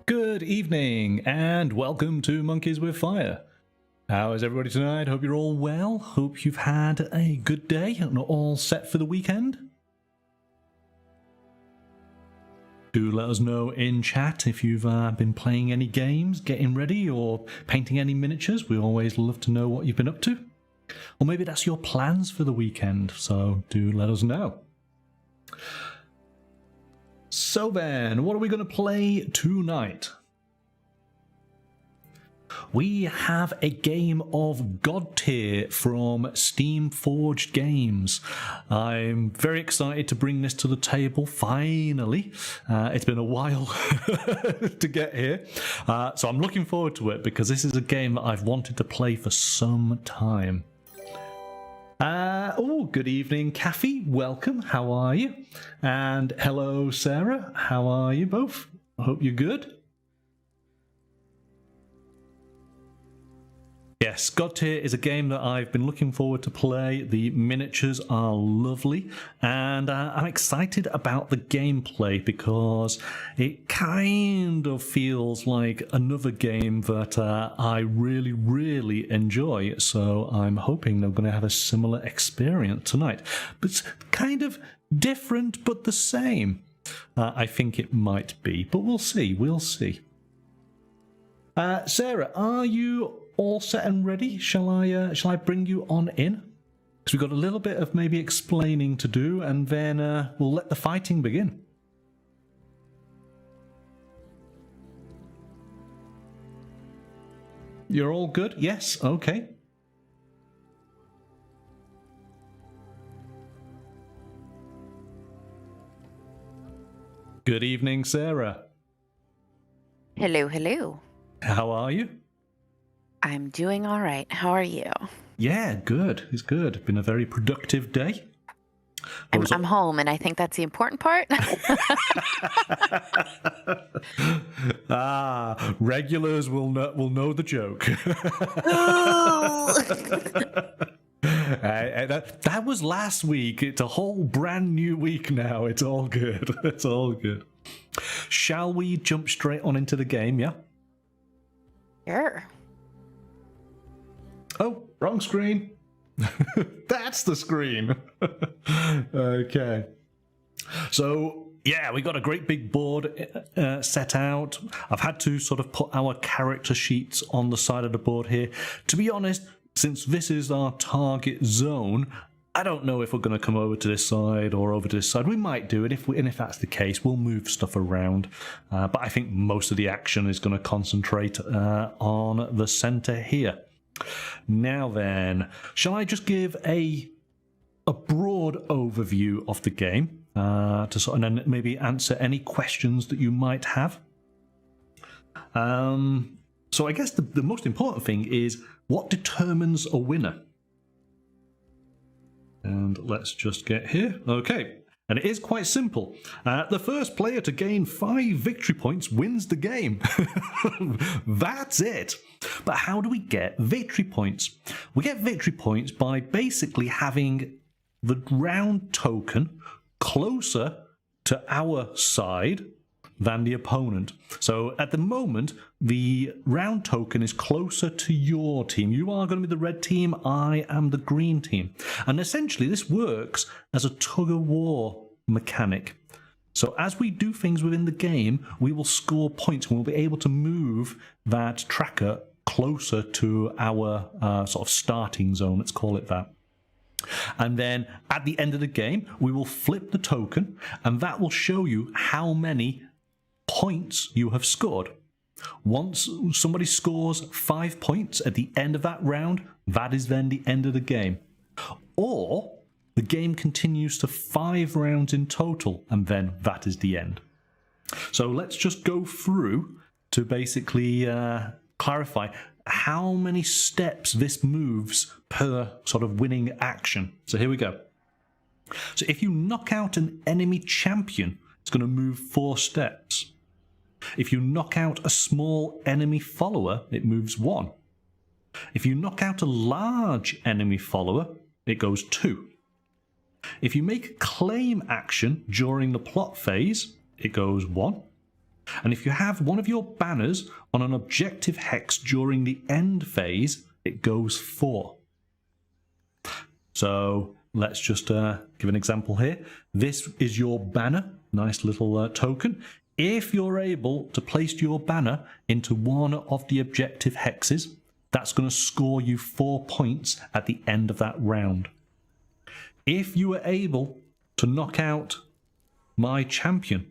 Good evening and welcome to Monkeys with Fire. How is everybody tonight? Hope you're all well. Hope you've had a good day and all set for the weekend. Do let us know in chat if you've been playing any games, getting ready, or painting any miniatures. We always love to know what you've been up to. Or maybe that's your plans for the weekend, so do let us know. So then, what are we going to play tonight? We have a game of Godtear from Steamforged Games. I'm very excited to bring this to the table, finally. It's been a while to get here. So I'm looking forward to it because this is a game that I've wanted to play for some time. Good evening, Kathy. Welcome. How are you? And hello, Sarah. How are you both? I hope you're good. Yes, Godtear is a game that I've been looking forward to play. The miniatures are lovely, and I'm excited about the gameplay because it kind of feels like another game that I really enjoy, so I'm hoping they're going to have a similar experience tonight. But it's kind of different, but the same. I think it might be, but we'll see, Sarah, are you all set and ready? Shall I bring you on in? Because we've got a little bit of maybe explaining to do, and then we'll let the fighting begin. You're all good? Yes? Okay. Good evening, Sarah. Hello, hello. How are you? I'm doing all right. How are you? Yeah, good. It's good. Been a very productive day. I'm home, and I think that's the important part. Regulars will know the joke. That was last week. It's a whole brand new week now. It's all good. It's all good. Shall we jump straight on into the game? Yeah. Sure. Oh, wrong screen. That's the screen. Okay. So, yeah, we got a great big board set out. I've had to sort of put our character sheets on the side of the board here. To be honest, since this is our target zone, I don't know if we're going to come over to this side or over to this side. We might do it, and if that's the case, we'll move stuff around. But I think most of the action is going to concentrate on the center here. Now then, shall I just give a broad overview of the game and then maybe answer any questions that you might have? So I guess the most important thing is what determines a winner. And let's just get here. Okay. And it is quite simple. The first player to gain 5 victory points wins the game. That's it. But how do we get victory points? We get victory points by basically having the round token closer to our side than the opponent. So at the moment, the round token is closer to your team. You are going to be the red team, I am the green team. And essentially this works as a tug-of-war mechanic. So as we do things within the game, we will score points and we'll be able to move that tracker closer to our sort of starting zone, let's call it that. And then at the end of the game, we will flip the token and that will show you how many points you have scored. Once somebody scores 5 points at the end of that round, that is then the end of the game. Or the game continues to 5 rounds in total, and then that is the end. So let's just go through to basically clarify how many steps this moves per sort of winning action. So here we go. So if you knock out an enemy champion, it's going to move 4 steps. If you knock out a small enemy follower, it moves 1. If you knock out a large enemy follower, it goes 2. If you make a claim action during the plot phase, it goes 1. And if you have one of your banners on an objective hex during the end phase, it goes 4. So let's just give an example here. This is your banner, nice little token. If you're able to place your banner into one of the objective hexes, that's going to score you 4 points at the end of that round. If you are able to knock out my champion,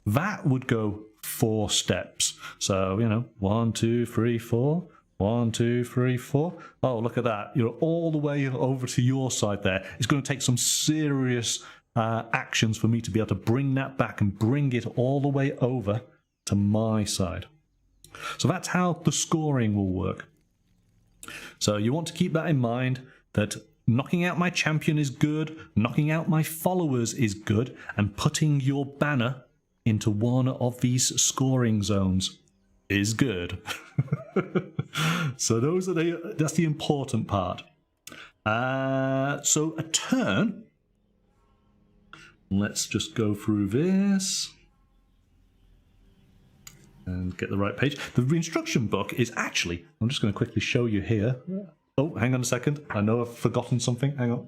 that would go 4 steps. So, 1, 2, 3, 4. 1, 2, 3, 4. Oh, look at that. You're all the way over to your side there. It's going to take some serious actions for me to be able to bring that back and bring it all the way over to my side. So that's how the scoring will work. So you want to keep that in mind, that knocking out my champion is good, knocking out my followers is good, and putting your banner into one of these scoring zones is good. So that's the important part. So a turn. Let's just go through this and get the right page. The instruction book is actually, I'm just going to quickly show you here. Oh, hang on a second. I know I've forgotten something. Hang on.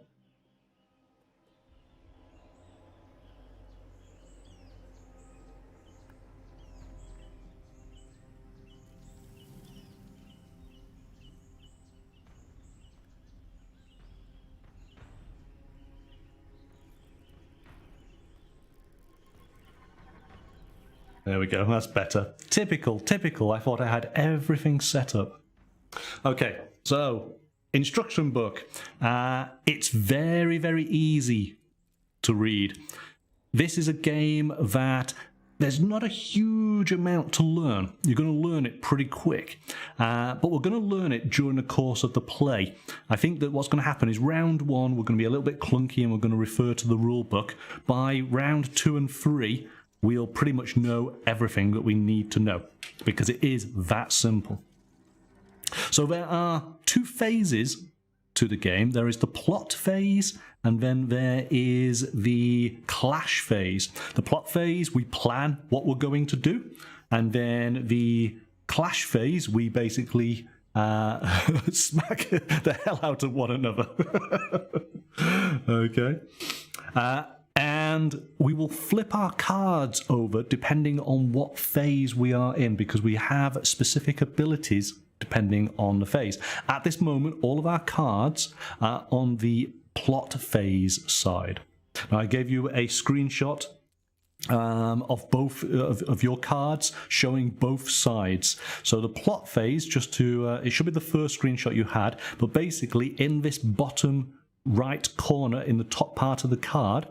There we go, that's better. Typical. I thought I had everything set up. Okay, so instruction book. It's very, very easy to read. This is a game that there's not a huge amount to learn. You're going to learn it pretty quick, but we're going to learn it during the course of the play. I think that what's going to happen is round 1, we're going to be a little bit clunky and we're going to refer to the rule book. By round 2 and 3, we'll pretty much know everything that we need to know, because it is that simple. So there are 2 phases to the game. There is the plot phase, and then there is the clash phase. The plot phase, we plan what we're going to do, and then the clash phase, we basically smack the hell out of one another. Okay. And we will flip our cards over depending on what phase we are in, because we have specific abilities depending on the phase. At this moment, all of our cards are on the plot phase side. Now, I gave you a screenshot of both of your cards showing both sides. So the plot phase, just to it should be the first screenshot you had, but basically in this bottom right corner in the top part of the card,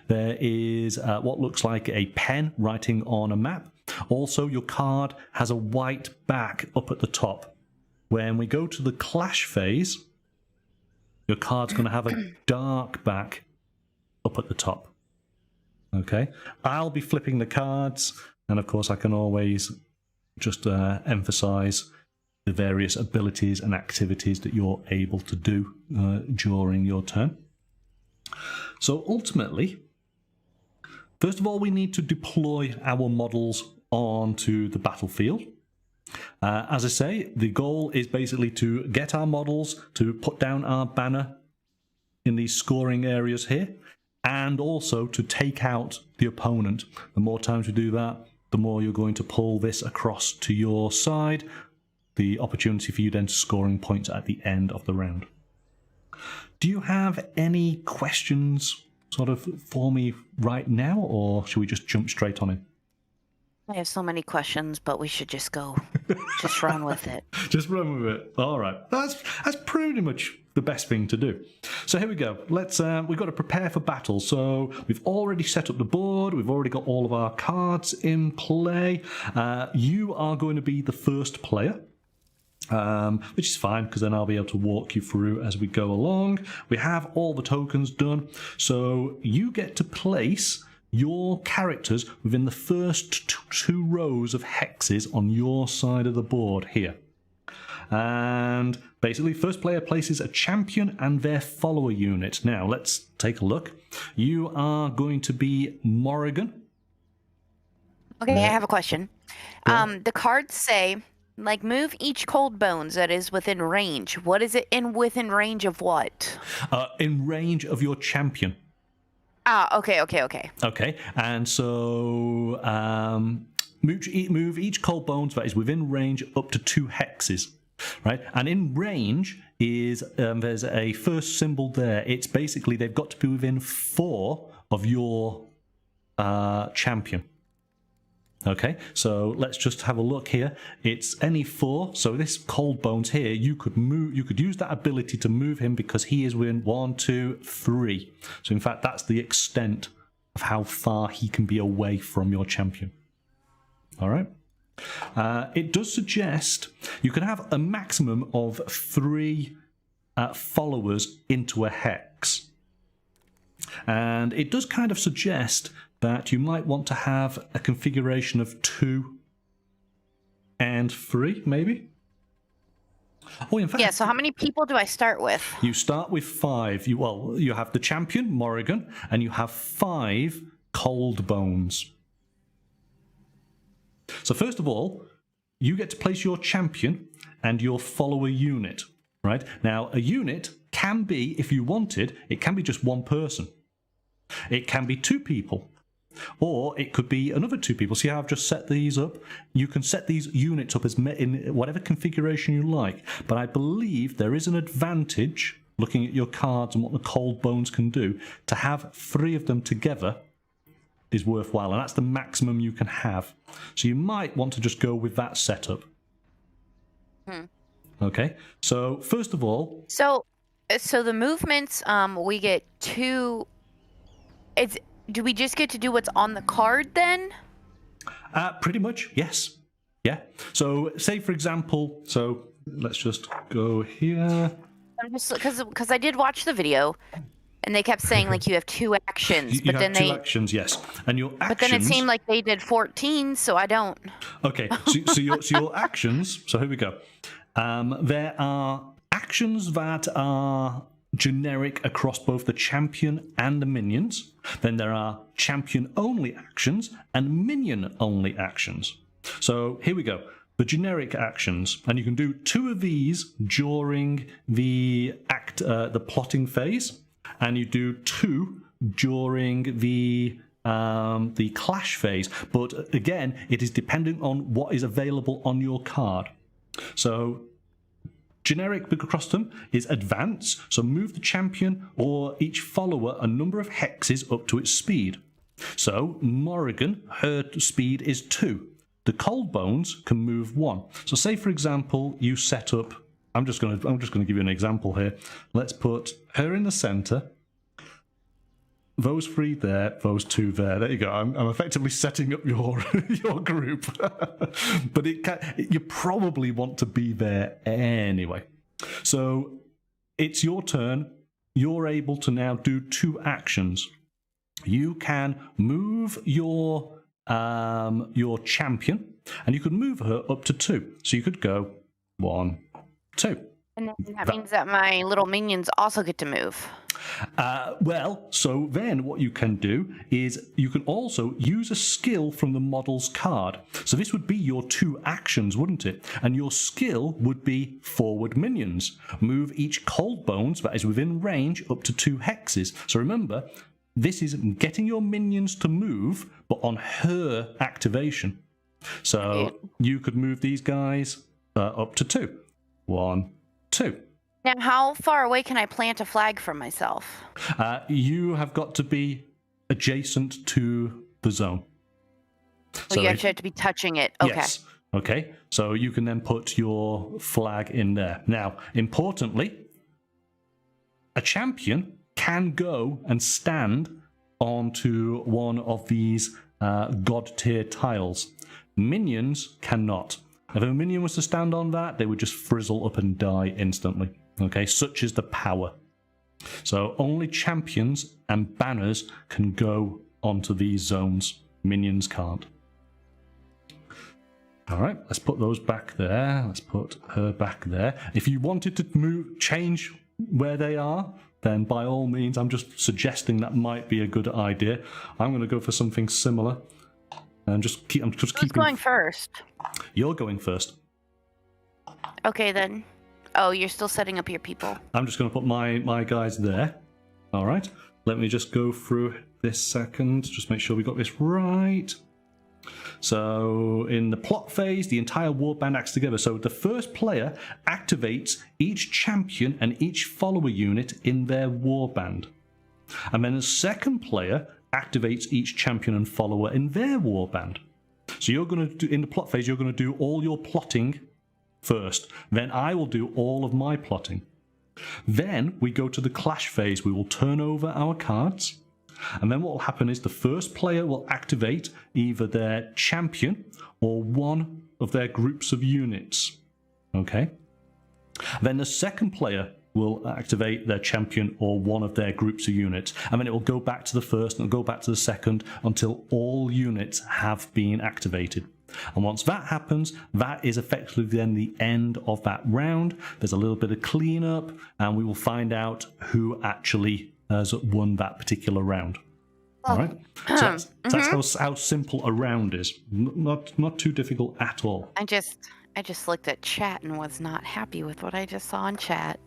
there is what looks like a pen writing on a map. Also, your card has a white back up at the top. When we go to the clash phase, your card's going to have a dark back up at the top. Okay, I'll be flipping the cards, and of course I can always just emphasize the various abilities and activities that you're able to do during your turn. So ultimately, first of all, we need to deploy our models onto the battlefield. As I say, the goal is basically to get our models to put down our banner in these scoring areas here, and also to take out the opponent. The more times we do that, the more you're going to pull this across to your side, the opportunity for you then to scoring points at the end of the round. Do you have any questions sort of for me right now, or should we just jump straight on in? I have so many questions, but we should just go. Just run with it. Just run with it. All right. That's pretty much the best thing to do. So here we go. Let's we've got to prepare for battle. So we've already set up the board. We've already got all of our cards in play. You are going to be the first player. Which is fine, because then I'll be able to walk you through as we go along. We have all the tokens done, so you get to place your characters within the first two rows of hexes on your side of the board here. And basically, first player places a champion and their follower unit. Now, let's take a look. You are going to be Morrigan. Okay, Yeah. I have a question. Yeah. The cards say, like, move each cold bones that is within range. What is it within range of what? In range of your champion. Ah, okay. Okay, and so move each cold bones that is within range up to 2 hexes, right? And in range is there's a first symbol there. It's basically they've got to be within 4 of your champion. Okay, so let's just have a look here. It's any 4. So this cold bones here, you could move. You could use that ability to move him because he is within 1, 2, 3. So in fact, that's the extent of how far he can be away from your champion. All right. It does suggest you can have a maximum of 3 followers into a hex, and it does kind of suggest that you might want to have a configuration of 2 and 3, maybe. Oh, in fact, Yeah, so how many people do I start with? you start with 5. You have the champion, Morrigan, and you have 5 cold bones. So first of all, you get to place your champion and your follower unit, right? Now, a unit can be, if you wanted, it can be just 1 person. It can be 2 people. Or it could be another 2 people. See how I've just set these up? You can set these units up as in whatever configuration you like. But I believe there is an advantage, looking at your cards and what the cold bones can do, to have 3 of them together is worthwhile. And that's the maximum you can have. So you might want to just go with that setup. Okay. So first of all... So the movements, we get 2... Do we just get to do what's on the card then? Pretty much, yes. Yeah. So, say for example, so let's just go here. I'm just because I did watch the video, and they kept saying like you have 2 actions, You but have then 2 actions, yes, and your actions. But then it seemed like they did 14, so I don't. Okay, so your actions. So here we go. There are actions that are generic across both the champion and the minions. Then there are champion-only actions and minion-only actions. So here we go. The generic actions, and you can do 2 of these during the plotting phase, and you do 2 during the clash phase. But again, it is dependent on what is available on your card. So generic across them is advance, so move the champion or each follower a number of hexes up to its speed. So Morrigan, her speed is 2. The cold bones can move 1. So say for example you set up, I'm just going to give you an example here. Let's put her in the center. Those 3 there, those 2 there. There you go. I'm effectively setting up your your group, but you probably want to be there anyway. So it's your turn. You're able to now do 2 actions. You can move your champion, and you could move her up to 2. So you could go 1, 2. And that means that my little minions also get to move. Well, so then what you can do is you can also use a skill from the model's card. So this would be your 2 actions, wouldn't it? And your skill would be forward minions. Move each cold bones that is within range up to 2 hexes. So remember, this is getting your minions to move, but on her activation. So you could move these guys up to 2. 1, 2. Now, how far away can I plant a flag from myself? You have got to be adjacent to the zone. So you actually have to be touching it. Okay. Yes. Okay. So you can then put your flag in there. Now, importantly, a champion can go and stand onto one of these Godtear tiles. Minions cannot. If a minion was to stand on that, they would just frizzle up and die instantly. Okay, such is the power. So only champions and banners can go onto these zones. Minions can't. All right, let's put those back there. Let's put her back there. If you wanted to change where they are, then by all means, I'm just suggesting that might be a good idea. I'm going to go for something similar. I'm just keeping. Who's going first? You're going first. Okay, then. Oh, you're still setting up your people. I'm just going to put my guys there. All right. Let me just go through this second. Just make sure we got this right. So in the plot phase, the entire warband acts together. So the first player activates each champion and each follower unit in their warband. And then the second player activates each champion and follower in their warband. So you're going to do, in the plot phase, you're going to do all your plotting first. Then I will do all of my plotting. Then we go to the clash phase. We will turn over our cards. And then what will happen is the first player will activate either their champion or one of their groups of units. Okay? Then the second player will activate their champion or one of their groups of units. And then it will go back to the first and it'll go back to the second until all units have been activated. And once that happens, that is effectively then the end of that round. There's a little bit of cleanup and we will find out who actually has won that particular round. All right? So that's how simple a round is. Not too difficult at all. I just looked at chat and was not happy with what I just saw in chat.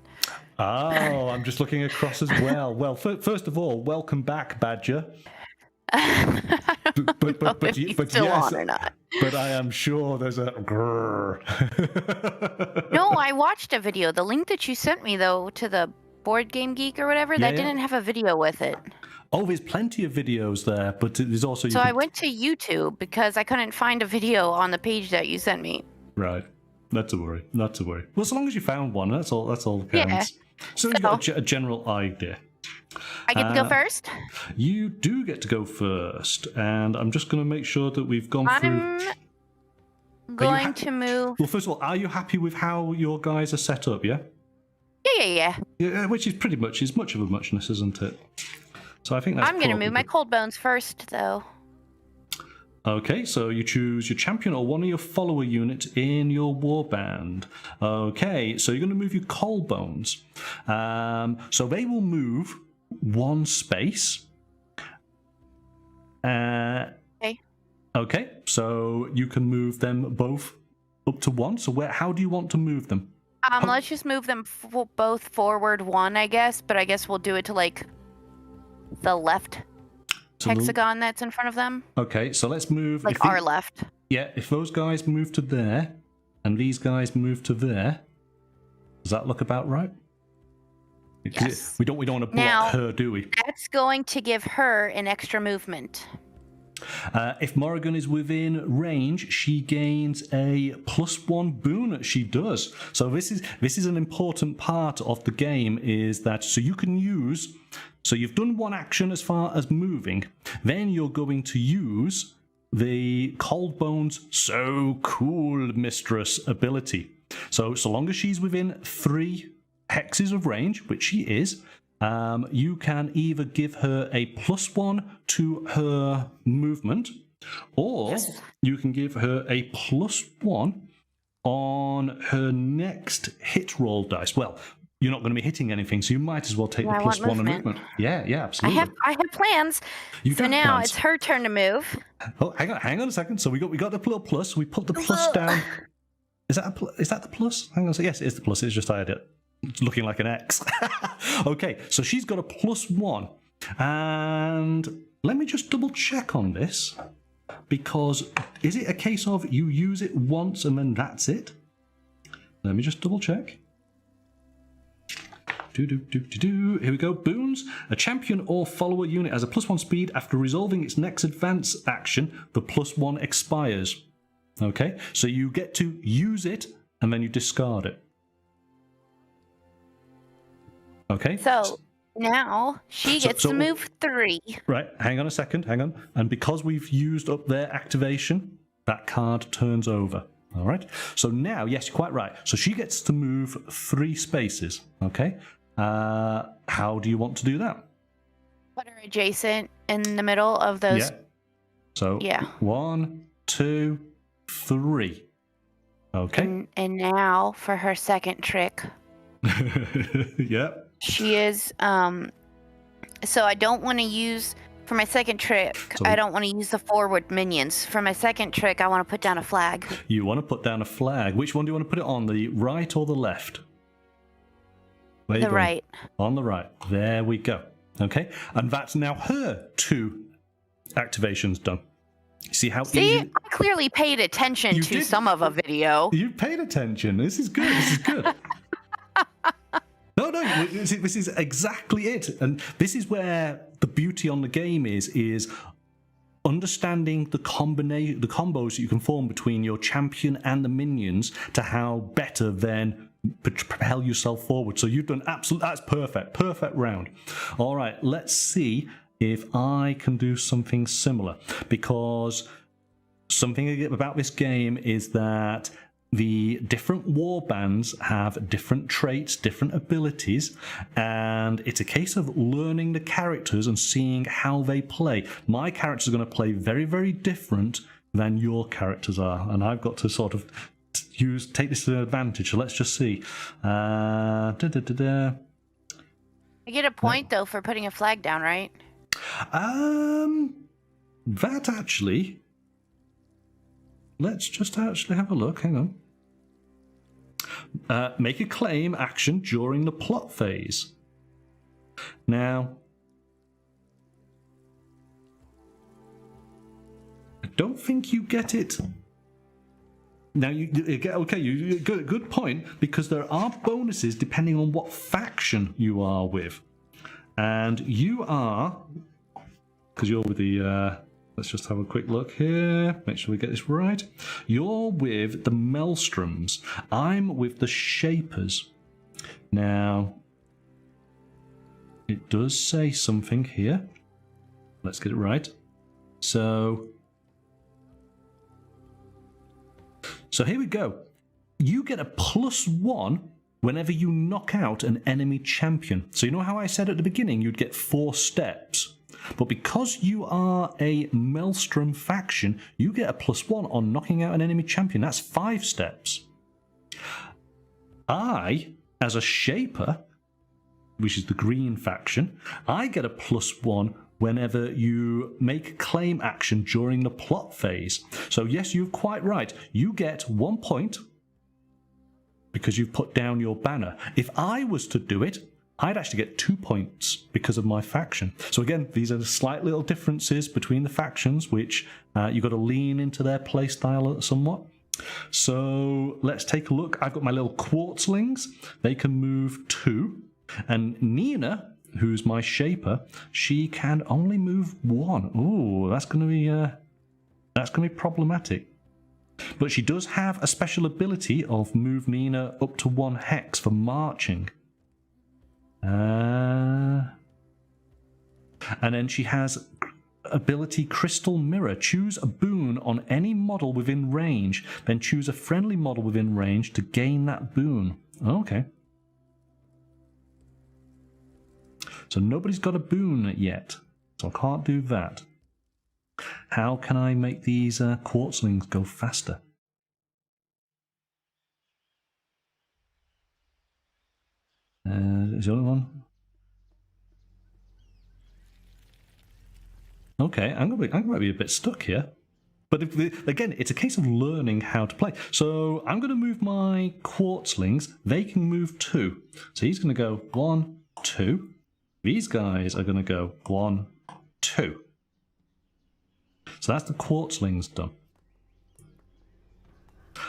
Oh, I'm just looking across as well. Well, first of all, welcome back, Badger. But still yes, on or not. But I am sure there's a grrr. No, I watched a video. The link that you sent me, though, to the Board Game Geek or whatever, that didn't have a video with it. Oh, there's plenty of videos there, but there's also... I went to YouTube because I couldn't find a video on the page that you sent me. Right. Not to worry. Not to worry. Well, as long as you found one, that's all that counts. So you got a general idea. I get to go first? You do get to go first, and I'm just going to make sure that we've gone through... I'm going to move... Well, first of all, are you happy with how your guys are set up, yeah? Yeah. Which is pretty much as much of a muchness, isn't it? So I think that's I'm going to move my cold bones first, though. Okay, so you choose your champion or one of your follower units in your warband. Okay, so you're going to move your cold bones. So they will move one space. Okay, so you can move them both up to one. So how do you want to move them? Let's just move them both forward one, I guess. But I guess we'll do it to, like, the left hexagon that's in front of them. Okay, so let's move... Like our left. Yeah, if those guys move to there, and these guys move to there, does that look about right? Yes. We don't want to block her, do we? That's going to give her an extra movement. If Morrigan is within range, she gains a +1 boon. She does. So this is an important part of the game. Is that so you can use? So you've done one action as far as moving. Then you're going to use the Cold Bones So Cool Mistress ability. So long as she's within 3 hexes of range, which she is. You can either give her a +1 to her movement, or you can give her a +1 on her next hit roll dice. Well, you're not going to be hitting anything, so you might as well take the +1 on movement. Yeah, absolutely. I have plans. So now it's her turn to move. Oh, hang on a second. So we got the little plus. We put the plus down. Is that the plus? Hang on. So yes, it is the plus. It's just I had it looking like an X. Okay, so she's got a +1. And let me just double check on this, because is it a case of you use it once and then that's it? Let me just double check. Here we go. Boons. A champion or follower unit has a +1 speed. After resolving its next advance action, the +1 expires. Okay, so you get to use it and then you discard it. Okay. So now she gets to move 3. Right, hang on a second, And because we've used up their activation, that card turns over. All right. So now, yes, you're quite right. So she gets to move 3 spaces. Okay. How do you want to do that? Put her adjacent in the middle of those. Yeah. So 1, 2, 3. Okay. And now for her second trick. Yeah. She is, so I don't want to use For my second trick, I don't want to use the forward minions. For my second trick, I want to put down a flag. You want to put down a flag. Which one do you want to put it on? The right or the left? The right. On the right. There we go. Okay. And that's now her 2 activations done. See how easy... I clearly paid attention to some of a video. You paid attention. This is good. This is good. No, this is exactly it. And this is where the beauty on the game is understanding the combos that you can form between your champion and the minions to how better then propel yourself forward. So you've done that's perfect round. All right, let's see if I can do something similar, because something about this game is that the different warbands have different traits, different abilities, and it's a case of learning the characters and seeing how they play. My characters are going to play very, very different than your characters are, and I've got to sort of take this to advantage. So let's just see. I get a point though for putting a flag down, right? That actually. Let's just actually have a look. Hang on. Make a claim action during the plot phase. Now, I don't think you get it. Now you get good point, because there are bonuses depending on what faction you are with, and you are, because you're with the. Let's just have a quick look here. Make sure we get this right. You're with the Maelstroms. I'm with the Shapers. Now, it does say something here. Let's get it right. So here we go. You get a +1 whenever you knock out an enemy champion. So you know how I said at the beginning you'd get 4 steps? But because you are a Maelstrom faction, you get a +1 on knocking out an enemy champion. That's 5 steps. I, as a Shaper, which is the green faction, I get a +1 whenever you make claim action during the plot phase. So yes, you're quite right. You get 1 point because you've put down your banner. If I was to do it, I'd actually get 2 points because of my faction. So again, these are the slight little differences between the factions, which you've got to lean into their playstyle somewhat. So let's take a look. I've got my little quartzlings. They can move 2. And Nina, who's my Shaper, she can only move 1. Ooh, that's going to be problematic. But she does have a special ability of move Nina up to 1 hex for marching. And then she has ability Crystal Mirror. Choose a boon on any model within range, then choose a friendly model within range to gain that boon. Okay. So nobody's got a boon yet, so I can't do that. How can I make these quartzlings go faster? Is the other one? Okay, I'm gonna be a bit stuck here. But again, it's a case of learning how to play. So I'm going to move my quartzlings. They can move 2. So he's going to go 1, 2. These guys are going to go 1, 2. So that's the quartzlings done.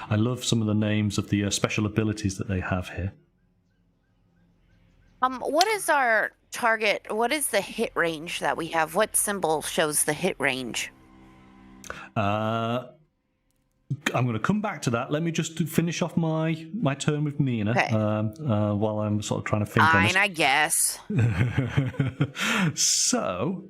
I love some of the names of the special abilities that they have here. What is our target? What is the hit range that we have? What symbol shows the hit range? I'm going to come back to that. Let me just finish off my turn with Nina, okay. While I'm sort of trying to think. Fine, I guess. So,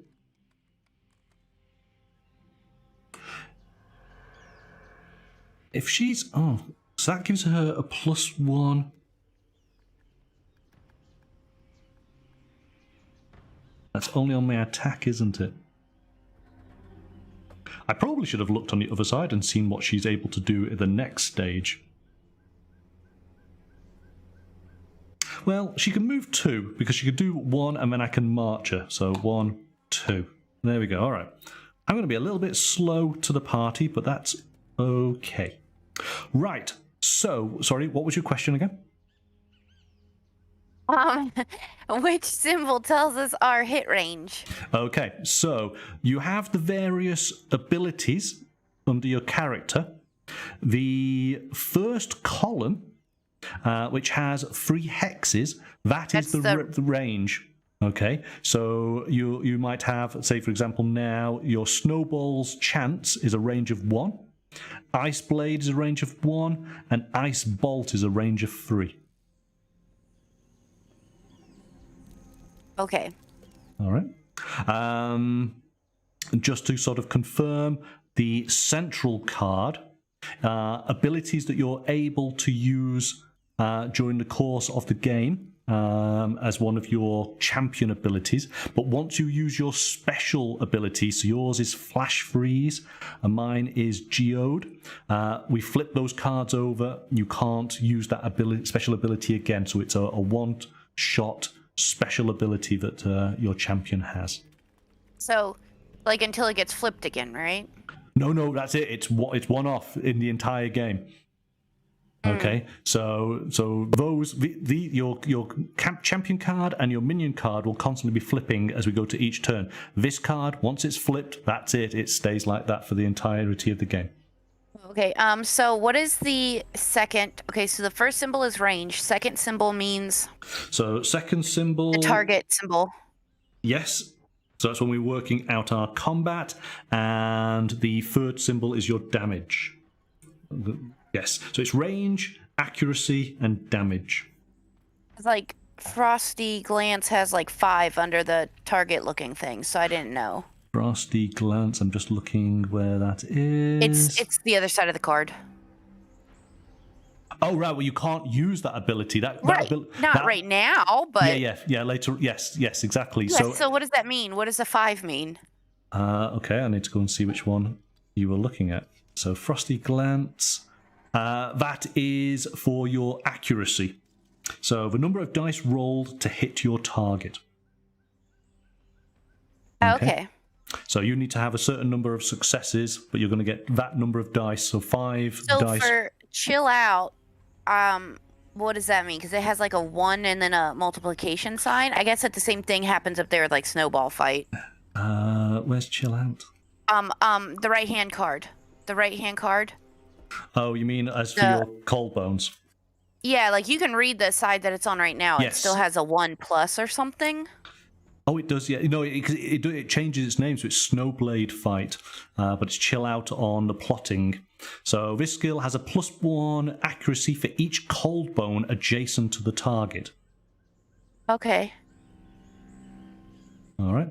if she's so that gives her a +1. That's only on my attack, isn't it? I probably should have looked on the other side and seen what she's able to do at the next stage. Well, she can move 2, because she could do 1 and then I can march her. So 1, 2. There we go. All right. I'm going to be a little bit slow to the party, but that's okay. Right. So, sorry, what was your question again? Which symbol tells us our hit range? Okay, so you have the various abilities under your character. The first column, which has 3 hexes, that is the range. Okay, so you might have, say for example now, your Snowball's Chance is a range of 1, Ice Blade is a range of 1, and Ice Bolt is a range of 3. Okay. All right. Just to sort of confirm, the central card, abilities that you're able to use during the course of the game as one of your champion abilities. But once you use your special ability, so yours is Flash Freeze and mine is Geode, we flip those cards over. You can't use that special ability again. So it's a one-shot special ability that your champion has. So, like until it gets flipped again, right? No, that's it. It's one off in the entire game. Okay, so those your champion card and your minion card will constantly be flipping as we go to each turn. This card, once it's flipped, that's it. It stays like that for the entirety of the game. Okay, so what is the second? Okay, so the first symbol is range. Second symbol means? So second symbol... The target symbol. Yes. So that's when we're working out our combat. And the third symbol is your damage. Yes. So it's range, accuracy, and damage. It's like Frosty Glance has like 5 under the target looking thing, so I didn't know. Frosty Glance, I'm just looking where that is. It's the other side of the card. Oh, right, well, you can't use that ability. Not right now, but... Yeah, later. Yes, exactly. Yes, so what does that mean? What does a 5 mean? Okay, I need to go and see which one you were looking at. So, Frosty Glance, that is for your accuracy. So, the number of dice rolled to hit your target. Okay. So you need to have a certain number of successes, but you're going to get that number of dice, so 5 dice. So for chill out, what does that mean? Because it has like a 1 and then a multiplication sign. I guess that the same thing happens up there with like Snowball Fight. Where's chill out? The right-hand card. The right-hand card. Oh, you mean as for your cold bones? Yeah, like you can read the side that it's on right now. Yes. It still has a 1+ or something. Oh, it does, yeah. It changes its name, so it's Snowblade Fight, but it's chill out on the plotting. So this skill has a +1 accuracy for each cold bone adjacent to the target. Okay. All right.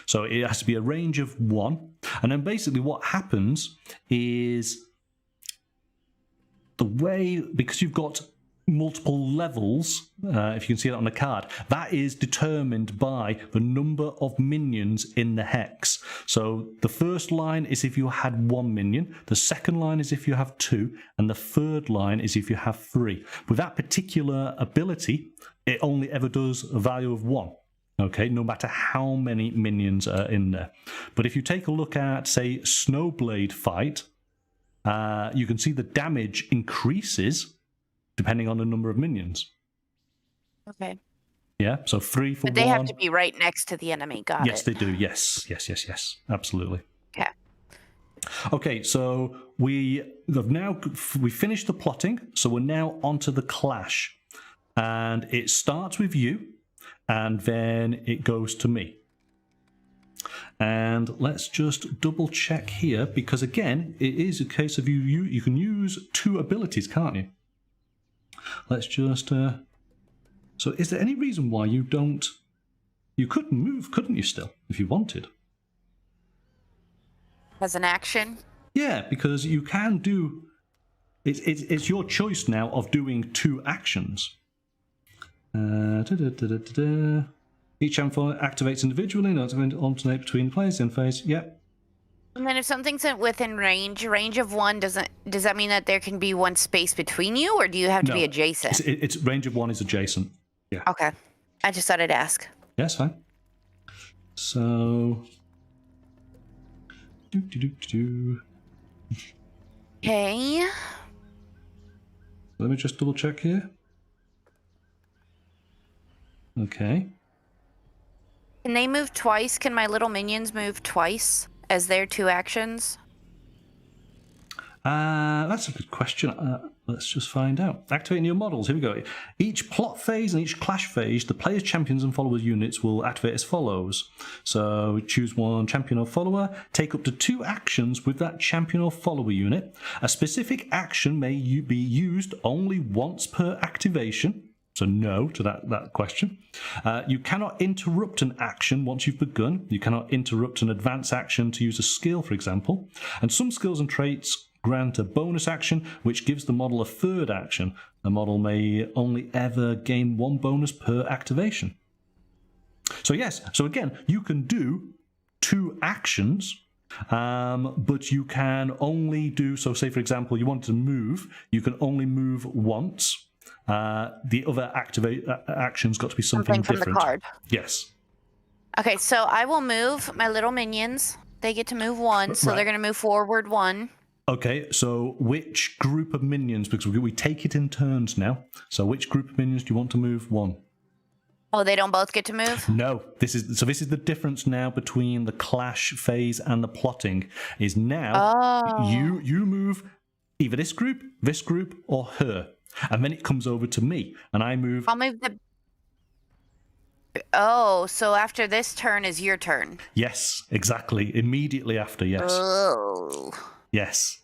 So it has to be a range of 1, and then basically what happens is because you've got multiple levels, if you can see that on the card, that is determined by the number of minions in the hex. So the first line is if you had 1 minion, the second line is if you have 2, and the third line is if you have 3. With that particular ability, it only ever does a value of 1. Okay, no matter how many minions are in there. But if you take a look at, say, Snowblade Fight, you can see the damage increases depending on the number of minions. Okay. Yeah, so 3 for 1. But they have to be right next to the enemy. Got it. Yes, they do. Yes. Absolutely. Okay. Okay, so we finished the plotting, so we're now onto the clash. And it starts with you, and then it goes to me. And let's just double check here, because again, it is a case of you can use 2 abilities, can't you? Let's just... So is there any reason why you don't... You could move, couldn't you still, if you wanted? As an action? Yeah, because you can do... It's your choice now of doing 2 actions. Each champion activates individually, not alternate between players in phase. Yep. And then if something's within range of 1, does that mean that there can be 1 space between you, or do you have to be adjacent? It's range of 1 is adjacent. Yeah. Okay. I just thought I'd ask. Yes, fine. So... Okay. Let me just double check here. Okay. Can they move twice? Can my little minions move twice as their 2 actions? That's a good question. Let's just find out. Activating your models. Here we go. Each plot phase and each clash phase, the player's champions and followers units will activate as follows. So choose one champion or follower. Take up to 2 actions with that champion or follower unit. A specific action may be used only once per activation. So no to that question. You cannot interrupt an action once you've begun. You cannot interrupt an advance action to use a skill, for example. And some skills and traits grant a bonus action, which gives the model a 3rd action. The model may only ever gain 1 bonus per activation. So yes, so again, you can do 2 actions, but you can only do, so say for example, you want to move, you can only move once. The other action's got to be something from different. The card. Yes. Okay, so I will move my little minions. They get to move 1, so they're going to move forward 1. Okay, so which group of minions, because we take it in turns now, so which group of minions do you want to move 1? Oh, they don't both get to move? No, this is the difference now between the clash phase and the plotting, is now you move either this group, or her, and then it comes over to me, and I'll move the... Oh, so after this turn is your turn? Yes, exactly, immediately after, yes. Oh... Yes.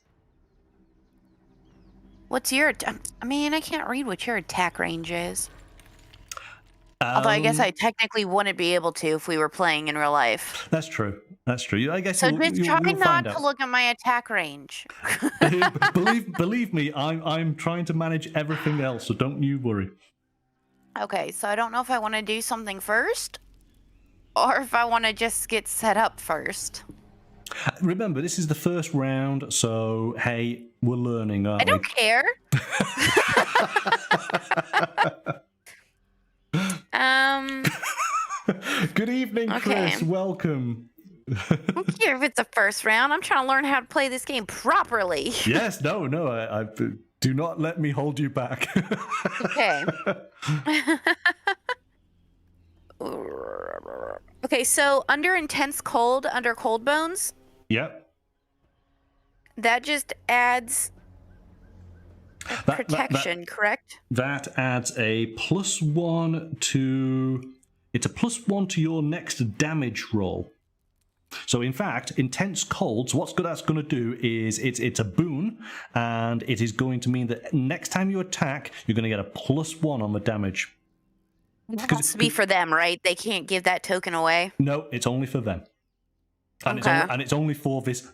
What's your... I mean, I can't read what your attack range is. Although I guess I technically wouldn't be able to if we were playing in real life. That's true. That's true. I guess so just try not to look at my attack range. believe me, I'm trying to manage everything else, so don't you worry. Okay, so I don't know if I want to do something first, or if I want to just get set up first. Remember, this is the first round, so hey, we're learning, aren't we? I don't care. Good evening, Chris. Welcome. I don't care if it's the first round. I'm trying to learn how to play this game properly. Yes, no. I do not let me hold you back. Okay. Okay, so under intense cold, under cold bones. Yep. That just adds protection, correct? That adds a +1 to... It's a +1 to your next damage roll. So in fact, intense cold, so what that's going to do is it's a boon, and it is going to mean that next time you attack, you're going to get a +1 on the damage. It has to be for them, right? They can't give that token away? No, it's only for them. And, it's only for this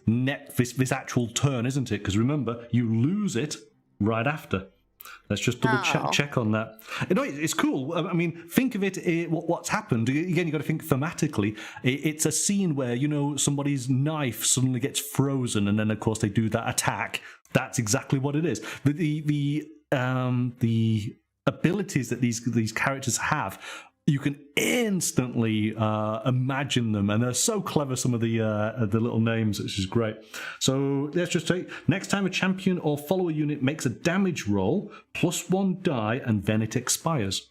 actual turn, isn't it? Because remember, you lose it right after. Let's just double check on that. You know, it's cool. I mean, think of it, what's happened. Again, you've got to think thematically. It's a scene where, you know, somebody's knife suddenly gets frozen, and then, of course, they do that attack. That's exactly what it is. The abilities that these characters have, you can instantly imagine them, and they're so clever, some of the little names, which is great. So let's just take, next time a champion or follower unit makes a damage roll, +1 die, and then it expires.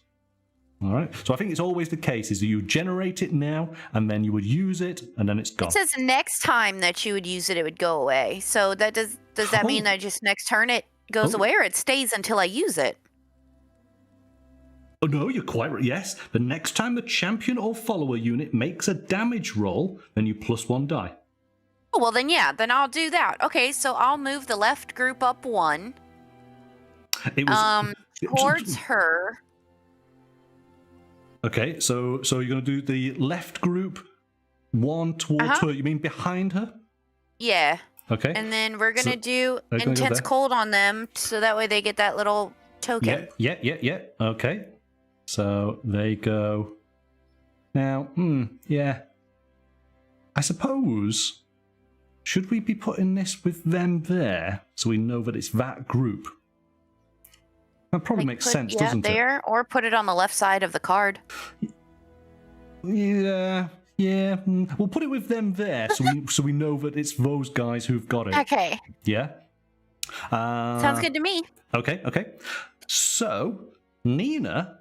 All right, so I think it's always the case is that you generate it now, and then you would use it, and then it's gone. It says next time that you would use it, it would go away. So that does that mean that just next turn it goes away, or it stays until I use it? Oh, no, you're quite right. Yes, the next time the champion or follower unit makes a damage roll, then you +1 die. Oh, well, then, yeah, then I'll do that. Okay, so I'll move the left group up 1. Towards her. Okay, so you're going to do the left group 1 towards her. You mean behind her? Yeah. Okay. And then we're going to do intense cold on them, so that way they get that little token. Yeah. Okay. So they go. Now, yeah. I suppose, should we be putting this with them there so we know that it's that group? That probably makes sense, doesn't it? There, or put it on the left side of the card. Yeah. Yeah, we'll put it with them there, so we know that it's those guys who've got it. Okay. Yeah. Sounds good to me. Okay. So Nina.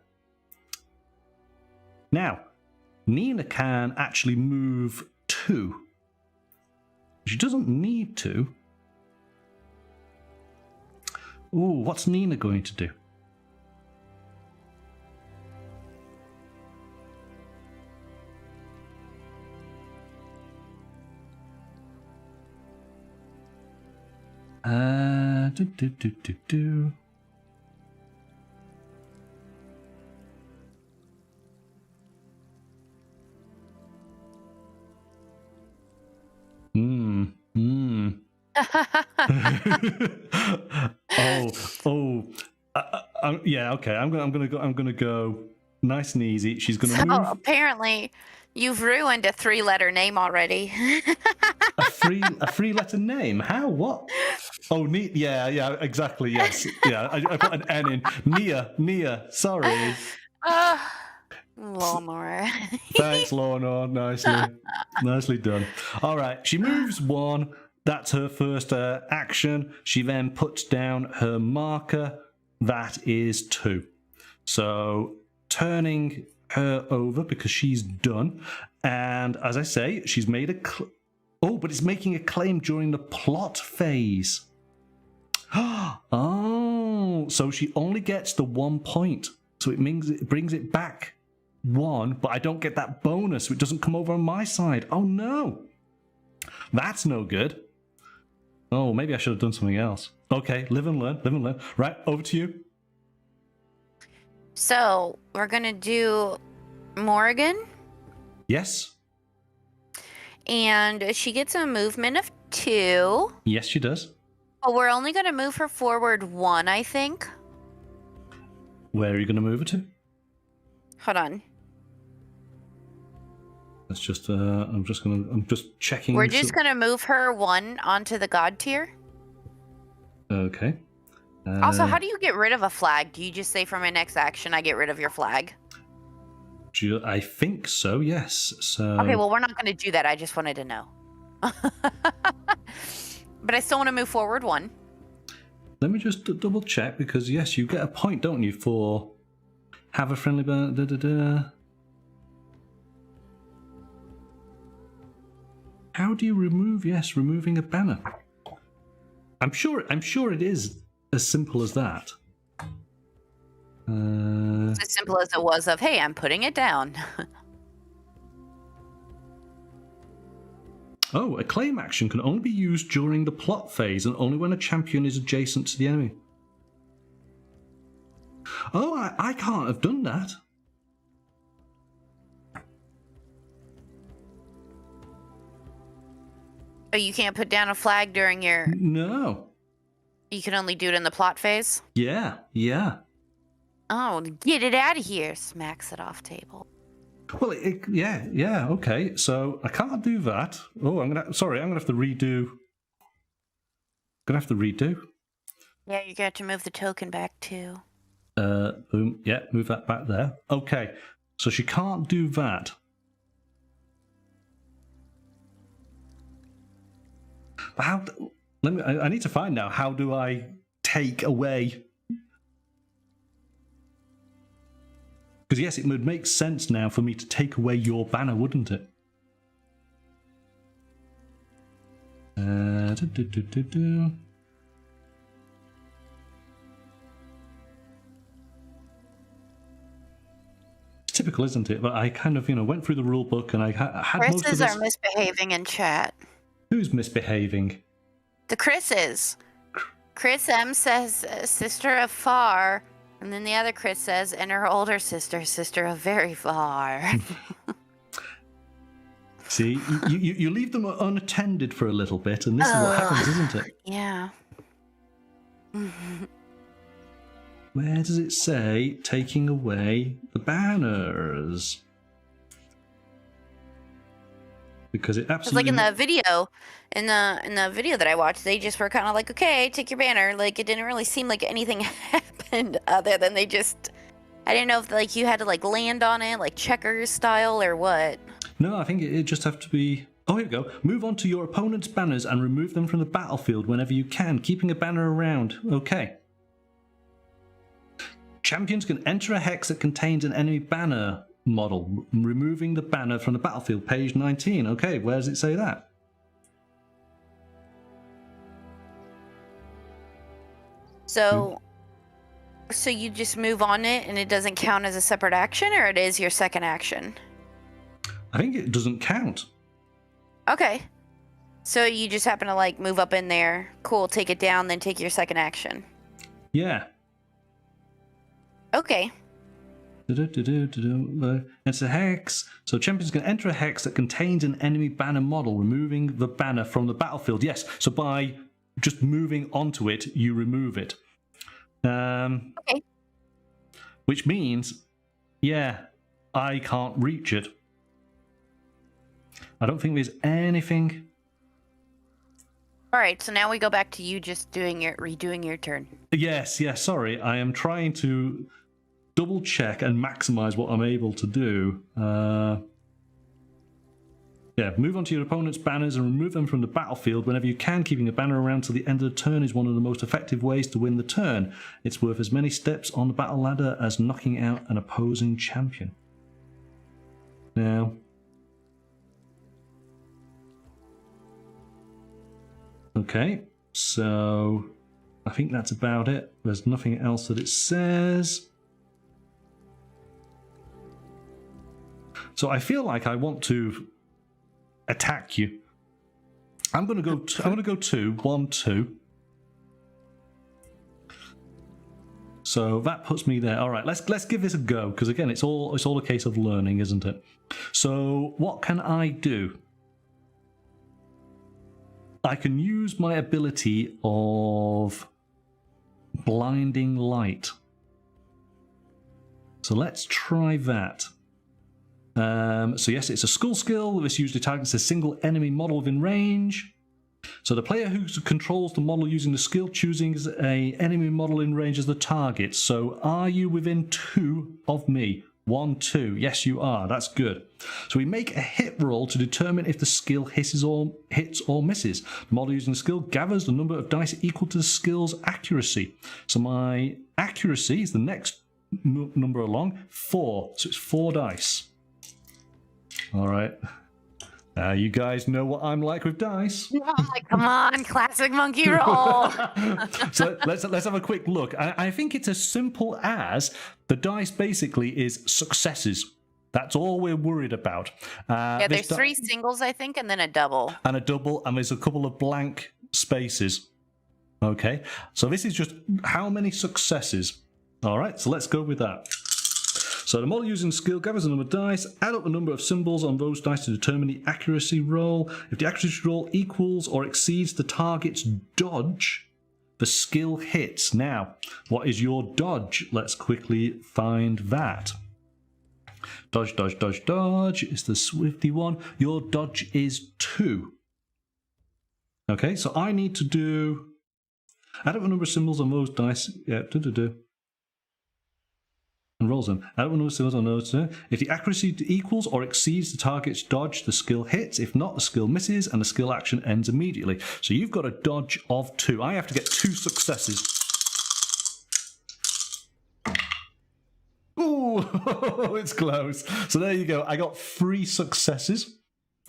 Now, Nina can actually move 2. She doesn't need to. Ooh, what's Nina going to do? Do. Yeah. Okay. I'm gonna go nice and easy. She's gonna move. Apparently, you've ruined a 3-letter name already. a 3-letter name? How? What? Oh, yeah, exactly. Yes. Yeah. I put an N in. Nia. Sorry. Lawnmower. Thanks, Lorna. Nicely done. All right. She moves 1. That's her first action. She then puts down her marker. That is 2. So turning her over because she's done. And as I say, she's made a... but it's making a claim during the plot phase. Oh, so she only gets the 1 point. So it means it brings it back 1, but I don't get that bonus, so it doesn't come over on my side. Oh no. That's no good. Oh, maybe I should have done something else. Okay, live and learn. Right, over to you. So, we're going to do Morgan. Yes. And she gets a movement of 2. Yes, she does. But we're only going to move her forward 1, I think. Where are you going to move her to? Hold on. That's just, I'm just checking. We're just going to move her 1 onto the Godtear. Okay. Also, how do you get rid of a flag? Do you just say for my next action, I get rid of your flag? I think so, yes. So. Okay, well, we're not going to do that. I just wanted to know. But I still want to move forward 1. Let me just double check, because yes, you get a point, don't you, for have a friendly... How do you remove? Yes, removing a banner. I'm sure it is as simple as that. It's as simple as it was of, hey, I'm putting it down. Oh, a claim action can only be used during the plot phase and only when a champion is adjacent to the enemy. Oh, I can't have done that. Oh, you can't put down a flag during your... No. You can only do it in the plot phase? Yeah. Oh, get it out of here. Smacks it off table. Well, yeah, okay. So I can't do that. Oh, I'm gonna have to redo. Yeah, you're gonna have to move the token back too. Boom. Yeah, move that back there. Okay, so she can't do that. How? I need to find now. How do I take away? Because yes, it would make sense now for me to take away your banner, wouldn't it? It's typical, isn't it? But I kind of, went through the rule book and I had most of this... Chris's are misbehaving in chat. Who's misbehaving? The Chris's. Chris M says, sister of far. And then the other Chris says, and her older sister of very far. See, you leave them unattended for a little bit, and this is what happens, isn't it? Yeah. Where does it say taking away the banners? Because it absolutely... Like in the video, in the video that I watched, they just were kind of like, okay, take your banner. Like, it didn't really seem like anything happened other than they just... I didn't know if, like, you had to, like, land on it, like, checkers style or what. No, I think it just have to be... Oh, here we go. Move on to your opponent's banners and remove them from the battlefield whenever you can, keeping a banner around. Okay. Champions can enter a hex that contains an enemy banner model, removing the banner from the battlefield. Page 19. Okay, where does it say that? So you just move on it and it doesn't count as a separate action, or it is your second action? I think it doesn't count. Okay. So you just happen to like move up in there, cool, take it down, then take your second action. Yeah. Okay. It's a hex. So champions can enter a hex that contains an enemy banner model, removing the banner from the battlefield. Yes, so by just moving onto it, you remove it. Okay. Which means, yeah, I can't reach it. I don't think there's anything. All right, so now we go back to you just redoing your turn. Yes, sorry. I am trying to double check and maximize what I'm able to do. Yeah, move on to your opponent's banners and remove them from the battlefield whenever you can. Keeping a banner around till the end of the turn is one of the most effective ways to win the turn. It's worth as many steps on the battle ladder as knocking out an opposing champion. Now, okay, so I think that's about it. There's nothing else that it says. So I feel like I want to attack you. I'm going to go. I'm going to go 2, 1, 2. So that puts me there. All right, let's give this a go, because again, it's all a case of learning, isn't it? So what can I do? I can use my ability of blinding light. So let's try that. So yes, it's a skull skill. This usually targets a single enemy model within range. So the player who controls the model using the skill chooses an enemy model in range as the target. So are you within 2 of me? 1, 2. Yes, you are. That's good. So we make a hit roll to determine if the skill hits or misses. The model using the skill gathers the number of dice equal to the skill's accuracy. So my accuracy is the next number along, 4. So it's 4 dice. All right. You guys know what I'm like with dice. Oh, come on, classic monkey roll. So let's have a quick look. I think it's as simple as the dice basically is successes. That's all we're worried about. Yeah, there's 3 singles, I think, and then a double. And a double, and there's a couple of blank spaces. Okay, so this is just how many successes. All right, so let's go with that. So the model using skill gathers a number of dice, add up the number of symbols on those dice to determine the accuracy roll. If the accuracy roll equals or exceeds the target's dodge, the skill hits. Now, what is your dodge? Let's quickly find that. Dodge, dodge, dodge, dodge is the swifty one. Your dodge is 2. Okay, so I need to do... add up the number of symbols on those dice. Yeah, and rolls them. Add up the number of symbols on those. If the accuracy equals or exceeds the target's dodge, the skill hits. If not, the skill misses, and the skill action ends immediately. So you've got a dodge of 2. I have to get 2 successes. Ooh, it's close. So there you go. I got 3 successes.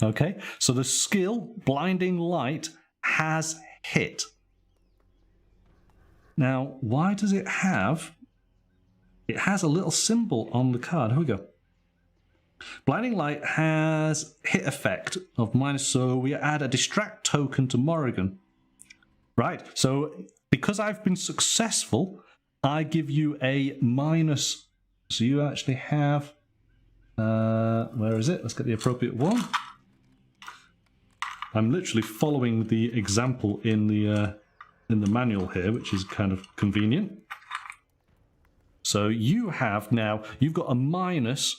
Okay, so the skill, Blinding Light, has hit. Now, why does it have... it has a little symbol on the card. Here we go. Blinding Light has hit effect of -, so we add a distract token to Morrigan. Right, so because I've been successful, I give you a -. So you actually have... where is it? Let's get the appropriate one. I'm literally following the example in the manual here, which is kind of convenient. So you have now, you've got a -,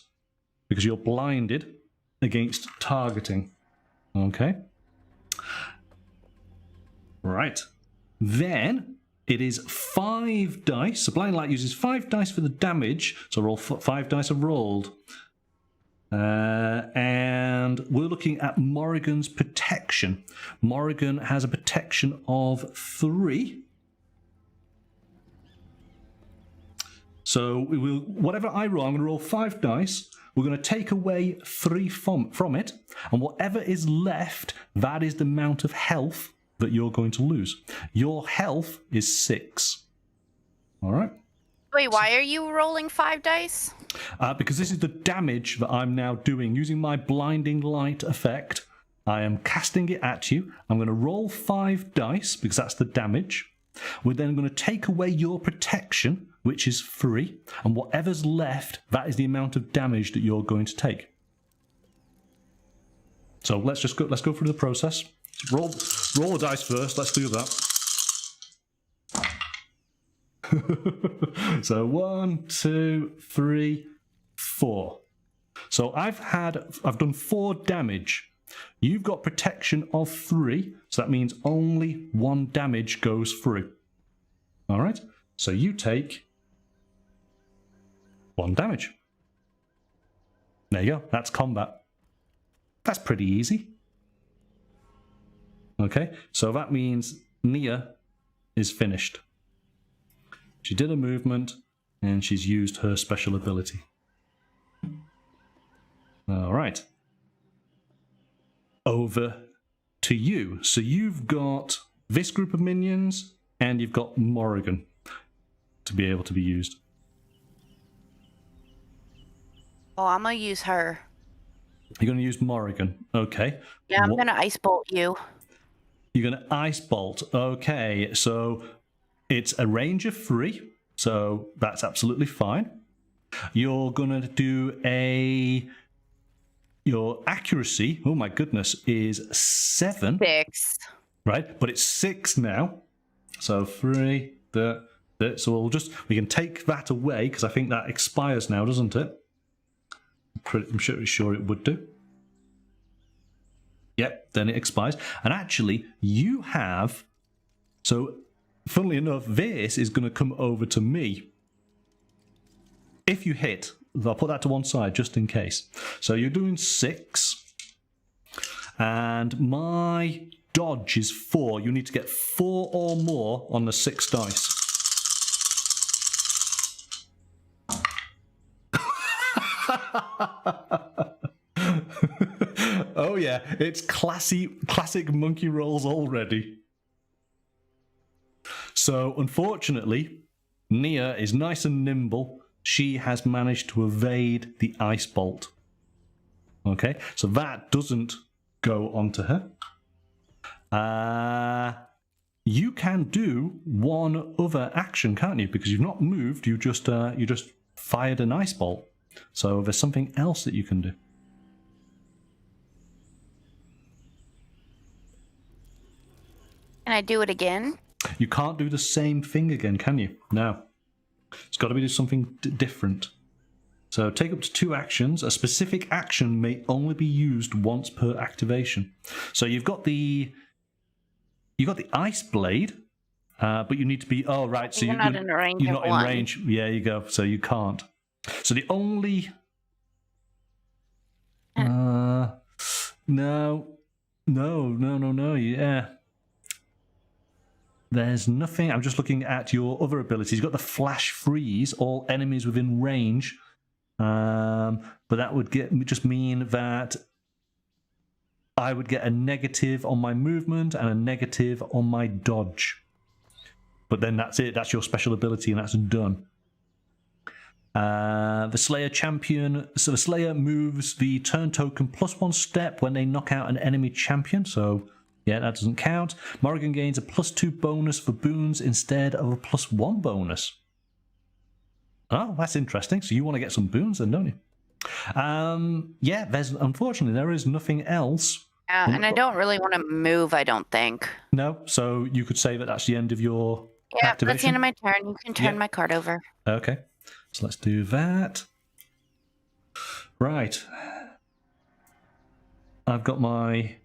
because you're blinded against targeting. Okay. Right. Then it is 5 dice. So Blinding Light uses 5 dice for the damage. So roll 5 dice are rolled. And we're looking at Morrigan's protection. Morrigan has a protection of 3. So we will, whatever I roll, I'm going to roll 5 dice. We're going to take away 3 from it. And whatever is left, that is the amount of health that you're going to lose. Your health is 6. All right? Wait, why are you rolling 5 dice? Because this is the damage that I'm now doing. Using my blinding light effect, I am casting it at you. I'm going to roll 5 dice, because that's the damage. We're then going to take away your protection, which is 3, and whatever's left, that is the amount of damage that you're going to take. So let's go through the process. Roll the dice first. Let's do that. So 1, 2, 3, 4. So I've done 4 damage. You've got protection of 3, so that means only 1 damage goes through. All right. So you take 1 damage. There you go. That's combat. That's pretty easy. Okay. So that means Nia is finished. She did a movement, and she's used her special ability. All right. Over to you. So you've got this group of minions, and you've got Morrigan to be able to be used. Oh, I'm going to use her. You're going to use Morrigan. Okay. Yeah, I'm going to ice bolt you. You're going to ice bolt. Okay, so it's a range of 3, so that's absolutely fine. You're going to do your accuracy, oh my goodness, is 7. 6. Right, but it's 6 now. So 3, so we can take that away, because I think that expires now, doesn't it? I'm pretty sure it would do. Yep, then it expires. And actually, you have, so funnily enough, this is going to come over to me. If you hit, I'll put that to one side just in case. So you're doing 6. And my dodge is 4. You need to get 4 or more on the 6 dice. Oh yeah, it's classic monkey rolls already. So unfortunately, Nia is nice and nimble. She has managed to evade the ice bolt. Okay, so that doesn't go onto her. You can do one other action, can't you? Because you've not moved, you just fired an ice bolt. So there's something else that you can do. Can I do it again? You can't do the same thing again, can you? No. It's got to be something different. So take up to 2 actions. A specific action may only be used once per activation. So you've got the ice blade, but you need to be. Oh right, so you're not in range. You're not in range. Yeah, you go. So you can't. So the only. No. Yeah. There's nothing. I'm just looking at your other abilities. You've got the flash freeze, all enemies within range. But that would just mean that I would get a negative on my movement and a negative on my dodge. But then that's it. That's your special ability, and that's done. The Slayer champion. So the Slayer moves the turn token +1 step when they knock out an enemy champion. So yeah, that doesn't count. Morrigan gains a +2 bonus for boons instead of a +1 bonus. Oh, that's interesting. So you want to get some boons then, don't you? Yeah, unfortunately there is nothing else. And I don't really want to move, I don't think. No, so you could say that that's the end of your activation? That's the end of my turn. You can turn my card over. Okay, so let's do that. Right. I've got my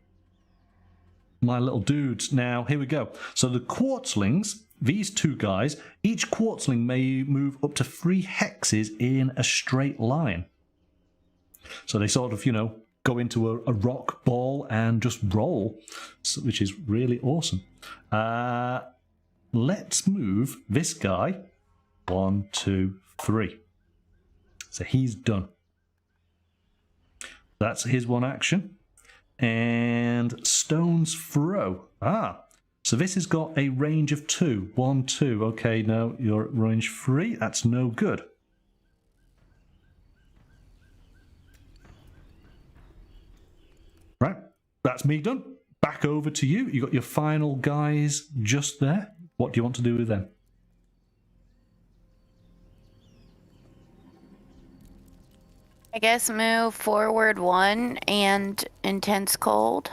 little dudes. Now, here we go. So the quartzlings, these 2 guys, each quartzling may move up to 3 hexes in a straight line. So they sort of, go into a rock ball and just roll, which is really awesome. Let's move this guy. 1, 2, 3. So he's done. That's his one action. And Stone's Throw. So this has got a range of 2. 1, 2. Okay, no, you're at range 3. That's no good. Right, that's me done. Back over to you. You got your final guys just there. What do you want to do with them? I guess move forward 1 and intense cold.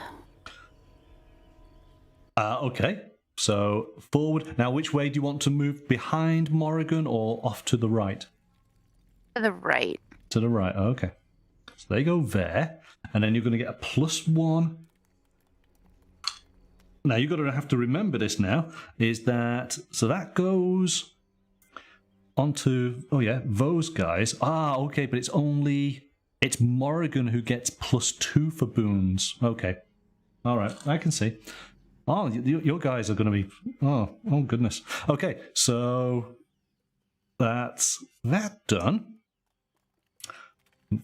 Okay, so forward. Now, which way do you want to move? Behind Morrigan or off to the right? To the right. To the right, okay. So they go there, and then you're going to get a +1. Now, you're going to have to remember this now, is that, so that goes onto, those guys. Okay, but it's Morrigan who gets +2 for boons. Okay, all right, I can see. Oh, your guys are going to be... Oh, goodness. Okay, so that's that done.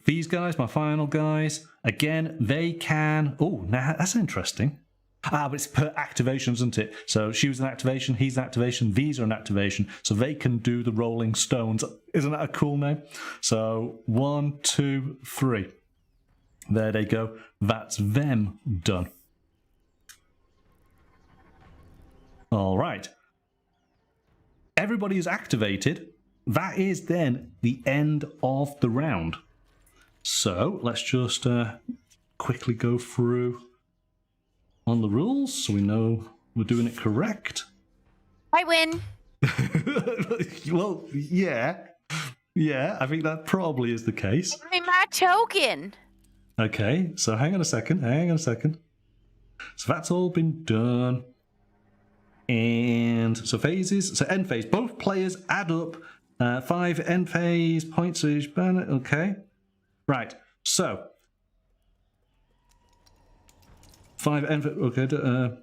These guys, my final guys, again, they can... Oh, now that's interesting. But it's per activation, isn't it? So she was an activation, he's an activation, these are an activation, so they can do the rolling stones. Isn't that a cool name? So 1, 2, 3. There they go. That's them done. All right. Everybody is activated. That is then the end of the round. So let's just quickly go through on the rules so we know we're doing it correct. I win. Well, yeah. Yeah, I think that probably is the case. Give me my token. Okay, so hang on a second. So that's all been done. And so phases, so end phase. Both players add up 5 end phase points to each banner. Okay, right. So 5 end. Okay.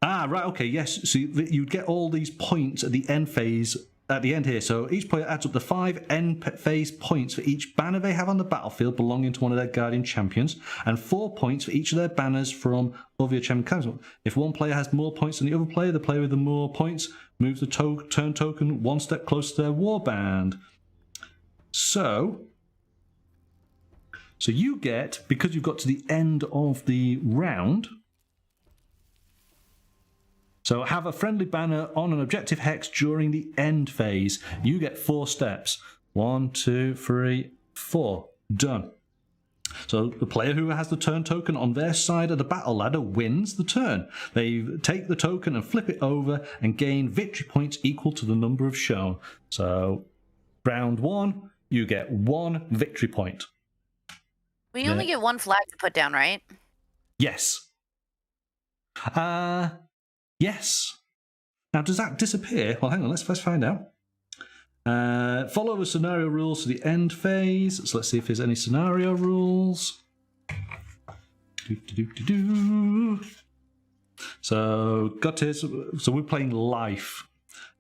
Right. Okay. Yes. So you'd get all these points at the end phase. At the end here, so each player adds up the 5 end phase points for each banner they have on the battlefield belonging to one of their guardian champions, and 4 points for each of their banners from other champions. If one player has more points than the other player, the player with the more points moves the turn token 1 step closer to their warband. So you get, because you've got to the end of the round. So have a friendly banner on an objective hex during the end phase. You get 4 steps. 1, 2, 3, 4. Done. So the player who has the turn token on their side of the battle ladder wins the turn. They take the token and flip it over and gain victory points equal to the number of shown. So round 1, you get 1 victory point. We only get 1 flag to put down, right? Yes. Yes. Now, does that disappear? Well, hang on, let's first find out. Follow the scenario rules to the end phase. So let's see if there's any scenario rules. So, Godtears. So we're playing life.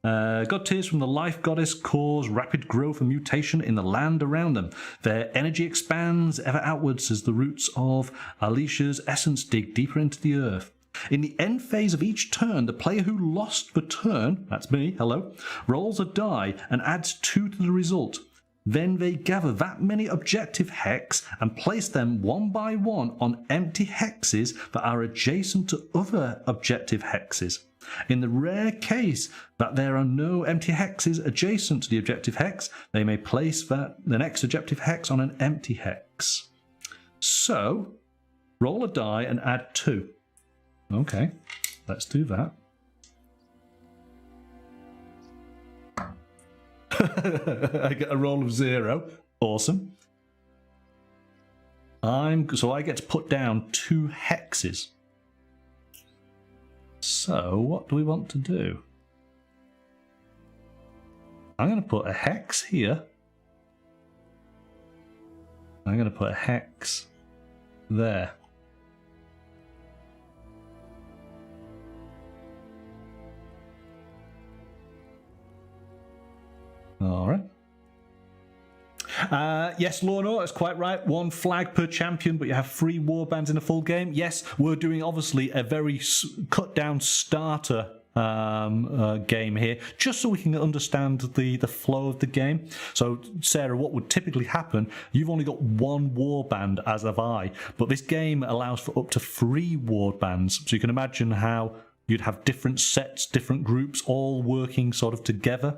Godtears from the life goddess cause rapid growth and mutation in the land around them. Their energy expands ever outwards as the roots of Alicia's essence dig deeper into the earth. In the end phase of each turn, the player who lost the turn, that's me, hello, rolls a die and adds 2 to the result. Then they gather that many objective hex and place them one by one on empty hexes that are adjacent to other objective hexes. In the rare case that there are no empty hexes adjacent to the objective hex, they may place the next objective hex on an empty hex. So, roll a die and add 2. Okay, let's do that. I get a roll of 0. Awesome. So I get to put down 2 hexes. So what do we want to do? I'm going to put a hex here. I'm going to put a hex there. All right. Yes, Lorna, that's quite right. 1 flag per champion, but you have 3 warbands in a full game. Yes, we're doing obviously a very cut down starter game here, just so we can understand the flow of the game. So, Sarah, what would typically happen, you've only got 1 warband, as have I, but this game allows for up to 3 warbands. So you can imagine how you'd have different sets, different groups, all working sort of together,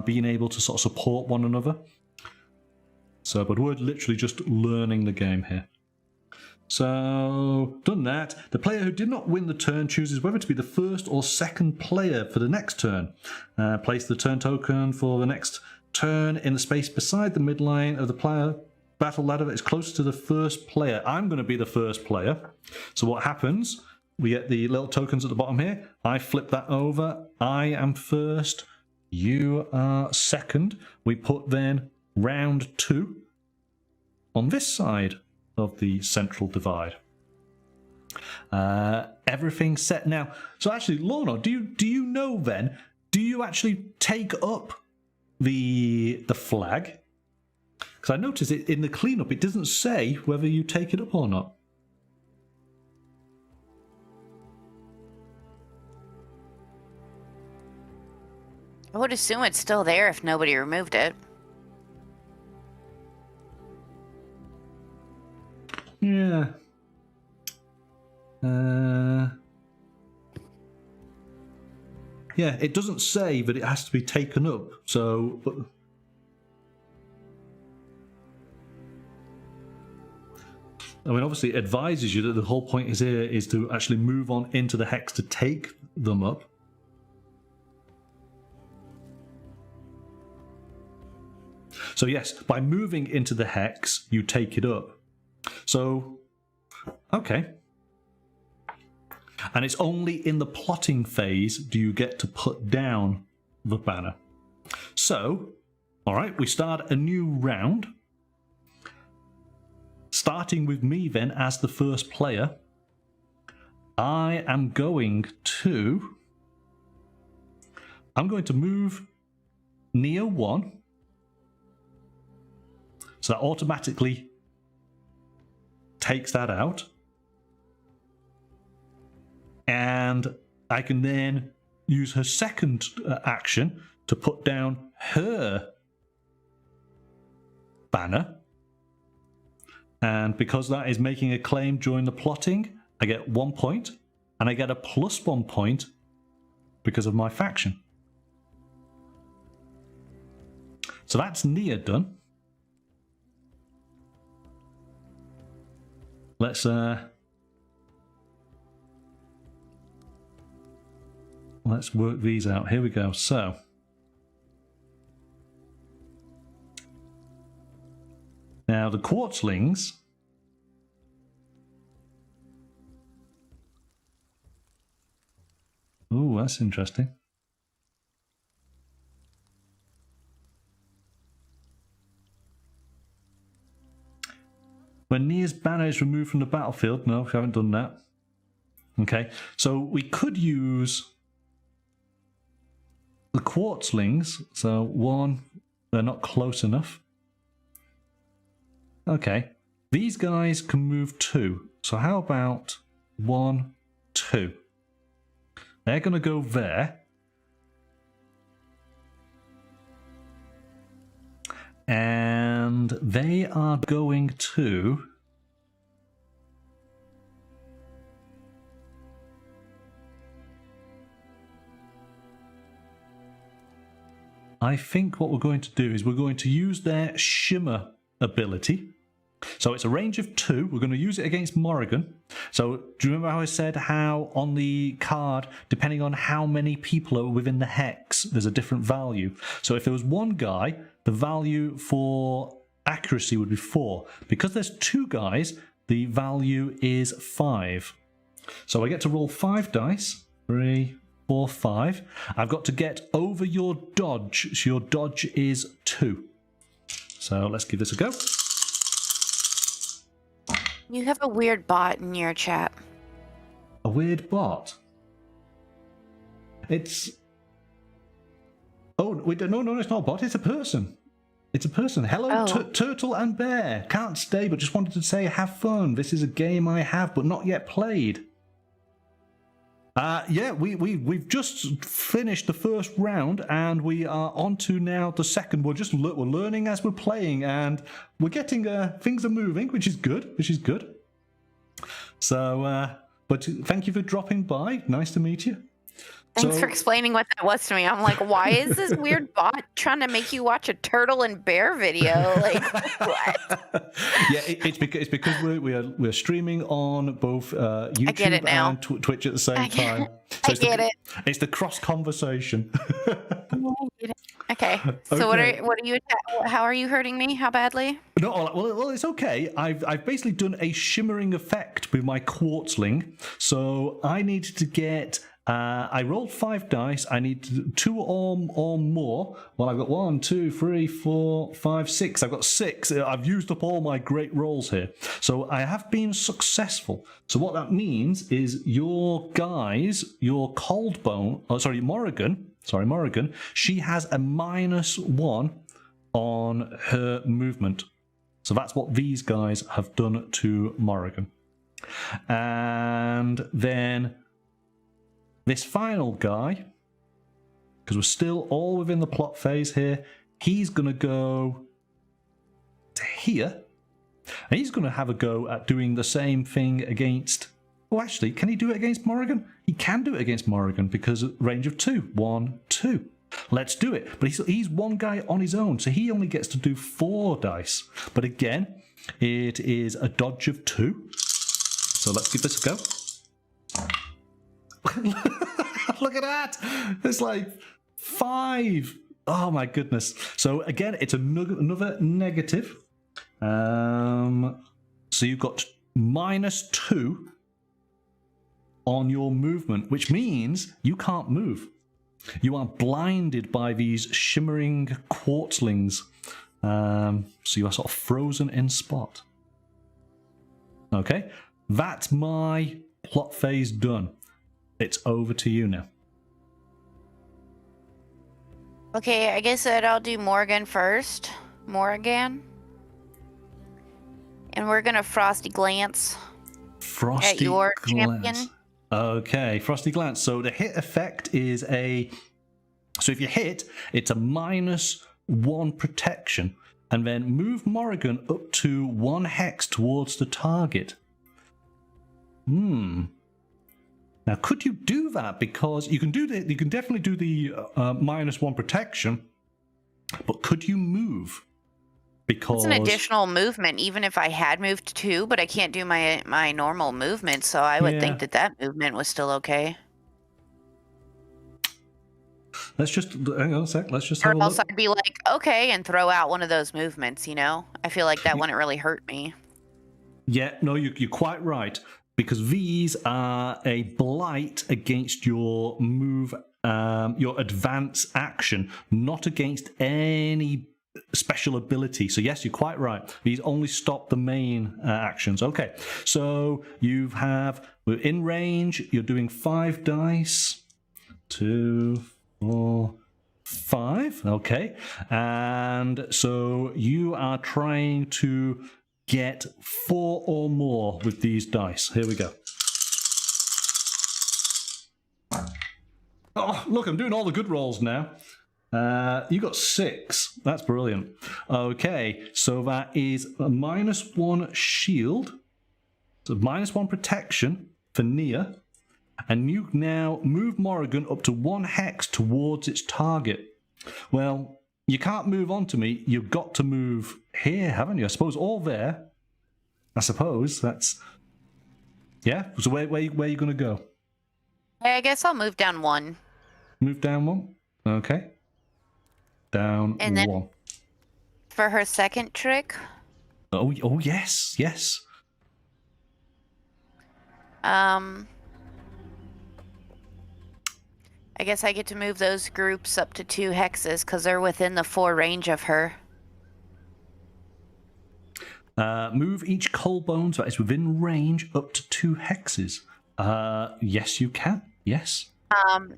being able to sort of support one another. So, but we're literally just learning the game here. So, done that. The player who did not win the turn chooses whether to be the first or second player for the next turn. Place the turn token for the next turn in the space beside the midline of the player battle ladder that is closest to the first player. I'm going to be the first player. So what happens? We get the little tokens at the bottom here. I flip that over. I am first. You are second. We put then round 2 on this side of the central divide. Everything's set now. So actually, Lorna, do you know then? Do you actually take up the flag? Because I noticed it in the cleanup. It doesn't say whether you take it up or not. I would assume it's still there if nobody removed it. Yeah. Yeah, it doesn't say that it has to be taken up, so... But... I mean, obviously it advises you that the whole point is here is to actually move on into the hex to take them up. So yes, by moving into the hex, you take it up. So, okay. And it's only in the plotting phase do you get to put down the banner. So, all right, we start a new round. Starting with me then as the first player. I'm going to move Neo 1. So that automatically takes that out. And I can then use her second action to put down her banner. And because that is making a claim during the plotting, I get 1 point. And I get a +1 point because of my faction. So that's Nia done. Let's work these out. Here we go. So now the quartzlings ooh, that's interesting. When Nia's banner is removed from the battlefield, no, we haven't done that. Okay, so we could use the quartzlings. So 1, they're not close enough. Okay, these guys can move 2. So how about 1, 2? They're going to go there. And they are going to... I think what we're going to do is we're going to use their shimmer ability. So it's a range of 2. We're going to use it against Morrigan. So do you remember how I said how on the card, depending on how many people are within the hex, there's a different value. So if there was 1 guy, the value for accuracy would be 4. Because there's 2 guys, the value is 5. So I get to roll 5 dice. 3, 4, 5. I've got to get over your dodge. So your dodge is 2. So let's give this a go. You have a weird bot in your chat. A weird bot? It's... Oh, wait, no, it's not a bot. It's a person. It's a person. Hello, Turtle and Bear. Can't stay, but just wanted to say have fun. This is a game I have, but not yet played. Yeah, we've just finished the first round, and we are on to now the second. We're learning as we're playing, and we're getting things are moving, which is good. So, but thank you for dropping by. Nice to meet you. Thanks for explaining what that was to me. I'm like, why is this weird bot trying to make you watch a turtle and bear video? Like, what? Yeah, it's because we're streaming on both YouTube and Twitch at the same time. So I get it. It's the cross conversation. Okay. So how are you hurting me? How badly? No, well, it's okay. I've basically done a shimmering effect with my quartzling. So I needed to get. I rolled 5 dice. I need 2 or more. Well, I've got 1, 2, 3, 4, 5, 6. I've got 6. I've used up all my great rolls here. So I have been successful. So what that means is your Morrigan, she has a -1 on her movement. So that's what these guys have done to Morrigan. And then this final guy, because we're still all within the plot phase here, he's going to go to here. And he's going to have a go at doing the same thing against... Oh, actually, can he do it against Morrigan? He can do it against Morrigan because range of 2. 1, 2. Let's do it. But he's one guy on his own, so he only gets to do 4 dice. But again, it is a dodge of 2. So let's give this a go. Look at that! It's like 5. Oh my goodness. So again, it's another negative. So you've got -2 on your movement, which means you can't move. You are blinded by these shimmering quartzlings. So you are sort of frozen in spot. Okay, that's my plot phase done. It's over to you now. Okay, I guess that I'll do Morgan first. Morgan. And we're going to Frosty Glance at your champion. Okay, Frosty Glance. So the hit effect is so if you hit, it's a -1 protection. And then move Morrigan up to 1 hex towards the target. Now, could you do that? Because you can definitely do the -1 protection, but could you move? Because it's an additional movement, even if I had moved 2, but I can't do my normal movement, so I would think that movement was still okay. Let's just hang on a sec. Let's just have a look. Or else I'd be like, okay, and throw out one of those movements. I feel like that wouldn't really hurt me. Yeah, no, you're quite right. Because these are a blight against your move, your advance action, not against any special ability. So yes, you're quite right. These only stop the main actions. Okay, so we're in range. You're doing 5 dice. 2, 4, 5. Okay, and so you are trying to get 4 or more with these dice. Here we go. Oh, look, I'm doing all the good rolls now. You got 6. That's brilliant. Okay, so that is a -1 shield. So -1 protection for Nia. And you now move Morrigan up to 1 hex towards its target. Well, you can't move on to me. You've got to move here, haven't you? I suppose all there. I suppose that's... Yeah? So where are you going to go? I guess I'll move down 1. Move down 1? Okay. Down and then 1. For her second trick... Oh yes, yes. I guess I get to move those groups up to 2 hexes because they're within the 4 range of her. Move each coal bones that is within range up to 2 hexes. Yes, you can. Yes.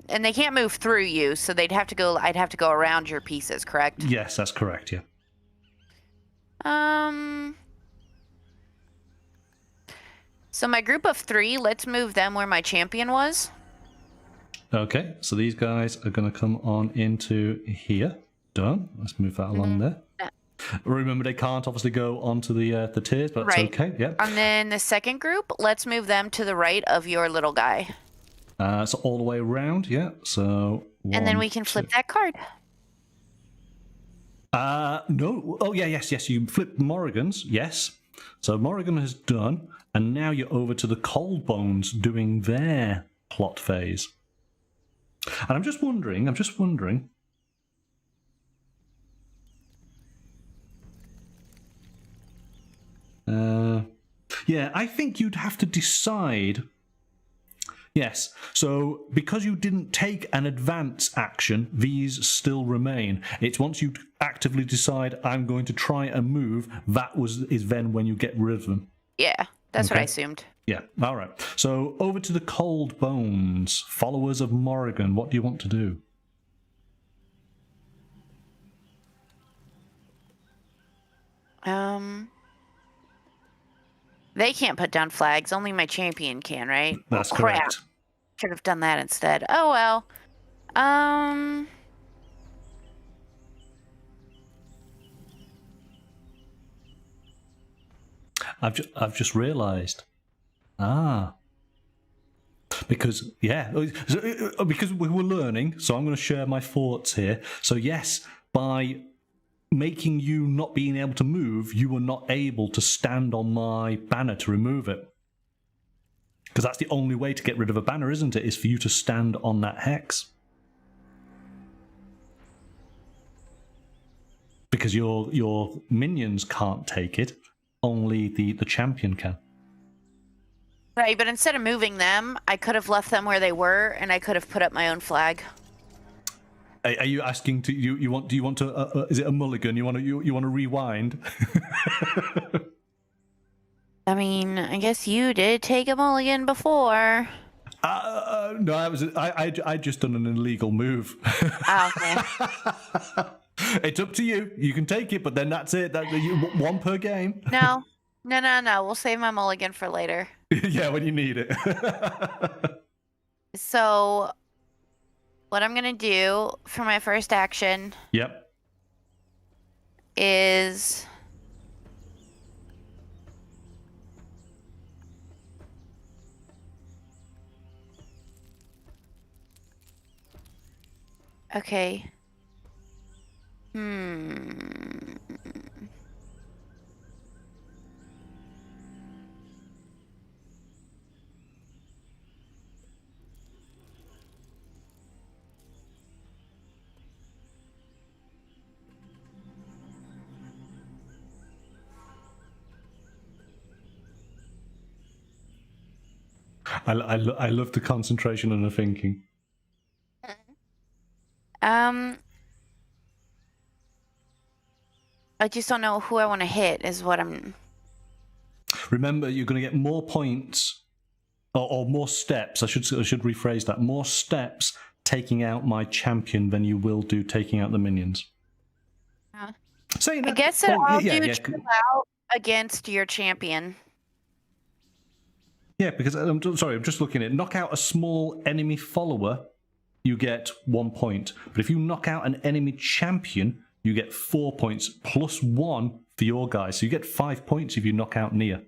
And they can't move through you, so I'd have to go around your pieces, correct? Yes, that's correct, yeah. So my group of 3, let's move them where my champion was. Okay, so these guys are going to come on into here. Done. Let's move that along there. Yeah. Remember, they can't obviously go onto the tiers, but it's okay. Yeah. And then the second group, let's move them to the right of your little guy. So all the way around, yeah. So. And then we can flip that card. No. Oh, yeah, yes. You flip Morrigan's, yes. So Morrigan has done, and now you're over to the Cold Bones doing their plot phase. And I'm just wondering. Yeah, I think you'd have to decide. Yes, so because you didn't take an advance action, these still remain. It's once you actively decide, I'm going to try and move, is then when you get rid of them. Yeah, that's what I assumed. Yeah, all right. So over to the Cold Bones, followers of Morrigan, what do you want to do? They can't put down flags. Only my champion can, right? That's correct. Should have done that instead. Oh well. I've just realised. Because because we were learning, so I'm going to share my thoughts here. So yes, by making you not being able to move, you were not able to stand on my banner to remove it. Because that's the only way to get rid of a banner, isn't it? Is for you to stand on that hex. Because your minions can't take it, only the champion can. Right, but instead of moving them, I could have left them where they were, and I could have put up my own flag. Are you asking to do you want to is it a mulligan? You want to rewind? I mean, I guess you did take a mulligan before. No, I just done an illegal move. Okay. It's up to you. You can take it, but then that's it. One per game. No. We'll save my mulligan for later. Yeah, when you need it. So, what I'm gonna do for my first action. Yep. Is okay. I love the concentration and the thinking. I just don't know who I want to hit is what I'm... Remember, you're going to get more points, or more steps, I should rephrase that, more steps taking out my champion than you will do taking out the minions. I guess I'll do chill out against your champion. Yeah, because I'm just looking at it. Knock out a small enemy follower, you get 1 point. But if you knock out an enemy champion, you get 4 points plus 1 for your guys. So you get 5 points if you knock out Nia.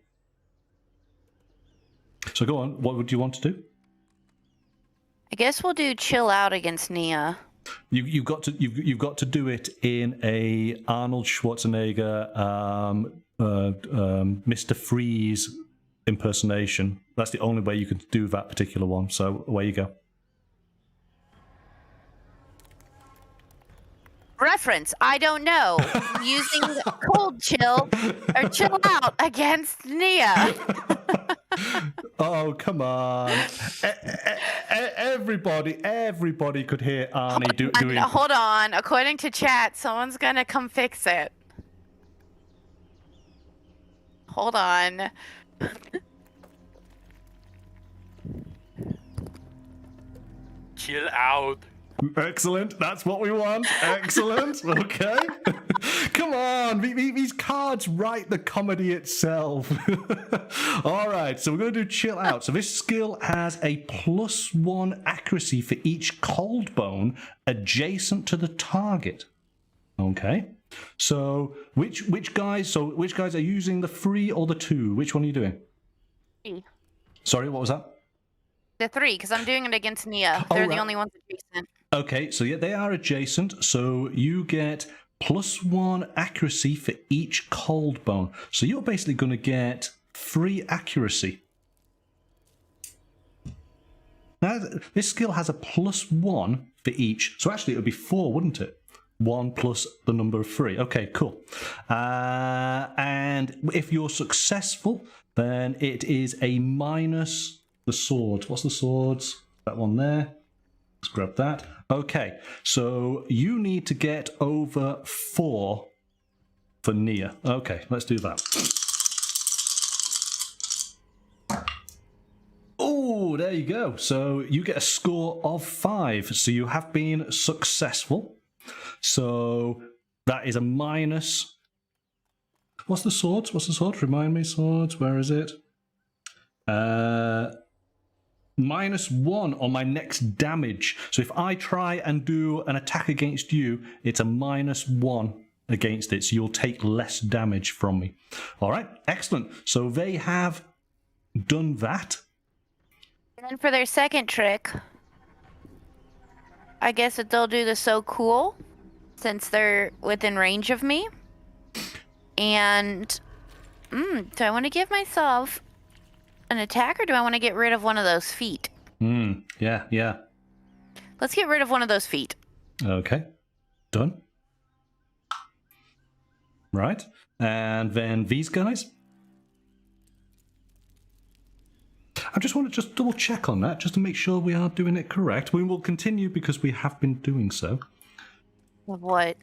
So go on. What would you want to do? I guess we'll do chill out against Nia. You've got to do it in a Arnold Schwarzenegger, Mr. Freeze impersonation. That's the only way you could do that particular one. So away you go. Reference, I don't know. Using cold chill or chill out against Nia. Oh, come on. Everybody could hear Arnie doing... Hold on. According to chat, someone's going to come fix it. Hold on. Chill out. Excellent. That's what we want. Excellent. Okay. Come on. These cards write the comedy itself. All right. So we're going to do chill out. So this skill has a +1 accuracy for each cold bone adjacent to the target. Okay. So which guys are using the 3 or the 2? Which one are you doing? 3. Sorry, what was that? The 3, because I'm doing it against Nia. They're the only ones adjacent. Okay, so yeah, they are adjacent. So you get +1 accuracy for each cold bone. So you're basically going to get 3 accuracy. Now, this skill has a +1 for each. So actually, it would be 4, wouldn't it? 1 plus the number of 3. Okay, cool. And if you're successful, then it is a minus the sword. What's the swords? That one there. Let's grab that. Okay, so you need to get over 4 for Nia. Okay, let's do that. Oh, there you go. So you get a score of 5. So you have been successful. So that is a minus. What's the swords? What's the sword? Remind me, swords. Where is it? -1 on my next damage. So if I try and do an attack against you, it's a -1 against it. So you'll take less damage from me. All right, excellent. So they have done that. And then for their second trick, I guess that they'll do the so cool, since they're within range of me. And do I want to give myself an attack, or do I want to get rid of one of those feet? Yeah. Let's get rid of one of those feet. Okay. Done. Right. And then these guys. I just want to double check on that, just to make sure we are doing it correct. We will continue because we have been doing so. What?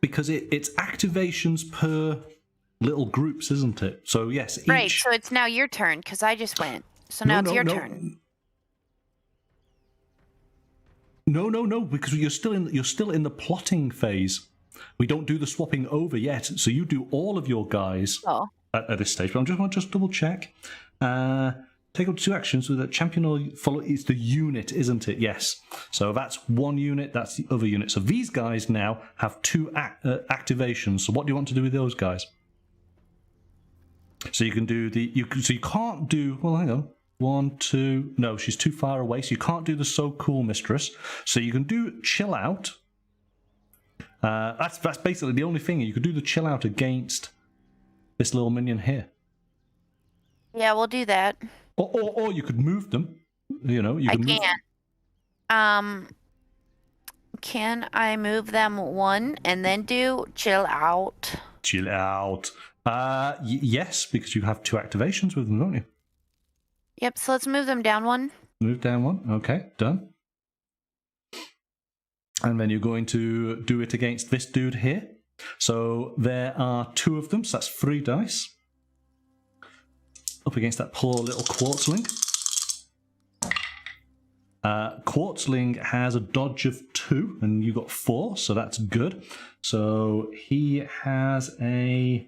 Because it's activations per little groups, isn't it? So yes, each... Right, so it's now your turn, because I just went. So now it's your turn. No, because you're still in the plotting phase. We don't do the swapping over yet, so you do all of your guys at this stage. But I want to double check. Take up 2 actions with a champion or follow. It's the unit, isn't it? Yes. So that's 1 unit. That's the other unit. So these guys now have 2 activations. So what do you want to do with those guys? So you can do so you can't do. Well, hang on. 1, 2. No, she's too far away. So you can't do the so cool mistress. So you can do chill out. That's basically the only thing you could do. The chill out against this little minion here. Yeah, we'll do that. Or you could move them. You know, you can. I can't. Can I move them 1 and then do chill out? Chill out. Yes, because you have 2 activations with them, don't you? Yep. So let's move them down 1. Move down 1. Okay, done. And then you're going to do it against this dude here. So there are 2 of them. So that's 3 dice. Up against that poor little Quartzling. Quartzling has a dodge of 2, and you got 4, so that's good. So he has a...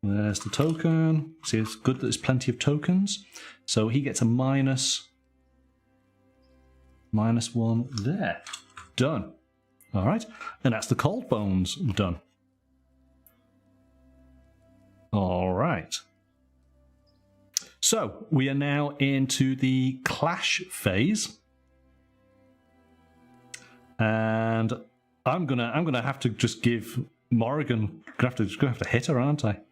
There's the token. See, it's good that there's plenty of tokens. So he gets a -1 there. Done. All right. And that's the cold bones done. All right. So we are now into the clash phase. And I'm gonna have to just give Morrigan, gonna have to hit her, aren't I?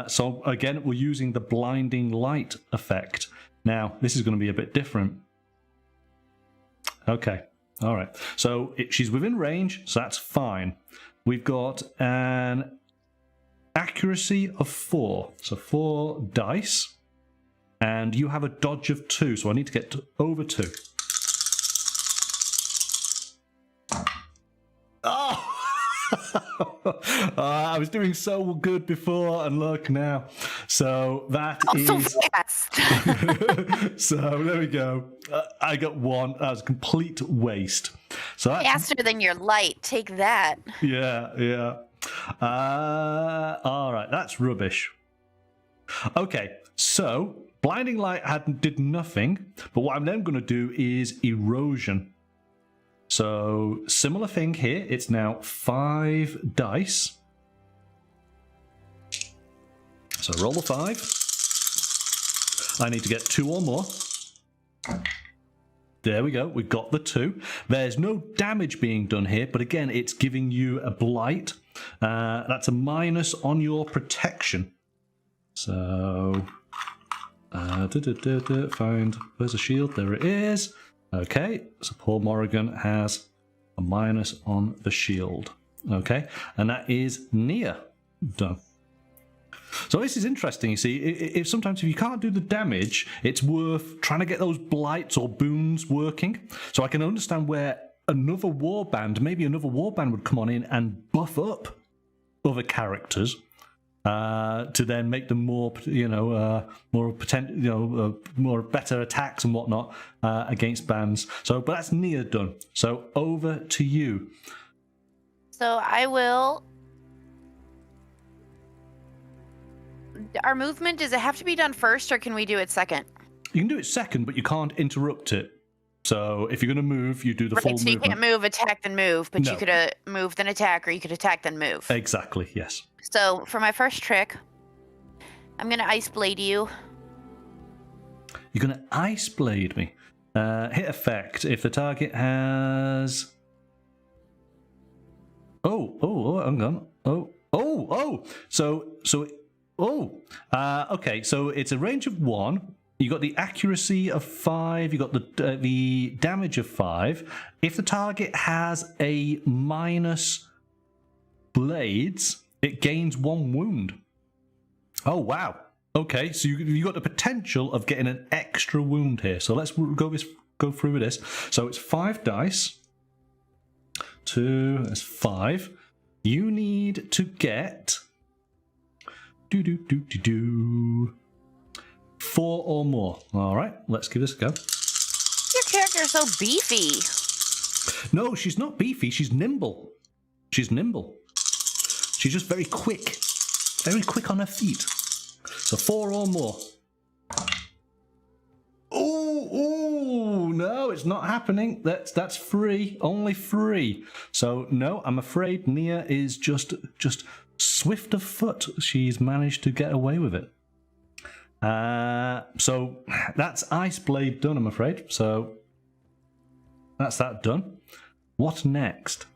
So again, we're using the blinding light effect. Now, this is going to be a bit different. Okay, all right. So she's within range, so that's fine. We've got an accuracy of 4, so 4 dice, and you have a dodge of 2, so I need to get to over 2. Oh! I was doing so good before, and look now. So that is so fast. So there we go. I got one. That was a complete waste. So that's faster than your light. Take that. Yeah. All right, that's rubbish. Okay, so blinding light did nothing, but what I'm then going to do is erosion. So similar thing here. It's now 5 dice. So roll the 5. I need to get 2 or more. There we go. We got the 2. There's no damage being done here, but again, it's giving you a blight. That's a minus on your protection. So, find, where's the shield? There it is. Okay, so Paul Morrigan has a minus on the shield. Okay, and that is near done. So this is interesting, you see. If sometimes if you can't do the damage, it's worth trying to get those blights or boons working. So I can understand where another warband would come on in and buff up other characters to then make them more, more potential, more better attacks and whatnot against bands. So, but that's near done. So over to you. So I will. Our movement, does it have to be done first, or can we do it second? You can do it second, but you can't interrupt it. So if you're going to move, you do the full so movement. You can't move, attack, then move, but No. you could move, then attack, or you could attack, then move. Exactly, yes. So for my first trick, I'm going to Ice Blade you. You're going to Ice Blade me. Hit effect. If the target has... Oh, hang on. Okay, so it's a range of 1. You got the accuracy of 5. You got the damage of 5. If the target has a minus blades, it gains 1 wound. Oh wow. Okay, so you got the potential of getting an extra wound here. So let's go through with this. So it's 5 dice. 2. That's 5. You need to get 4 or more. All right, let's give this a go. Your character's so beefy. No, she's not beefy. She's nimble. She's just very quick on her feet. So 4 or more. Oh, no, it's not happening. That's 3, only 3. So no, I'm afraid Nia is just swift of foot. She's managed to get away with it. So that's Ice Blade done, I'm afraid. So that's that done. What next?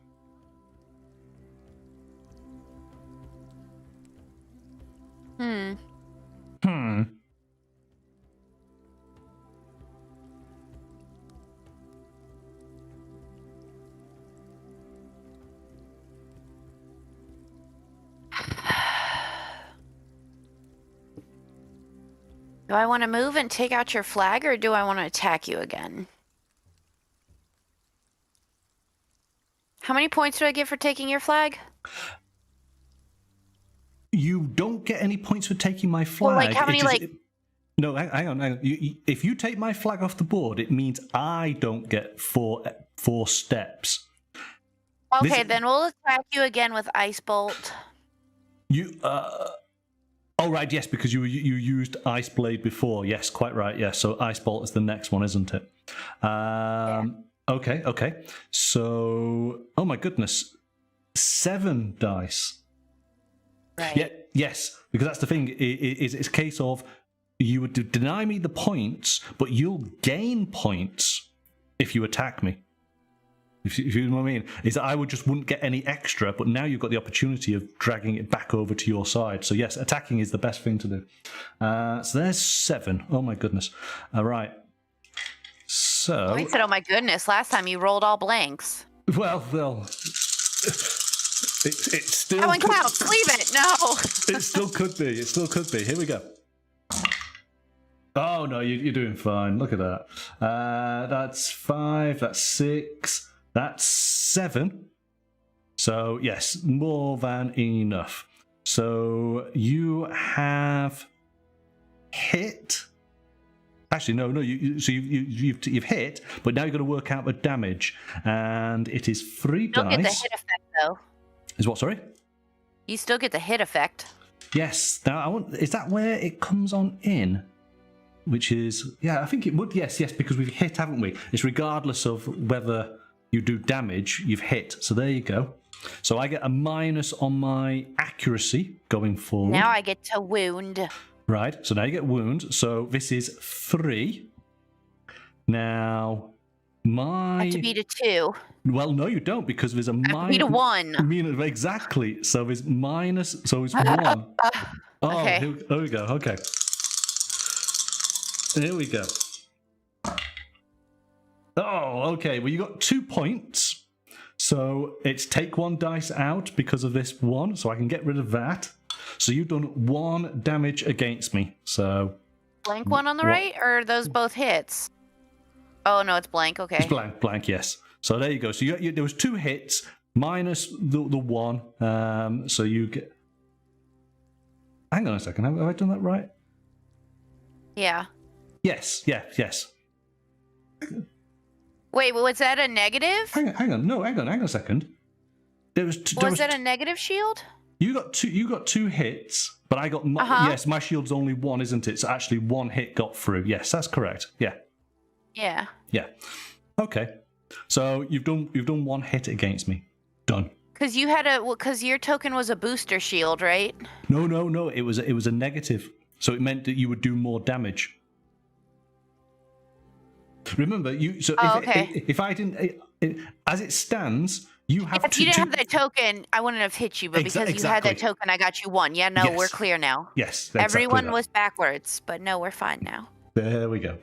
Do I want to move and take out your flag, or do I want to attack you again? How many points do I get for taking your flag? You don't get any points for taking my flag. Well, like how many, No, hang on. If you take my flag off the board, it means I don't get 4 steps. Okay, then we'll attack you again with Ice Bolt. Oh, right, yes, because you used Ice Blade before. Yes, quite right, yes. So Ice Bolt is the next one, isn't it? Yeah. Okay. So, oh my goodness. 7 dice. Right. Yeah, yes, because that's the thing. It's a case of you would deny me the points, but you'll gain points if you attack me. If you know what I mean, is that I wouldn't get any extra, but now you've got the opportunity of dragging it back over to your side. So yes, attacking is the best thing to do. So there's 7. Oh my goodness. All right. So I said, "Oh my goodness!" Last time you rolled all blanks. Well. It still. That one counts. Leave it. No. It still could be. Here we go. Oh no, you're doing fine. Look at that. That's 5. That's 6. That's 7. So, yes, more than enough. So, you have hit. Actually, no. You've hit, but now you've got to work out the damage. And it is 3 Still dice. get the hit effect, though. Is what, sorry? You still get the hit effect. Yes. Now, is that where it comes on in? Which is, yeah, I think it would. Yes, because we've hit, haven't we? It's regardless of whether you do damage, you've hit. So there you go. So I get a minus on my accuracy going forward. Now I get to wound. Right, so now you get wound. So this is 3. Now, I have to beat a 2. Well, no, you don't, because there's a minus. I have to beat a 1. Exactly. So there's minus. So it's 1. Okay. Here we go. Okay. Here we go. Oh, okay. Well, you got 2 points. So it's take 1 dice out because of this 1. So I can get rid of that. So you've done 1 damage against me. So blank 1 on the right, or are those both hits? Oh no, it's blank. Okay. It's blank. Yes. So there you go. So there was 2 hits minus the 1. So you get. Hang on a second. Have I done that right? Yeah. Yes. Wait, was that a negative? Hang on. No, hang on a second. Was that a negative shield? You got 2 hits, but I got yes. My shield's only 1, isn't it? So actually, 1 hit got through. Yes, that's correct. Yeah. Okay. So you've done 1 hit against me. Done. Because your token was a booster shield, right? No. It was a negative. So it meant that you would do more damage. Remember, if I didn't, as it stands, you have. If you didn't have that token, I wouldn't have hit you. But because you had that token, I got you 1. Yeah, no, yes. We're clear now. Yes, everyone was backwards, but no, we're fine now. There we go.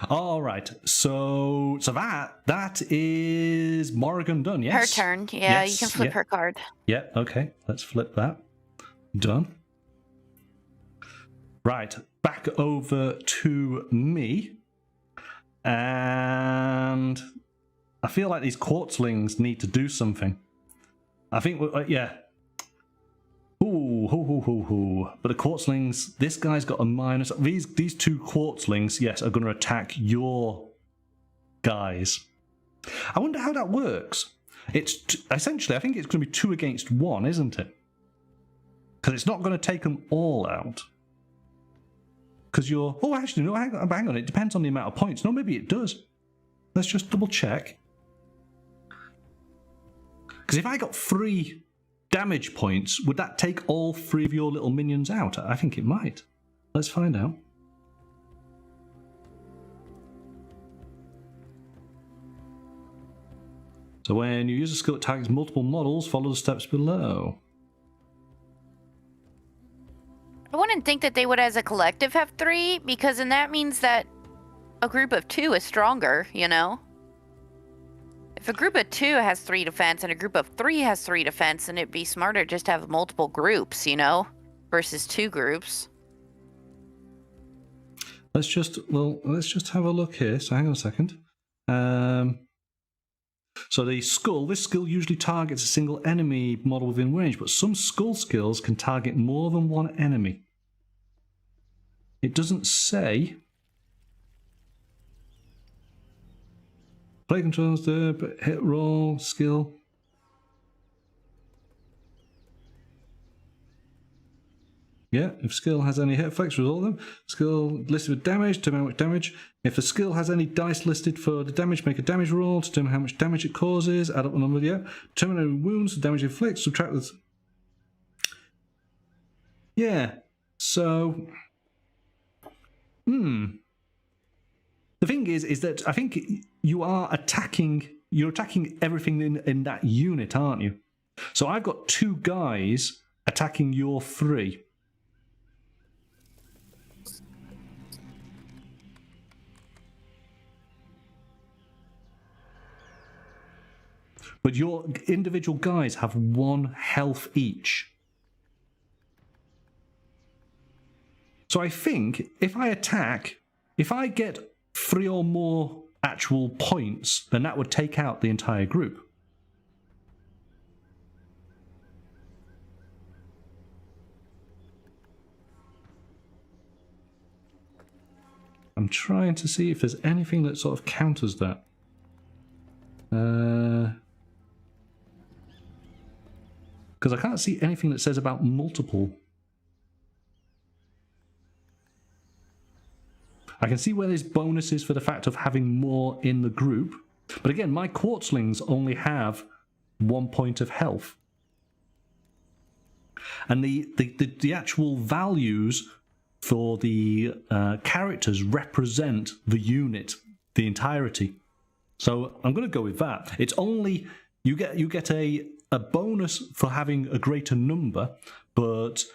All right. So that is Morrigan done. Yes. Her turn. Yeah, yes, you can flip her card. Yeah. Okay. Let's flip that. Done. Right. Back over to me. And I feel like these quartzlings need to do something. I think, yeah. Ooh. But the quartzlings, this guy's got a minus. These 2 quartzlings, yes, are going to attack your guys. I wonder how that works. It's essentially, I think it's going to be 2 against 1, isn't it? Because it's not going to take them all out. Because you're... Oh, actually, no, hang on. It depends on the amount of points. No, maybe it does. Let's just double check. Because if I got 3 damage points, would that take all 3 of your little minions out? I think it might. Let's find out. So when you use a skill that targets multiple models, follow the steps below. I wouldn't think that they would, as a collective, have 3, because then that means that a group of 2 is stronger, you know? If a group of 2 has 3 defense and a group of 3 has 3 defense, then it'd be smarter just to have multiple groups, you know? Versus 2 groups. Let's just have a look here. So hang on a second. So the skull, this skill usually targets a single enemy model within range, but some skull skills can target more than 1 enemy. It doesn't say. Play controls there, but hit roll, skill. Yeah, if skill has any hit effects, resolve them. Skill listed with damage, determine how much damage. If the skill has any dice listed for the damage, make a damage roll to determine how much damage it causes. Add up the number, yeah. Determine how many wounds the damage inflicts, subtract this. Yeah, so... The thing is that I think you're attacking everything in that unit, aren't you? So I've got 2 guys attacking your 3. But your individual guys have 1 health each. So I think if I attack, if I get 3 or more actual points, then that would take out the entire group. I'm trying to see if there's anything that sort of counters that. Because I can't see anything that says about multiple. I can see where there's bonuses for the fact of having more in the group. But again, my quartzlings only have 1 point of health. And the actual values for the characters represent the unit, the entirety. So I'm going to go with that. It's only you get a bonus for having a greater number, but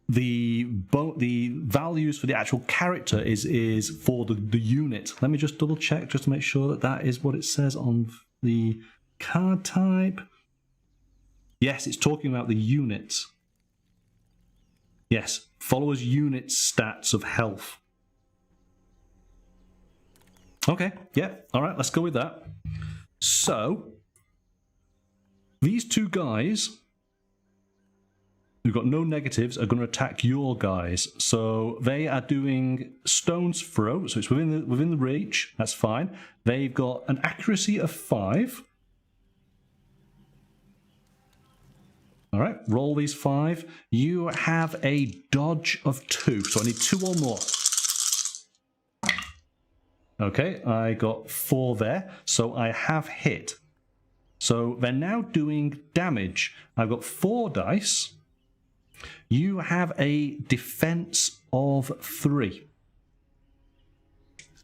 the values for the actual character is for the unit. Let me just double check just to make sure that that is what it says on the card type. Yes, it's talking about the units. Yes, followers unit stats of health. Okay, yeah, all right, let's go with that. So, these two guys who've got no negatives are going to attack your guys. So they are doing stone's throw, so it's within the reach. That's fine. They've got an accuracy of 5. All right, roll these 5. You have a dodge of 2, so I need 2 or more. Okay, I got 4 there, so I have hit. So they're now doing damage. I've got 4 dice. You have a defense of 3.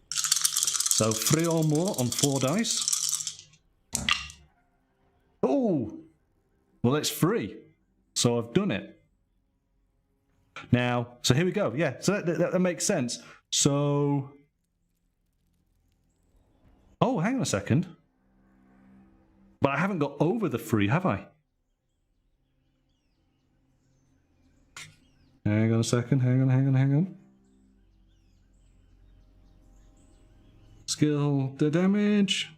So 3 or more on 4 dice. Oh! Well, it's 3. So I've done it. Now, so here we go. Yeah, so that makes sense. So... Oh, hang on a second. But I haven't got over the 3, have I? Hang on a second. Hang on. Skill, the damage.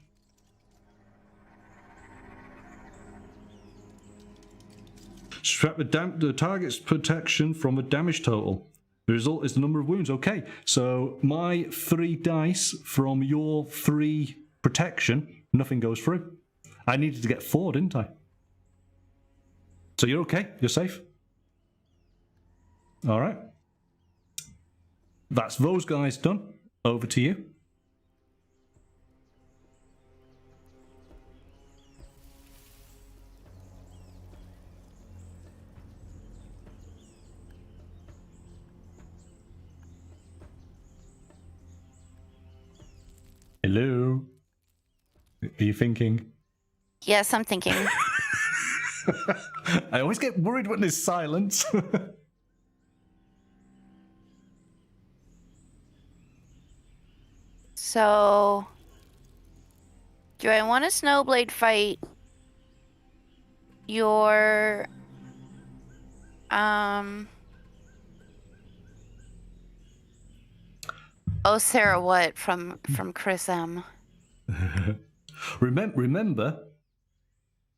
Subtract the target's protection from the damage total. The result is the number of wounds. Okay, so my 3 dice from your 3 protection, nothing goes through. I needed to get 4, didn't I? So you're okay. You're safe. All right. That's those guys done. Over to you. Hello? Are you thinking? Yes, I'm thinking. I always get worried when there's silence. So, do I want a snowblade fight your Oh, Sarah, what from Chris M? Remember,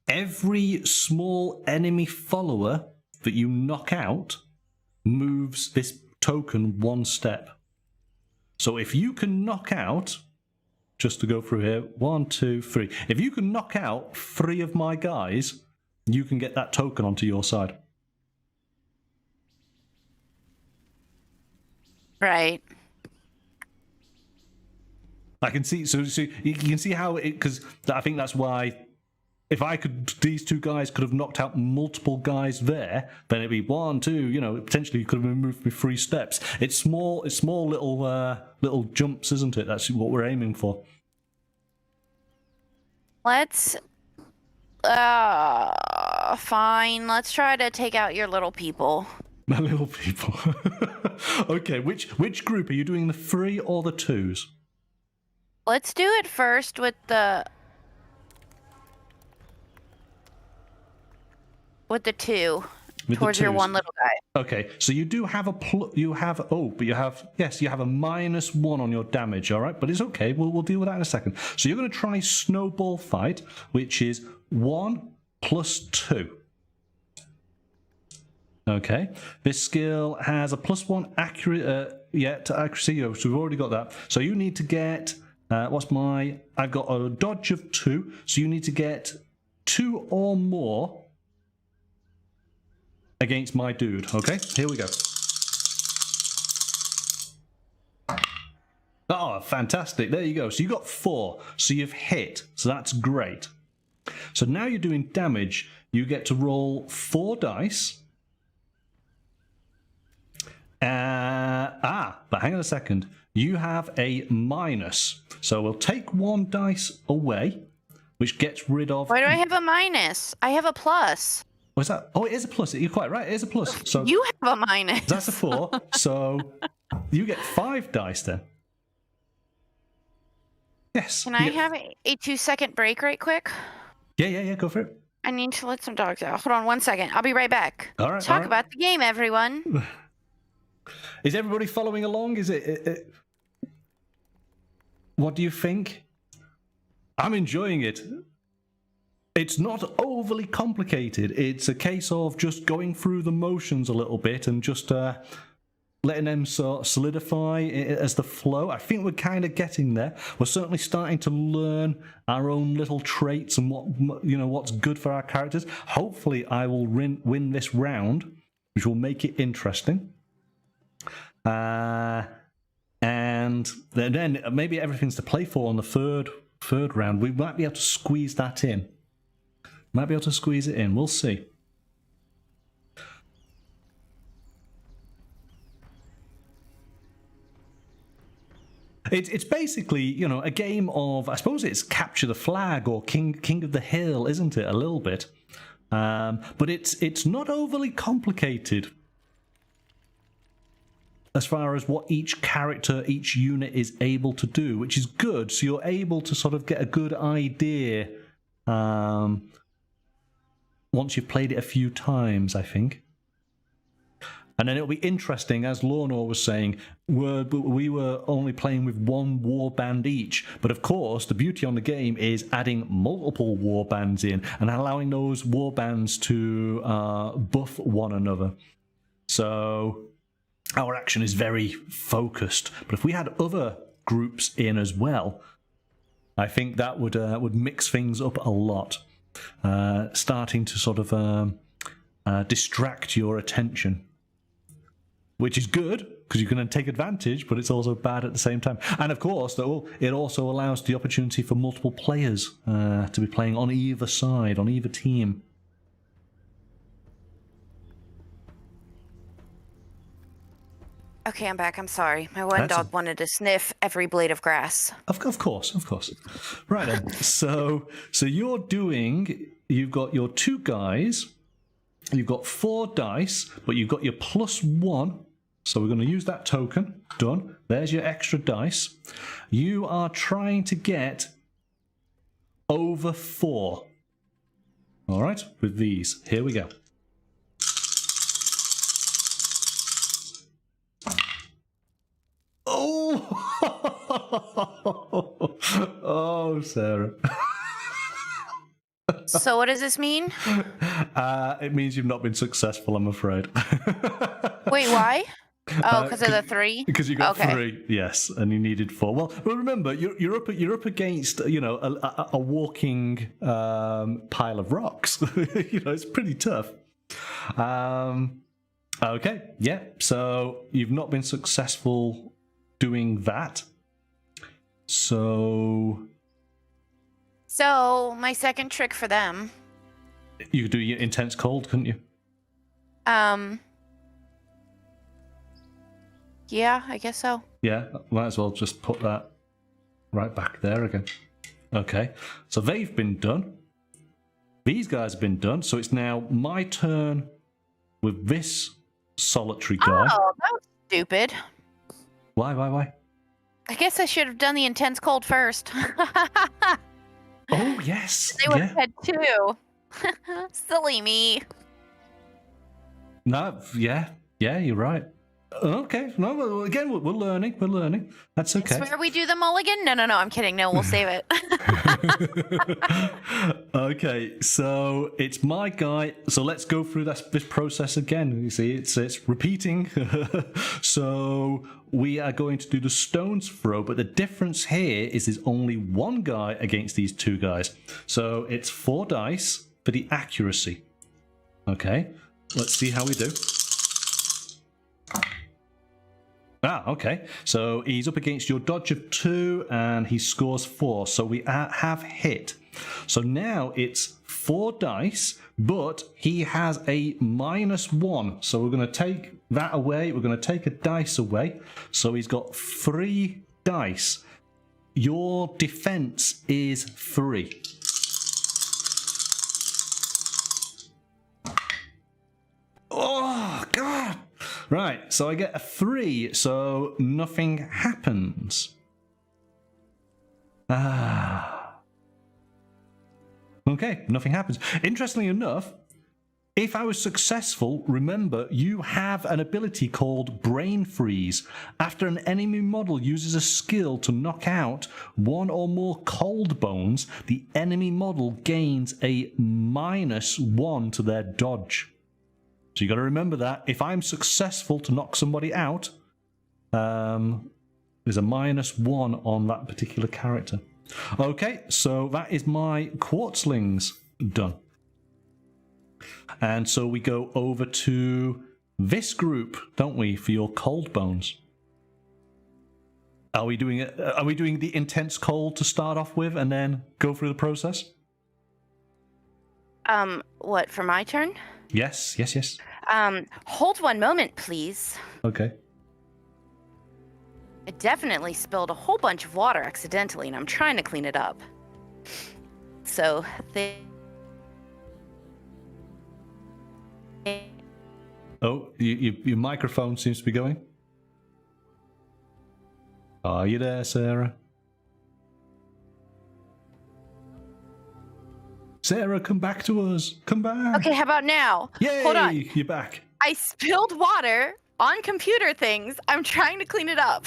every small enemy follower that you knock out moves this token 1 step. So if you can knock out, just to go through here, 1, 2, 3. If you can knock out 3 of my guys, you can get that token onto your side. Right. I can see, so you can see how it, because I think that's why, if I could, these 2 guys could have knocked out multiple guys there, then it'd be 1, 2, potentially you could have moved me 3 steps. It's small little jumps, isn't it? That's what we're aiming for. Let's, fine. Let's try to take out your little people. My little people. Okay, which group are you doing, the 3 or the 2s? Let's do it first with the 2 towards your 1 little guy. Okay, so you do have a you have a -1 on your damage. All right, but it's okay. We'll deal with that in a second. So you're going to try snowball fight, which is 1 + 2. Okay, this skill has a +1 accurate yeah, to accuracy. So we've already got that. So you need to get, I've got a dodge of 2, so you need to get 2 or more against my dude. Okay, here we go. Oh, fantastic. There you go. So you got 4. So you've hit. So that's great. So now you're doing damage. You get to roll 4 dice. But hang on a second. You have a minus. So we'll take 1 dice away, which gets rid of... Why do I have a minus? I have a plus. What's that? Oh, it is a plus. You're quite right. It is a plus. So you have a minus. That's a 4. So you get 5 dice then. Yes. Can I have a 2-second break right quick? Yeah, go for it. I need to let some dogs out. Hold on 1 second. I'll be right back. All right. Talk about the game, everyone. Is everybody following along? Is it... What do you think? I'm enjoying it. It's not overly complicated. It's a case of just going through the motions a little bit and just letting them sort of solidify as the flow. I think we're kind of getting there. We're certainly starting to learn our own little traits and what's good for our characters. Hopefully, I will win this round, which will make it interesting. And then maybe everything's to play for on the third round. We might be able to squeeze that in. Might be able to squeeze it in. We'll see. It's basically, a game of, I suppose it's capture the flag or king of the hill, isn't it? A little bit. But it's not overly complicated as far as what each character, each unit is able to do, which is good. So you're able to sort of get a good idea once you've played it a few times, I think. And then it'll be interesting, as Lorna was saying, we were only playing with 1 warband each. But of course, the beauty on the game is adding multiple warbands in and allowing those warbands to buff one another. So our action is very focused. But if we had other groups in as well, I think that would mix things up a lot, starting to sort of distract your attention. Which is good, because you can take advantage, but it's also bad at the same time. And of course, though, it also allows the opportunity for multiple players to be playing on either side, on either team. Okay, I'm back. I'm sorry. My one dog wanted to sniff every blade of grass. Of course. Right then. So you've got your 2 guys, you've got 4 dice, but you've got your +1. So we're going to use that token. Done. There's your extra dice. You are trying to get over 4. All right, with these. Here we go. Oh! Oh, Sarah. So what does this mean? It means you've not been successful, I'm afraid. Wait, why? Oh, because of the 3? Because you got 3, yes, and you needed 4. Well, remember, you're up against a walking pile of rocks. It's pretty tough. Okay, yeah. So you've not been successful doing that. So my second trick for them. You could do your intense cold, couldn't you? Yeah, I guess so. Yeah, might as well just put that right back there again. Okay, so they've been done. These guys have been done, so it's now my turn with this solitary guy. Oh, that was stupid. Why? I guess I should have done the intense cold first. Oh, yes. They would have had 2. Silly me. No, yeah, you're right. Okay. No, well, again, we're learning. We're learning. That's okay. I swear we do the mulligan? No, I'm kidding. No, we'll save it. Okay, so it's my guy. So let's go through this process again. You see, it's repeating. So we are going to do the stones throw, but the difference here is there's only one guy against these two guys. So it's 4 dice for the accuracy. Okay, let's see how we do. Okay. So he's up against your dodge of 2 and he scores 4. So we have hit. So now it's 4 dice, but he has a -1. So we're going to take that away. We're going to take a dice away. So he's got 3 dice. Your defense is 3. Oh, God. Right, so I get a 3, so nothing happens. Okay, nothing happens. Interestingly enough, if I was successful, remember, you have an ability called Brain Freeze. After an enemy model uses a skill to knock out 1 or more cold bones, the enemy model gains a -1 to their dodge. So you got to remember that. If I'm successful to knock somebody out, there's a -1 on that particular character. Okay, so that is my quartzlings done. And so we go over to this group, don't we, for your cold bones? Are we doing it? Are we doing the intense cold to start off with, and then go through the process? What, for my turn? Yes. Hold one moment, please. Okay. I definitely spilled a whole bunch of water accidentally, and I'm trying to clean it up. So, Oh, your microphone seems to be going. Are you there, Sarah? Sarah, come back to us. Come back. Okay, how about now? Yay, hold on. You're back. I spilled water on computer things. I'm trying to clean it up.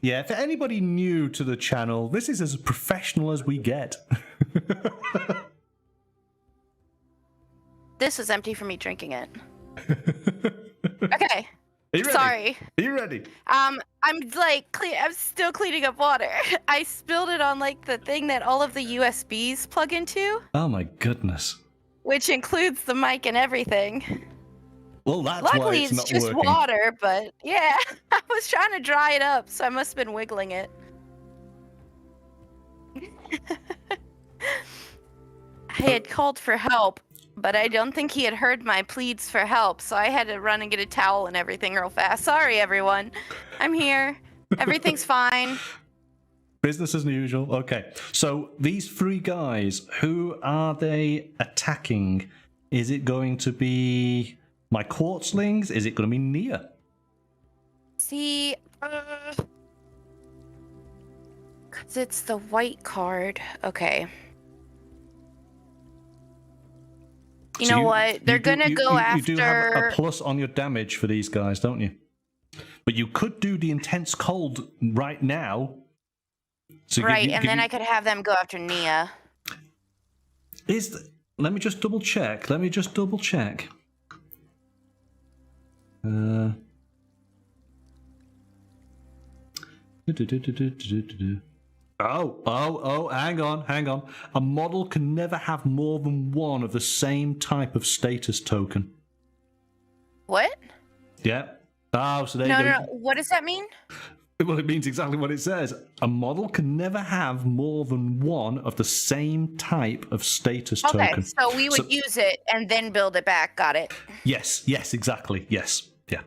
Yeah, for anybody new to the channel, this is as professional as we get. This was empty for me drinking it. Okay. Are you ready? Sorry. Are you ready? I'm still cleaning up water. I spilled it on like the thing that all of the USBs plug into. Oh my goodness. Which includes the mic and everything. Well, that's luckily why it's not just working. water, but yeah, I was trying to dry it up, so I must have been wiggling it. I had called for help, but I don't think he had heard my pleads for help, so I had to run and get a towel and everything real fast. Sorry, everyone. I'm here. Everything's fine. Business as usual. Okay. So these 3 guys, who are they attacking? Is it going to be my quartzlings? Is it going to be Nia? See, because it's the white card. Okay. You know what? They're going to go after... You do have a plus on your damage for these guys, don't you? But you could do the intense cold right now. So right, and then I could have them go after Nia. Let me just double check. Oh, hang on. A model can never have more than 1 of the same type of status token. What? Yeah. Oh, so No. What does that mean? Well, it means exactly what it says. A model can never have more than 1 of the same type of status token. Okay, so we would use it and then build it back. Got it. Yes, exactly. Yes. Yeah.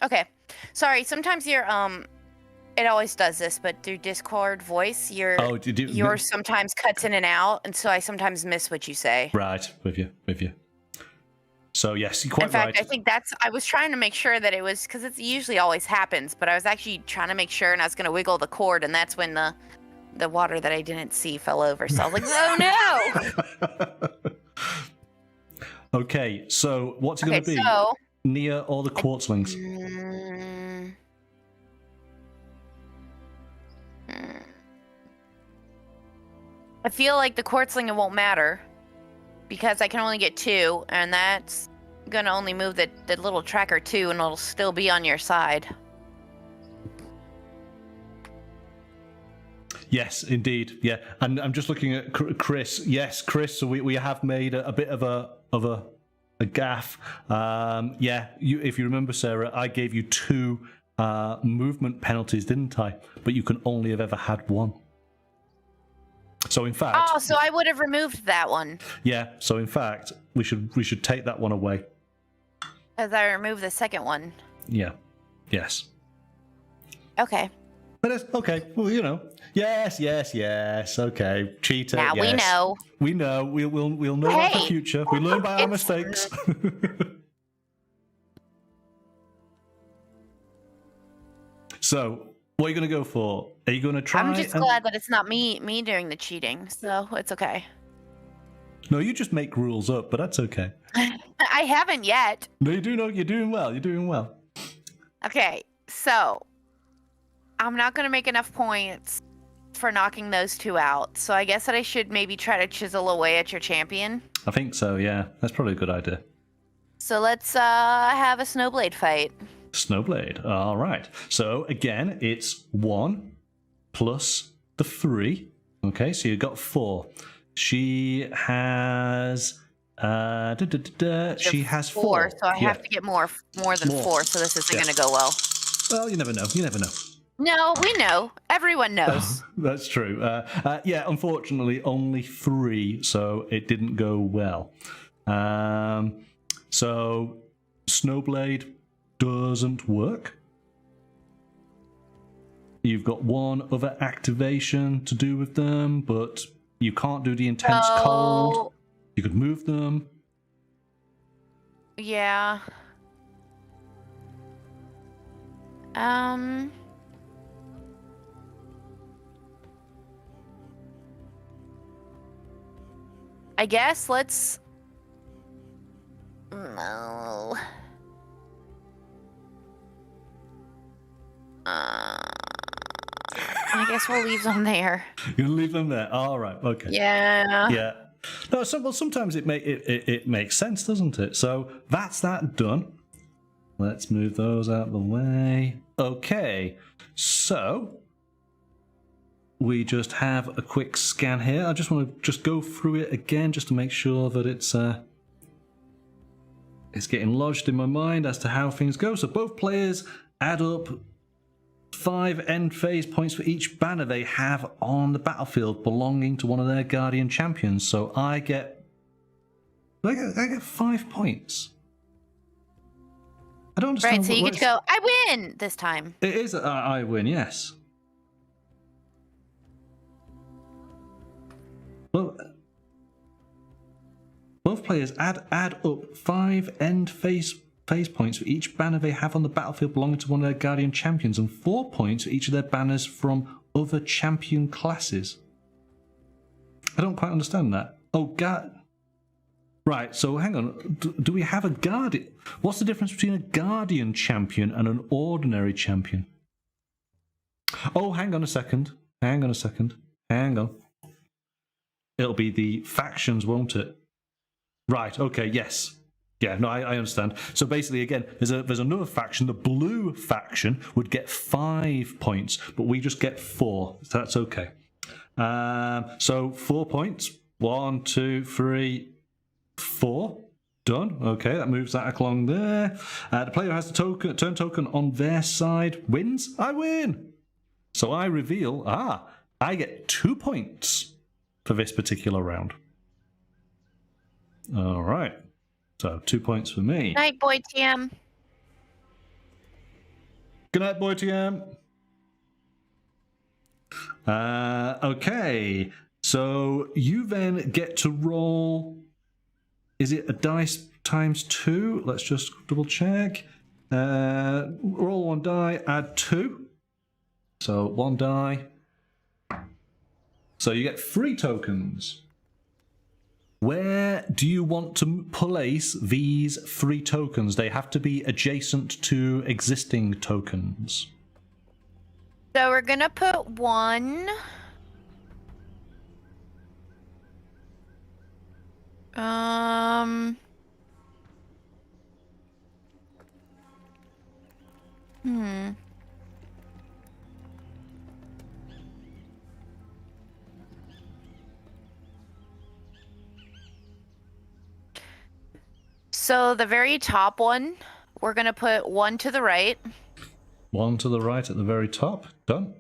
Okay. Sorry, sometimes you're it always does this, but through Discord voice, yours sometimes cuts in and out, and so I sometimes miss what you say. Right, with you. So yes, you're quite right. In fact, I think I was trying to make sure that it was, because it usually always happens, but I was actually trying to make sure, and I was going to wiggle the cord, and that's when the water that I didn't see fell over. So I was like, oh Okay, so what's it going to be? So, Nia or the Quartzlings? I feel like the Quartzling, it won't matter because I can only get 2, and that's gonna only move the little tracker 2, and it'll still be on your side. Yes, indeed. Yeah, and I'm just looking at Chris. Yes, Chris. So we have made a bit of a gaffe. Yeah, if you remember, Sarah, I gave you 2 movement penalties, didn't I? But you can only have ever had 1. So in fact, so I would have removed that one. Yeah. So in fact, we should take that one away. As I remove the second one. Yeah. Yes. Okay. But it's okay. Well, Yes. Okay. Cheater. Now yes. we know. We know. We'll know that for the future. We learn by our mistakes. So, what are you going to go for? Are you going to try? I'm just glad that it's not me doing the cheating, so it's okay. No, you just make rules up, but that's okay. I haven't yet. No, you do know. You're doing well. You're doing well. Okay, so I'm not going to make enough points for knocking those 2 out, so I guess that I should maybe try to chisel away at your champion. I think so, yeah. That's probably a good idea. So let's have a snowblade fight. Snowblade. All right. So again, it's 1 plus the 3. Okay, so you got 4. She has she has 4. So I have to get more than 4. So this isn't going to go well. Well, you never know. You never know. No, we know. Everyone knows. That's true. Yeah, unfortunately, only 3, so it didn't go well. So Snowblade doesn't work. You've got 1 other activation to do with them, but you can't do the intense cold. You could move them. Yeah. I guess let's... No. I guess we'll leave them there. You're gonna leave them there. All right. Okay. Yeah. Yeah. No. Sometimes it makes sense, doesn't it? So that's that done. Let's move those out of the way. Okay. So we just have a quick scan here. I just want to go through it again, just to make sure that it's getting lodged in my mind as to how things go. So both players add up 5 end phase points for each banner they have on the battlefield belonging to one of their Guardian champions. So I get 5 points. I don't understand. Right, so you get to go, I win this time. It is I win, yes. Well, both players add up 5 end phase points for each banner they have on the battlefield belonging to one of their Guardian champions, and 4 points for each of their banners from other champion classes. I don't quite understand that. Oh, right, so hang on. Do we have a Guardian? What's the difference between a Guardian champion and an ordinary champion? Oh, hang on a second. Hang on. It'll be the factions, won't it? Right, okay, yes. Yeah, no, I understand. So basically, again, there's another faction. The blue faction would get 5 points, but we just get 4. So that's okay. So 4 points. 1, 2, 3, 4. Done. Okay, that moves that along there. The player who has the turn token on their side wins. I win. So I reveal. I get 2 points for this particular round. All right. So 2 points for me. Night, boy TM. Good night, boy TM. Okay. So you then get to roll. Is it a dice times 2? Let's just double check. Roll 1 die, add 2. So 1 die. So you get 3 tokens. Where do you want to place these 3 tokens? They have to be adjacent to existing tokens. So we're gonna put 1. So the very top one, we're gonna put 1 to the right. 1 to the right at the very top. Done.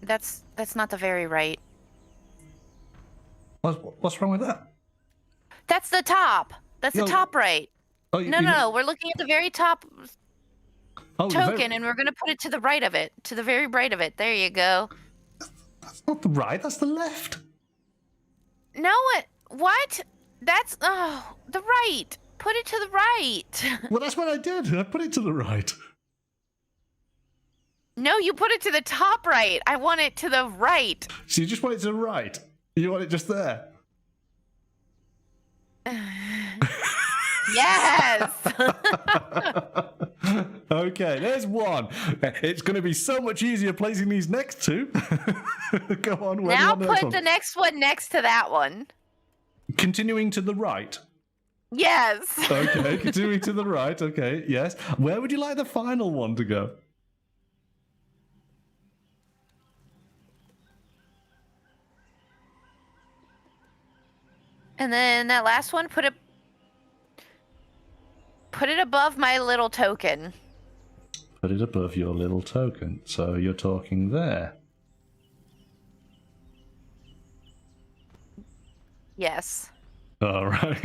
That's not the very right. What's wrong with that? That's the top. That's the top right. Oh, No, we're looking at the very top token, very... and we're gonna put it to the right of it, to the very right of it. There you go. That's not the right. That's the left. No, what? That's the right. Put it to the right. Well, that's what I did. I put it to the right. No, you put it to the top right. I want it to the right. So you just want it to the right? You want it just there? Yes. Okay, there's 1. It's going to be so much easier placing these next 2. Go on. Now put the next one next to that one. Continuing to the right. Yes. Okay, continuing to the right. Okay, yes. Where would you like the final one to go? And then that last one, put it above my little token. Put it above your little token. So you're talking there. Yes. All right.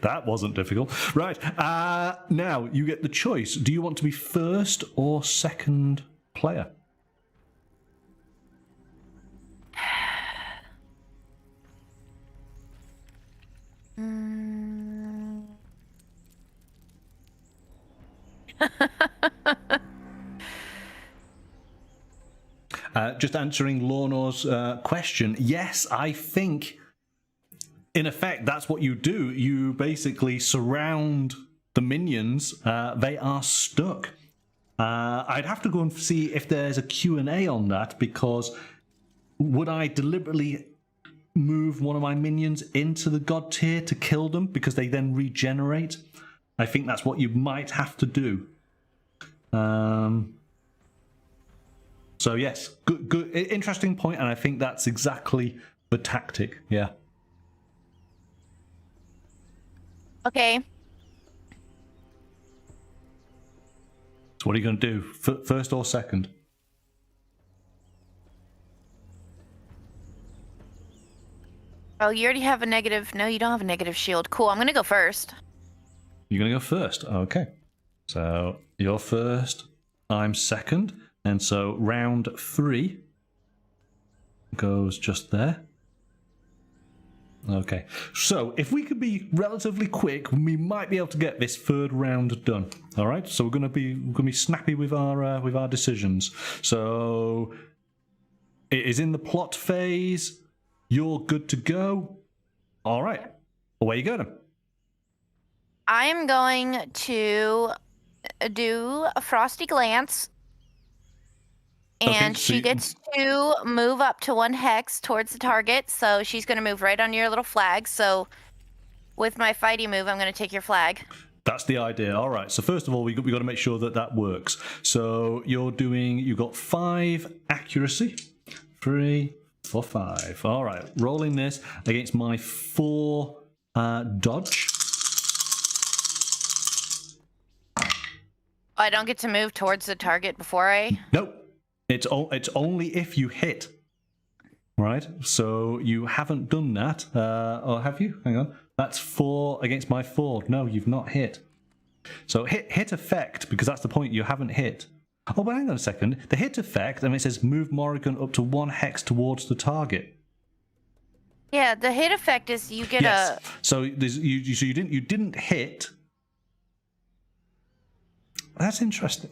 That wasn't difficult. Right. Now you get the choice. Do you want to be first or second player? Just answering Lorna's question. Yes, I think, in effect, that's what you do. You basically surround the minions. They are stuck. I'd have to go and see if there's a Q&A on that, because would I deliberately move one of my minions into the god tier to kill them because they then regenerate? I think that's what you might have to do. So yes, good, interesting point, and I think that's exactly the tactic. Yeah. Okay. So what are you going to do? First or second? Oh, you already have a negative. No, you don't have a negative shield. Cool. I'm going to go first. You're going to go first. Okay. So you're first. I'm second. And so round 3 goes just there. Okay. So if we could be relatively quick, we might be able to get this 3rd round done. All right. So we're going to be snappy with our decisions. So it is in the plot phase. You're good to go. All right. Away you go then. I am going to do a frosty glance. And she gets to move up to 1 hex towards the target. So she's going to move right on your little flag. So with my fighty move, I'm going to take your flag. That's the idea. All right. So first of all, we got to make sure that works. So you've got 5 accuracy. 3, 4, 5. All right. Rolling this against my 4 dodge. I don't get to move towards the target before I... Nope. It's only if you hit. Right? So you haven't done that. Or have you? Hang on. That's 4 against my 4. No, you've not hit. So hit effect, because that's the point, you haven't hit. Oh, but hang on a second. The hit effect, and it says move Morrigan up to 1 hex towards the target. Yeah, the hit effect is you get a... So you didn't hit. That's interesting.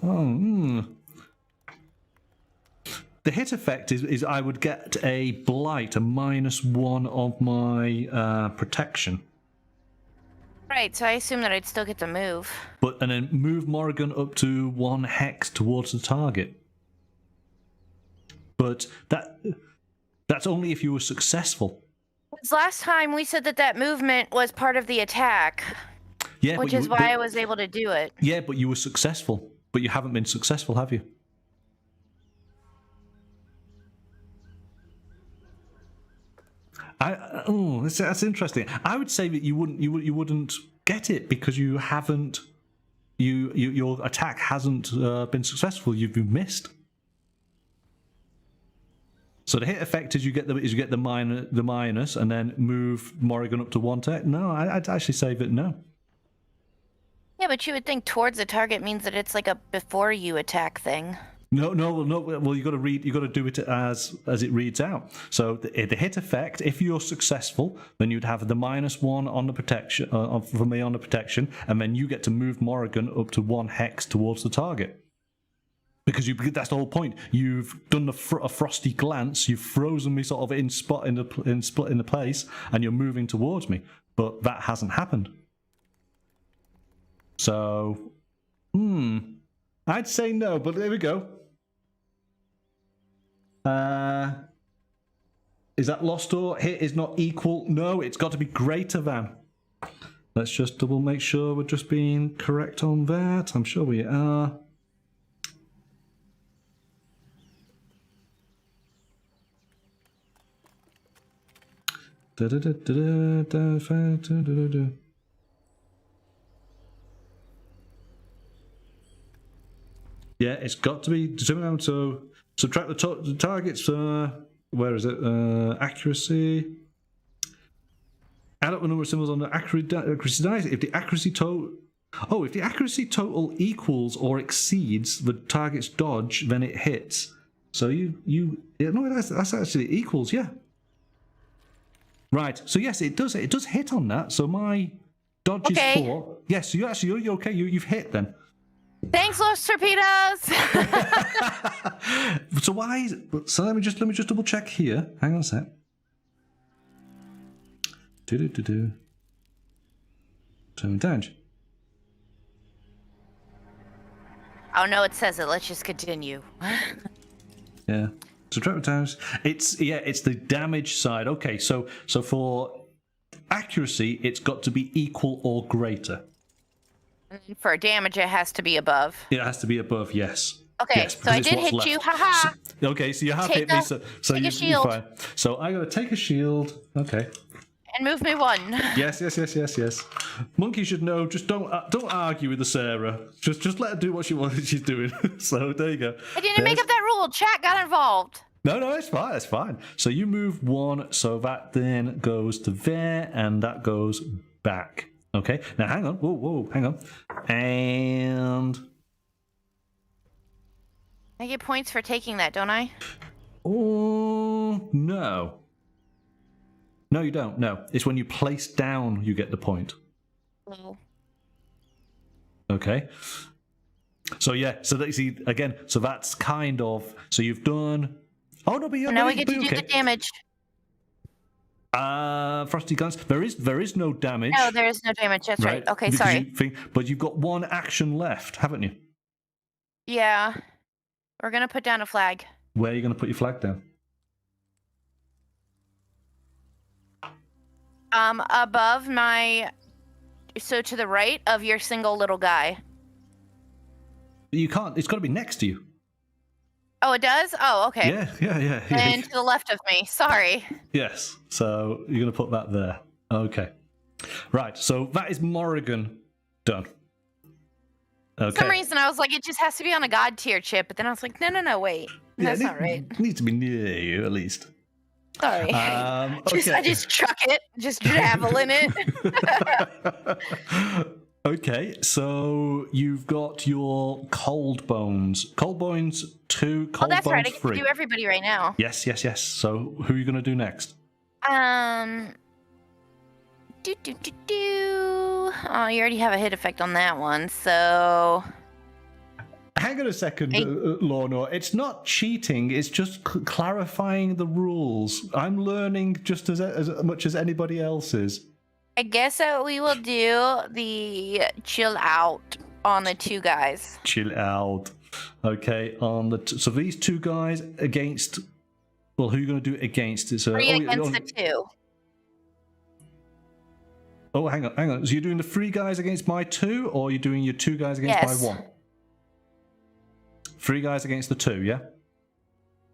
the hit effect is I would get a blight, a -1 of my protection. Right, so I assume that I'd still get to move. And then move Morrigan up to 1 hex towards the target. But that's only if you were successful. Because last time we said that movement was part of the attack. Yeah, which is why I was able to do it. Yeah, but you were successful. But you haven't been successful, have you? That's interesting. I would say that you wouldn't get it because you haven't. Your attack hasn't been successful. You've been missed. So the hit effect is you get the minus and then move Morrigan up to 1 tech. No, I'd actually say that no. Yeah, but you would think towards the target means that it's like a before you attack thing. No. Well, you got to do it as it reads out. So the hit effect, if you're successful, then you'd have the -1 on the protection from me on the protection, and then you get to move Morrigan up to 1 hex towards the target. Because that's the whole point. You've done a frosty glance. You've frozen me sort of in the place, and you're moving towards me. But that hasn't happened. So, I'd say no. But there we go. Is that lost or hit is not equal? No, it's got to be greater than. Let's just make sure we're just being correct on that. I'm sure we are. Yeah, it's got to be determined. So subtract the targets. Where is it? Accuracy. Add up the number of symbols on the accuracy dice. If the accuracy total equals or exceeds the target's dodge, then it hits. So that's actually equals. Yeah. Right. So yes, it does. It does hit on that. So my dodge is 4. Yes. So you're okay. You've hit then. Thanks, Los Torpedoes. So why is it? So let me just double check here. Hang on a sec. Turn damage. Oh no, it says it. Let's just continue. Yeah. Subtract damage. It's the damage side. Okay, so for accuracy, it's got to be equal or greater. For damage, it has to be above. It has to be above, yes. Okay, yes, so I did hit you. Haha. Okay, so you have hit me. So you're fine. So I gotta take a shield. Okay. And move me 1. Yes. Monkey should know. Just don't argue with the Sarah. Just let her do what she's doing. So there you go. I didn't make up that rule. Chat got involved. No, it's fine. It's fine. So you move 1, so that then goes to there, and that goes back. Okay. Now hang on. Whoa, hang on. And I get points for taking that, don't I? Oh no. No, you don't. No, it's when you place down you get the point. No. Okay. So yeah. So that you see again. So that's kind of. So you've done. Oh no, but now we get to do the damage. Frosty Glance. There is no damage. No, there is no damage. That's right. Okay, because sorry. But you've got 1 action left, haven't you? Yeah. We're gonna put down a flag. Where are you gonna put your flag down? Above so to the right of your single little guy. You can't. It's got to be next to you. Oh, it does? Oh, okay. Yeah. And to the left of me. Sorry. Yes. So you're going to put that there. Okay. Right. So that is Morrigan done. Okay. For some reason, I was like, it just has to be on a Godtear chip. But then I was like, no, wait. That's not right. It needs to be near you, at least. Sorry. Okay. I just truck it. Just javelin it. Okay, so you've got your cold bones. Cold bones 2, cold bones 3. That's right. I get to do everybody right now. Yes. So who are you going to do next? Oh, you already have a hit effect on that one, so Hang on a second, Lorna. It's not cheating. It's just clarifying the rules. I'm learning just as much as anybody else is. I guess that we will do the chill out on the two guys. Chill out. Okay, so these two guys against... Well, who are you going to do it against? It's 3 against the 2. Oh, hang on. So you're doing the 3 guys against my 2, or are you doing your 2 guys against my 1? 3 guys against the 2, yeah?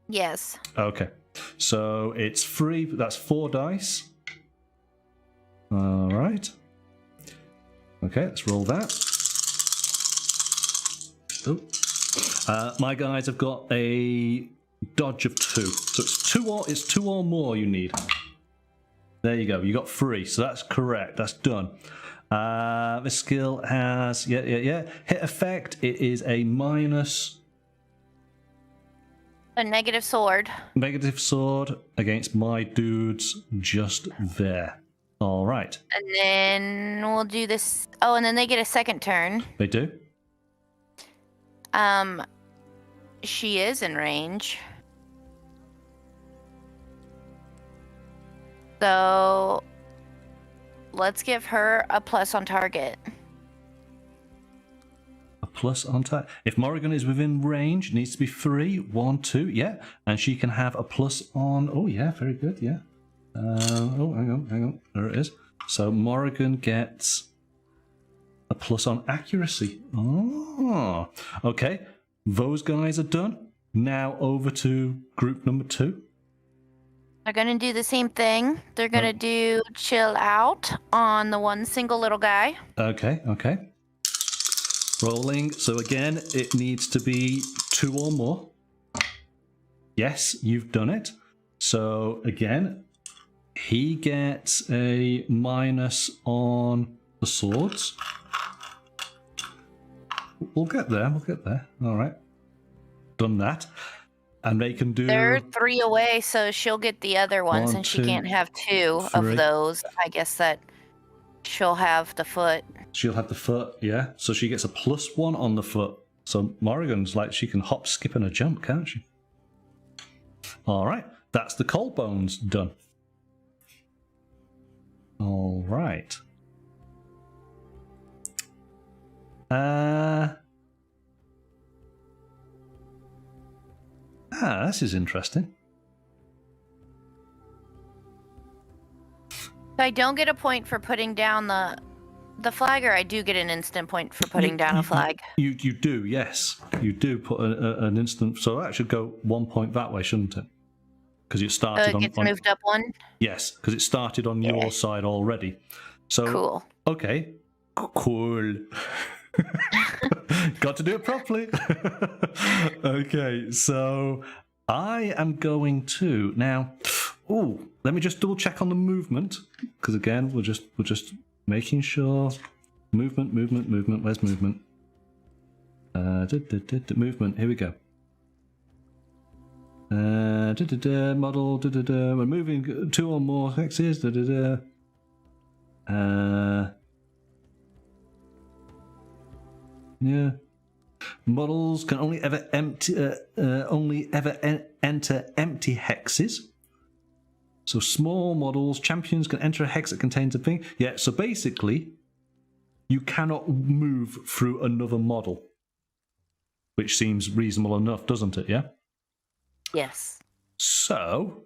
Yes. Okay. So it's 3, that's 4 dice. All right. Okay, let's roll that. Oh. My guys have got a dodge of 2. So it's 2 or more you need. There you go. You got 3, so that's correct. That's done. This skill has hit effect. It is a minus. A negative sword. Negative sword against my dudes just there. All right. And then we'll do this. Oh, and then they get a second turn. They do. She is in range. So let's give her a plus on target. A plus on target. If Morrigan is within range, it needs to be 3, 1, 2, yeah. And she can have a plus on... Oh, yeah, very good, yeah. Oh, hang on. There it is. So Morrigan gets a plus on accuracy. Oh, okay. Those guys are done. Now over to group number 2. They're going to do the same thing. They're going to do chill out on the one single little guy. Okay. Rolling. So again, it needs to be 2 or more. Yes, you've done it. So again, he gets a minus on the swords. We'll get there. All right. Done that. And they can do... They're 3 away, so she'll get the other ones, and she can't have 2 of those. I guess that she'll have the foot. She'll have the foot, yeah. So she gets a +1 on the foot. So Morrigan's like, she can hop, skip, and a jump, can't she? All right. That's the cold bones done. All right. This is interesting. So I don't get a point for putting down the flag, or I do get an instant point for putting down a flag? You do, yes. You do put an instant... So that should go 1 point that way, shouldn't it? Because it started it gets moved up 1? Yes, because it started on your side already. So cool. Okay. Cool. Got to do it properly. Okay, so I am going to now. Oh, let me just double check on the movement, because again, we're just making sure. Movement. Where's movement? Movement. Here we go. Model. We're moving 2 or more hexes. Yeah. Models can only ever enter empty hexes. So small models, champions can enter a hex that contains a thing. Yeah, so basically, you cannot move through another model. Which seems reasonable enough, doesn't it, yeah? Yes. So...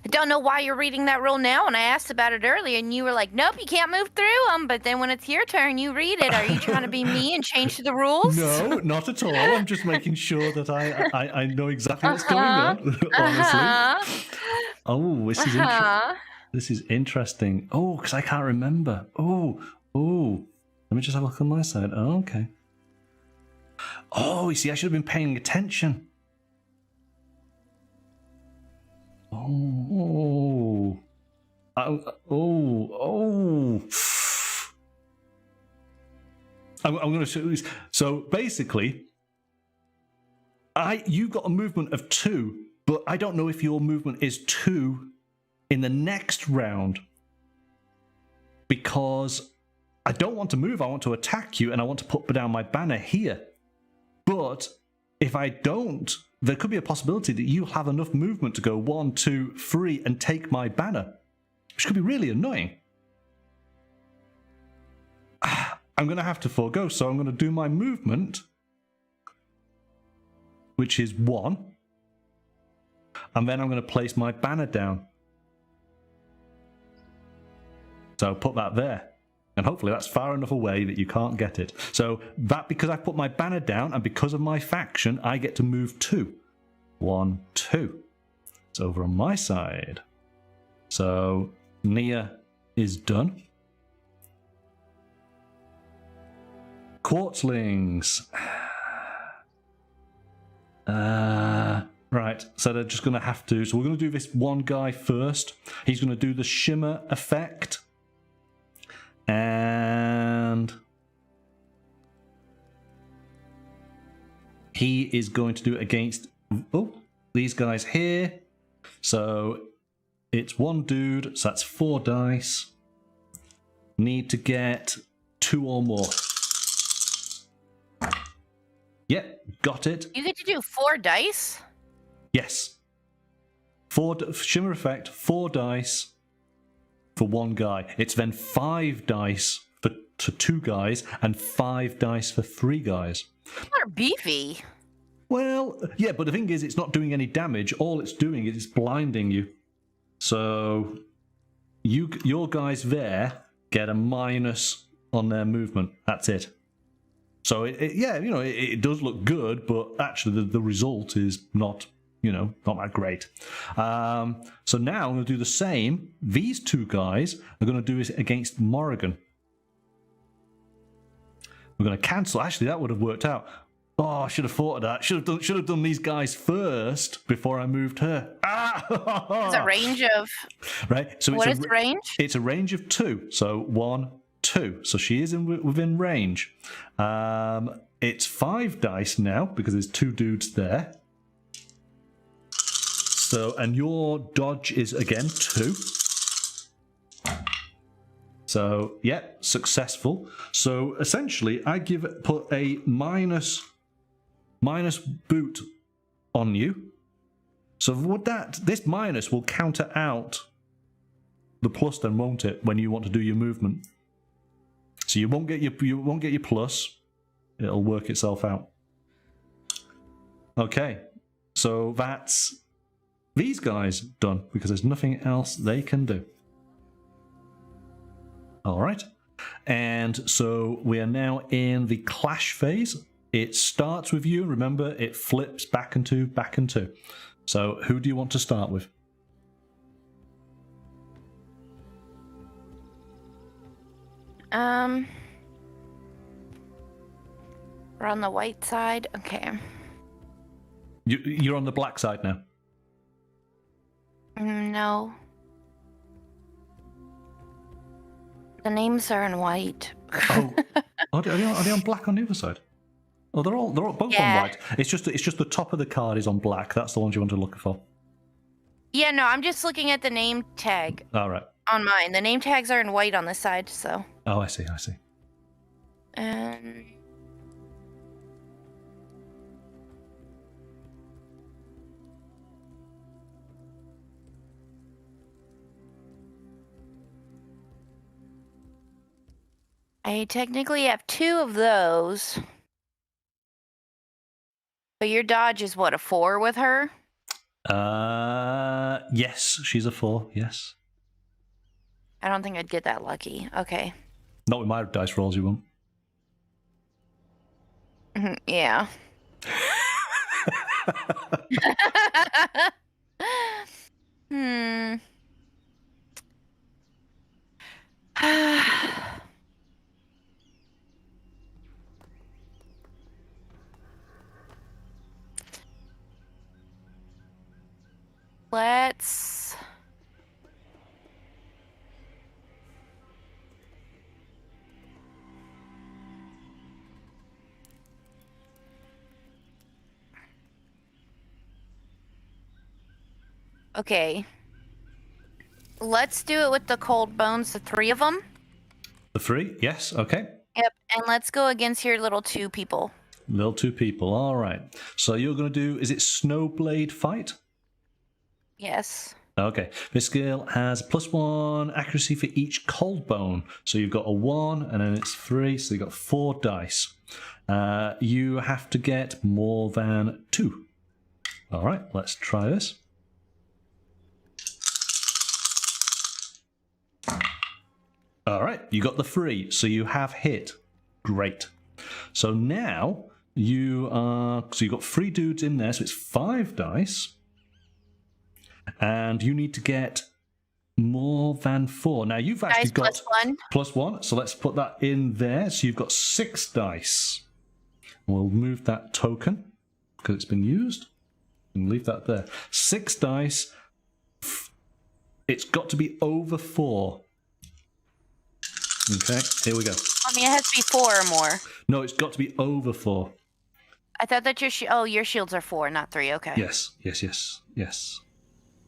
I don't know why you're reading that rule now, and I asked about it earlier, and you were like, nope, you can't move through them, but then when it's your turn, you read it. Are you trying to be me and change the rules? No, not at all. I'm just making sure that I know exactly what's going on, honestly. Oh, this is This is interesting. Oh, because I can't remember. Oh. Let me just have a look on my side. Oh, okay. Oh, you see, I should have been paying attention. Oh. I'm going to show you this. So basically, you got a movement of 2, but I don't know if your movement is 2 in the next round, because I don't want to move. I want to attack you, and I want to put down my banner here. But if I don't, there could be a possibility that you'll have enough movement to go 1, 2, 3 and take my banner, which could be really annoying. I'm going to have to forego, so I'm going to do my movement, which is 1, and then I'm going to place my banner down. So put that there. And hopefully that's far enough away that you can't get it. So that, because I put my banner down and because of my faction, I get to move 2. 1, 2. It's over on my side. So Nia is done. Quartzlings. Right, so they're just going to have to... So we're going to do this one guy first. He's going to do the shimmer effect. And he is going to do it against these guys here. So it's 1 dude, so that's 4 dice. Need to get 2 or more. Yep, got it. You get to do 4 dice? Yes. 4 shimmer effect, 4 dice. For 1 guy. It's then 5 dice for 2 guys and 5 dice for 3 guys. They're beefy. Well, yeah, but the thing is, it's not doing any damage. All it's doing is it's blinding you. So your guys there get a minus on their movement. That's it. So it does look good, but actually the result is not. Not that great. So now I'm going to do the same. These 2 guys are going to do it against Morrigan. We're going to cancel. Actually, that would have worked out. Oh, I should have thought of that. Should have done these guys first before I moved her. It's a range of... Right. So what is the range? It's a range of 2. So 1, 2. So she is within range. It's 5 dice now because there's 2 dudes there. So, and your dodge is again 2. So, yeah, successful. So essentially, I put a minus boot on you. So this minus will counter out the plus, then, won't it? When you want to do your movement, so you won't get your plus. It'll work itself out. Okay, so that's these guys done because there's nothing else they can do. All right, and so we are now in the clash phase. It starts with you. Remember, it flips back and 2, back and 2. So who do you want to start with? We're on the white side. Okay. You're on the black side now. No. The names are in white. Oh, are they on black on the other side? Oh, they're all both on white. It's just the top of the card is on black. That's the ones you want to look for. Yeah, no, I'm just looking at the name tag. All right. On mine, the name tags are in white on this side. So. Oh, I see. I technically have 2 of those. But your dodge is what, a 4 with her? Yes, she's a 4, yes. I don't think I'd get that lucky. Okay. Not with my dice rolls, you won't. Yeah. Let's... Okay. Let's do it with the cold bones, the 3 of them. The 3? Yes, okay. Yep, and let's go against your little 2 people. Little 2 people, all right. So you're going to do, is it Snowblade Fight? Yes. Okay. This girl has +1 accuracy for each cold bone. So you've got a 1, and then it's 3, so you've got 4 dice. You have to get more than 2. All right, let's try this. All right, you got the 3, so you have hit. Great. So now you are, so you've got 3 dudes in there, so it's 5 dice. And you need to get more than 4. Now you've actually got +1, so let's put that in there. So you've got 6 dice. We'll move that token because it's been used and leave that there. 6 dice. It's got to be over 4. Okay, here we go. I mean, it has to be 4 or more. No, it's got to be over 4. I thought that your shields are 4, not 3. Okay. Yes.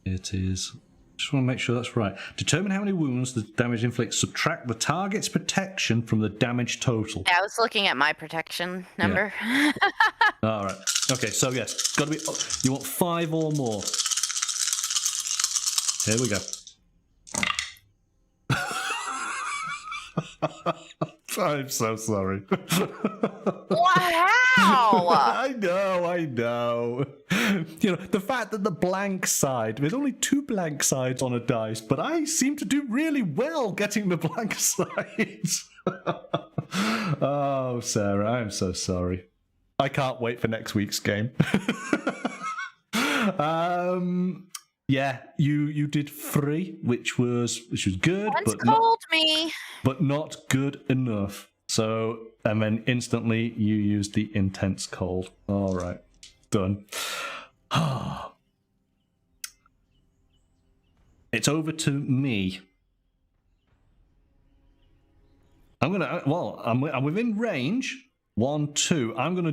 It is. Just want to make sure that's right. Determine how many wounds the damage inflicts. Subtract the target's protection from the damage total. Yeah, I was looking at my protection number. Yeah. All right. Okay, so yes, got to be. You want 5 or more. Here we go. I'm so sorry. Wow! I know. You know, the fact that the blank side, there's only 2 blank sides on a dice, but I seem to do really well getting the blank sides. Oh, Sarah, I'm so sorry. I can't wait for next week's game. Yeah, you did 3, which was good, but not good enough. So, and then instantly you used the intense cold. All right, done. It's over to me. I'm within range. 1, 2. I'm gonna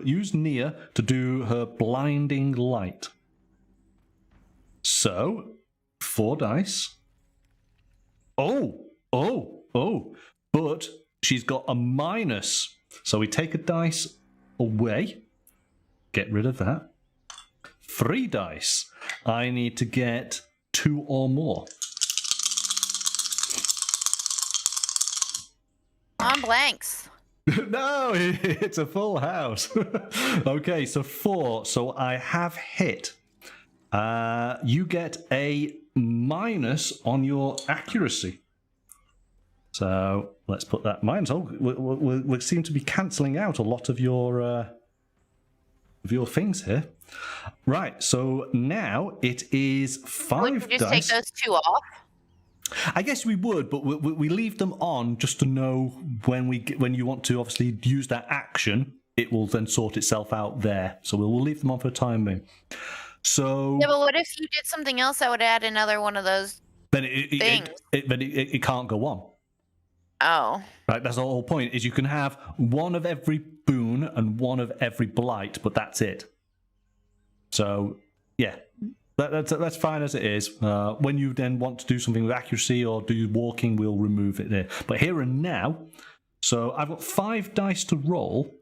use Nia to do her blinding light. So, 4 dice. Oh, but she's got a minus. So we take a dice away. Get rid of that. 3 dice. I need to get 2 or more. On blanks. No, it's a full house. Okay, so 4. So I have hit. You get a minus on your accuracy. So let's put that minus. Oh, we seem to be cancelling out a lot of your things here. Right. So now it is 5 would you just dice. Take those 2 off? I guess we would, but we leave them on just to know when you want to obviously use that action. It will then sort itself out there. So we'll leave them on for the time being. So yeah, but what if you did something else that would add another one of those then things? It can't go on. Oh. Right, that's the whole point, is you can have 1 of every boon and 1 of every blight, but that's it. So, yeah, that's fine as it is. When you then want to do something with accuracy or do walking, we'll remove it there. But here and now, so I've got 5 dice to roll.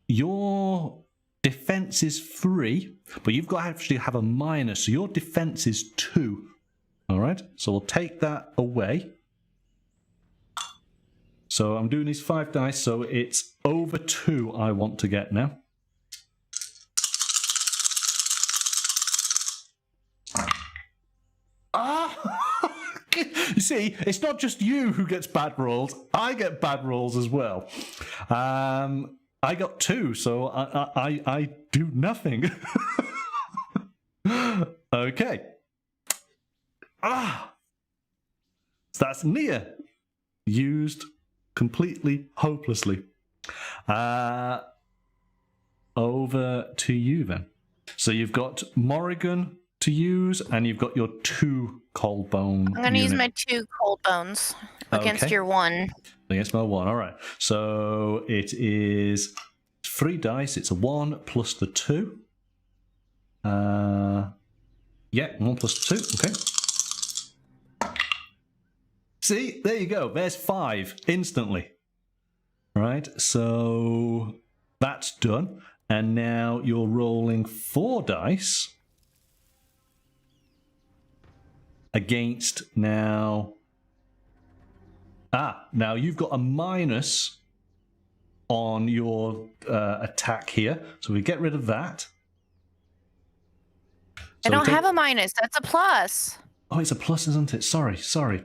Your defense is 3, but you've got to actually have a minus, so your defense is 2. All right, so we'll take that away. So I'm doing these 5 dice, so it's over 2 I want to get now. You see, it's not just you who gets bad rolls. I get bad rolls as well. I got 2, so I do nothing. Okay. So that's Nia. Used completely hopelessly. Over to you then. So you've got Morrigan to use, and you've got your 2 cold bone. I'm going to use my 2 cold bones against your 1. Against my 1, all right. So it is 3 dice. It's a 1 plus the 2. Yeah, 1 plus 2. Okay. See, there you go. There's 5 instantly. Right, so that's done. And now you're rolling 4 dice against now. Now you've got a minus on your attack here. So we get rid of that. I don't have a minus. That's a plus. Oh, it's a plus, isn't it? Sorry.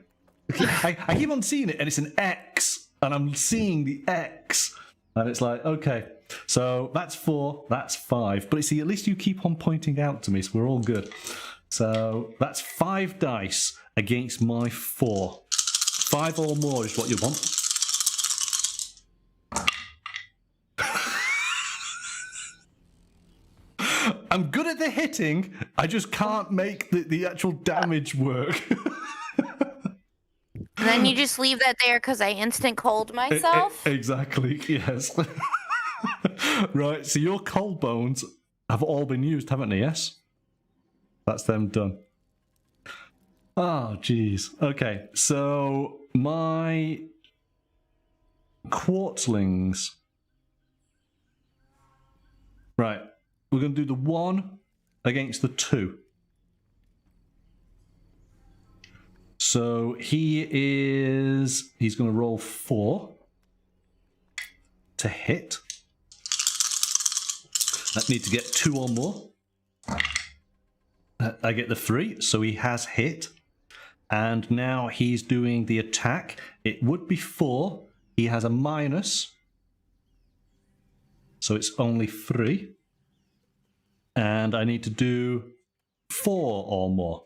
I keep on seeing it, and it's an X, and I'm seeing the X, and it's like, okay, so that's 4, that's 5. But see, at least you keep on pointing out to me, so we're all good. So that's 5 dice against my 4. 5 or more is what you want. I'm good at the hitting, I just can't make the actual damage work. And then you just leave that there because I instant cold myself? Exactly, yes. Right, so your cold bones have all been used, haven't they, yes? That's them done. Oh, jeez. Okay, so my quartzlings. Right, we're going to do the 1 against the 2. So he's going to roll 4 to hit. I need to get 2 or more. I get the 3, so he has hit. And now he's doing the attack. It would be 4. He has a minus. So it's only 3. And I need to do 4 or more.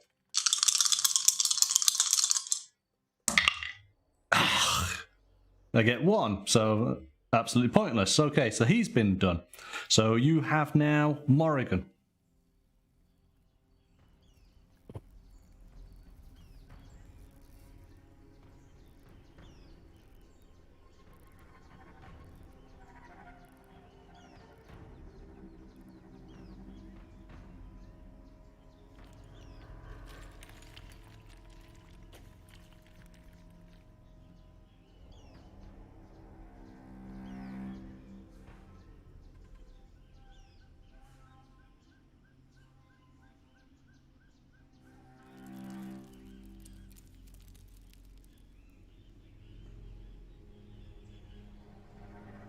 I get 1, so absolutely pointless. Okay, so he's been done. So you have now Morrigan.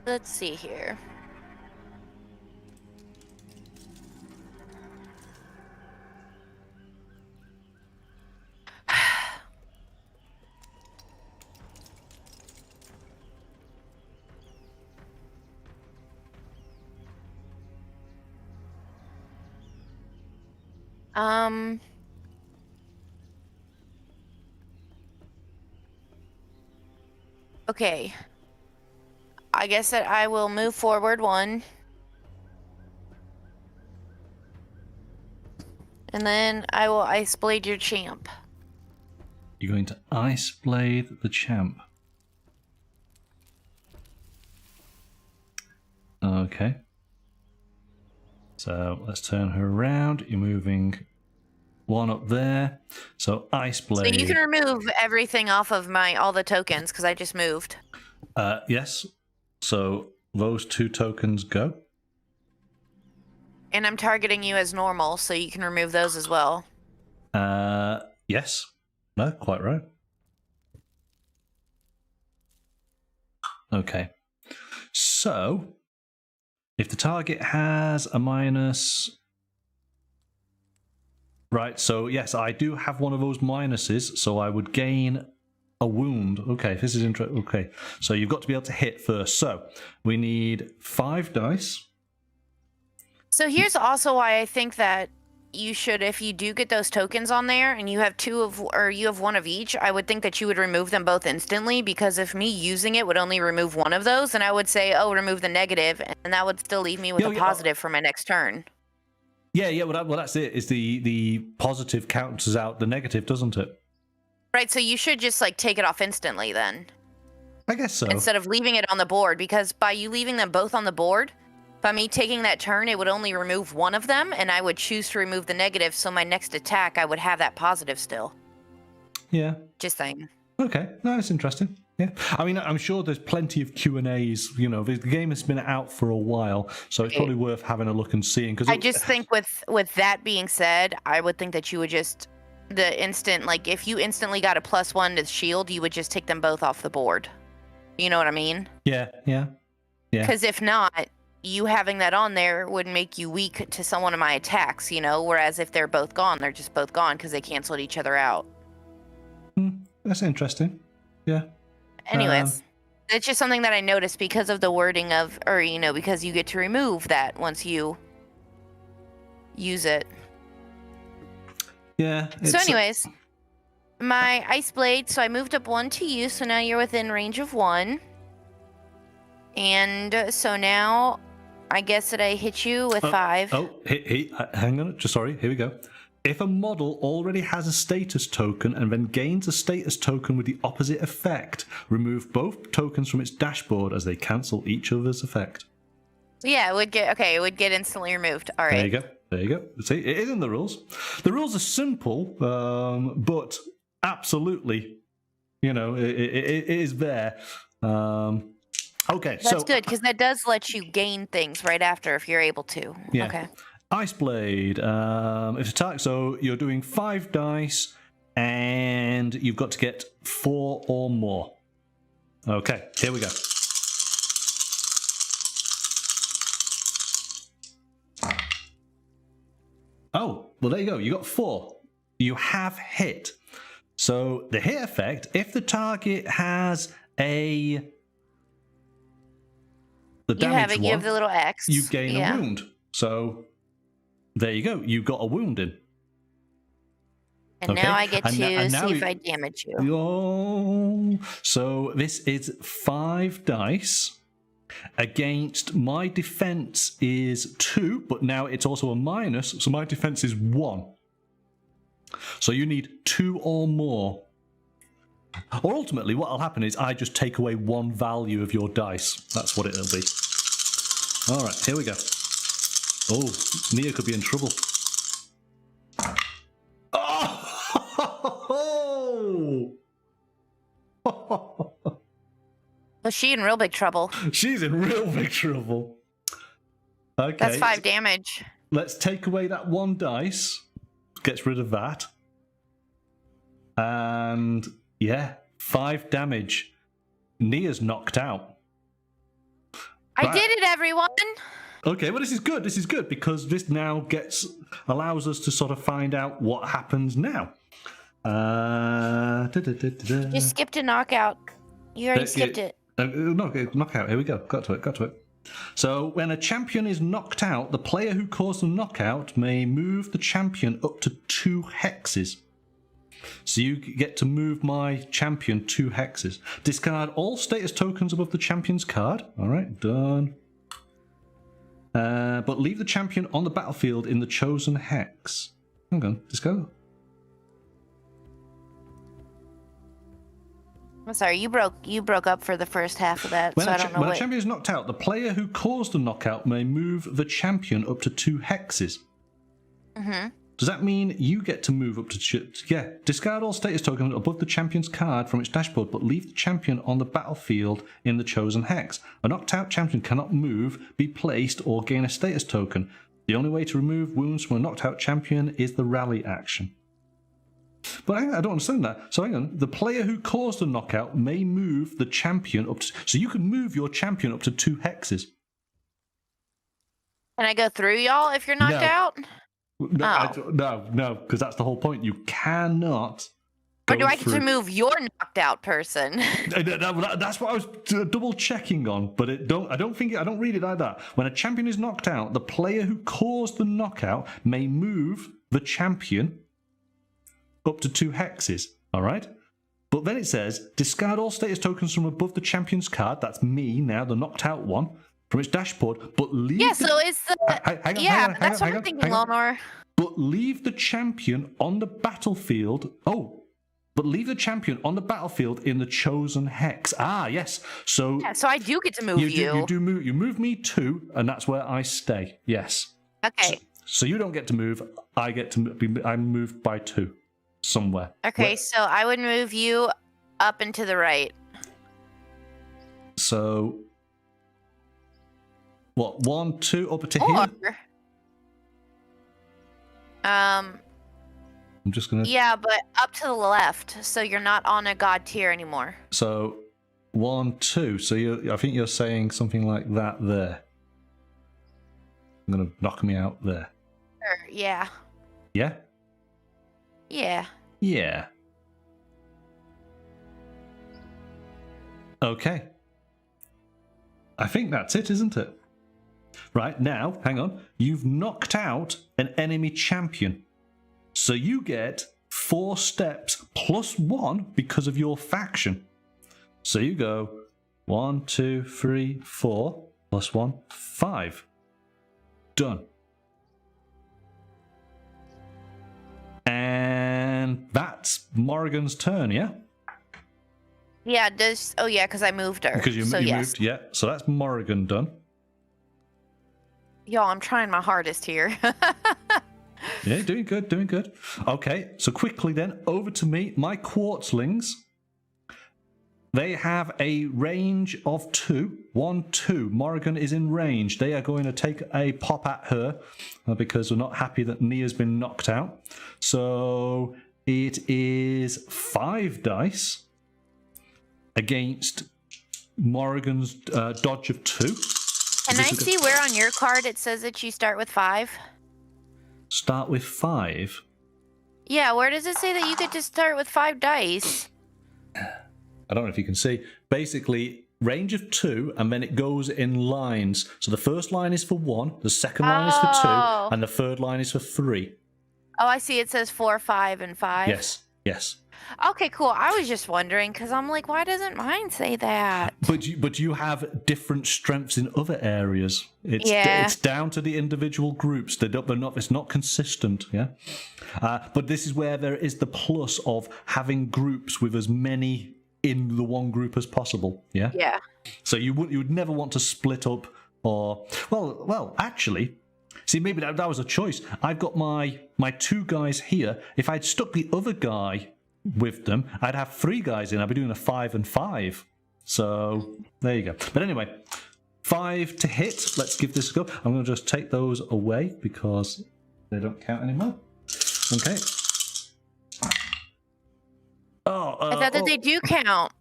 Let's see here. Okay. I guess that I will move forward 1. And then I will Ice Blade your champ. You're going to Ice Blade the champ. Okay. So let's turn her around. You're moving 1 up there. So Ice Blade. So you can remove everything off of all the tokens because I just moved. Yes. So those 2 tokens go. And I'm targeting you as normal, so you can remove those as well. Yes. No, quite right. Okay. So, if the target has a minus... Right, so yes, I do have one of those minuses, so I would gain a wound. Okay, this is interesting. Okay, so you've got to be able to hit first. So, we need 5 dice. So here's also why I think that you should, if you do get those tokens on there and you have 2 of, or you have 1 of each, I would think that you would remove them both instantly, because if me using it would only remove 1 of those, then I would say, oh, remove the negative, and that would still leave me with a positive for my next turn. Yeah, well, that's it. Is the positive counters out the negative, doesn't it? Right, so you should just like take it off instantly then. I guess so. Instead of leaving it on the board, because by you leaving them both on the board, by me taking that turn, it would only remove 1 of them, and I would choose to remove the negative, so my next attack, I would have that positive still. Yeah. Just saying. Okay, no, that's interesting. Yeah, I mean, I'm sure there's plenty of Q&As. You know, the game has been out for a while, so it's probably worth having a look and seeing. Because I just think with that being said, I would think that you would just if you instantly got a +1 to shield, you would just take them both off the board. You know what I mean? Yeah. Because if not, you having that on there would make you weak to some one of my attacks. You know, whereas if they're both gone, they're just both gone because they canceled each other out. That's interesting. Yeah. Anyways, it's just something that I noticed because of the wording of, or because you get to remove that once you use it. Yeah. So anyways, my ice blade, so I moved up 1 to you, so now you're within range of 1. And so now I guess that I hit you with 5. Hang on. Sorry, here we go. If a model already has a status token and then gains a status token with the opposite effect, remove both tokens from its dashboard as they cancel each other's effect. Yeah, it would get instantly removed. All right. There you go. See, it is in the rules. The rules are simple, but absolutely, it is there. Okay, that's good because that does let you gain things right after if you're able to. Yeah. Okay. Ice Blade. It's attack, so you're doing 5 dice, and you've got to get 4 or more. Okay, here we go. Oh, well, there you go. You got 4. You have hit. So the hit effect, if the target has the damage you have the little X. you gain a wound. So there you go. You got a wound in. And now I get to see if I damage you. Oh, so this is 5 dice. Against my defense is 2, but now it's also a minus, so my defense is 1. So you need 2 or more. Or ultimately, what will happen is I just take away 1 value of your dice. That's what it'll be. All right, here we go. Oh, Nia could be in trouble. Oh! Well, she's in real big trouble. She's in real big trouble. Okay. That's 5 damage. Let's take away that 1 dice. Gets rid of that. And 5 damage. Nia's knocked out. I did it, everyone. Okay, well, this is good. This is good because this now allows us to sort of find out what happens now. You skipped a knockout. You already skipped it. Knockout. Here we go. Got to it. So when a champion is knocked out, the player who caused the knockout may move the champion up to 2 hexes. So you get to move my champion 2 hexes. Discard all status tokens above the champion's card. All right, done. But leave the champion on the battlefield in the chosen hex. Hang on, discard. I'm sorry, you broke up for the first half of that, so I don't know. When a champion is knocked out, the player who caused the knockout may move the champion up to 2 hexes. Mm-hmm. Does that mean you get to move up to... discard all status tokens above the champion's card from its dashboard, but leave the champion on the battlefield in the chosen hex. A knocked out champion cannot move, be placed, or gain a status token. The only way to remove wounds from a knocked out champion is the rally action. But I don't understand that. So hang on. The player who caused the knockout may move the champion up to... So you can move your champion up to 2 hexes. Can I go through y'all if you're knocked out? No, because that's the whole point. You cannot. Or do I get to move your knocked out person? That's what I was double checking on, but I don't read it like that. When a champion is knocked out, the player who caused the knockout may move the champion up to 2 hexes. All right. But then it says discard all status tokens from above the champion's card. That's me now, the knocked out one. From its dashboard, but leave. Yeah, so it's the. That's what I'm thinking, Lonor. But leave the champion on the battlefield. But leave the champion on the battlefield in the chosen hex. Ah, yes. So. Yeah, so I do get to move you. You do move. You move me 2, and that's where I stay. Yes. Okay. So you don't get to move. I get to be. I'm moved by 2, somewhere. Okay, so I would move you up and to the right. So, what? 1, 2, up to here? I'm just gonna. Yeah, but up to the left, so you're not on a Godtear anymore. So, 1, 2. So I think you're saying something like that there. I'm gonna knock me out there. Sure, yeah. Yeah? Yeah. Yeah. Okay. I think that's it, isn't it? Right, now, hang on. You've knocked out an enemy champion. So you get 4 steps plus 1 because of your faction. So you go 1, 2, 3, 4 plus 1, 5. Done. And that's Morrigan's turn, yeah? Yeah, oh yeah, because I moved her. Because you moved, yeah. So that's Morrigan done. Y'all, I'm trying my hardest here. Yeah, doing good, doing good. Okay, so quickly then, over to me. My quartzlings, they have a range of 2. 1, 2. Morrigan is in range. They are going to take a pop at her because we're not happy that Nia's been knocked out. So it is 5 dice against Morrigan's dodge of 2. Can I see where on your card it says that you start with 5? Start with 5? Yeah, where does it say that you get to start with 5 dice? I don't know if you can see. Basically, range of 2, and then it goes in lines. So the first line is for 1, the second line is for 2, and the third line is for 3. Oh, I see. It says 4, 5, and 5. Yes, yes. Okay, cool. I was just wondering because I'm like, why doesn't mine say that? But you have different strengths in other areas. It's down to the individual groups. They're not. It's not consistent. Yeah. But this is where there is the plus of having groups with as many in the one group as possible. Yeah. Yeah. So you would never want to split up or well actually. See, maybe that was a choice. I've got my 2 guys here. If I'd stuck the other guy with them, I'd have 3 guys in. I'd be doing a 5 and 5. So there you go. But anyway, 5 to hit. Let's give this a go. I'm going to just take those away because they don't count anymore. Okay. I thought that they do count.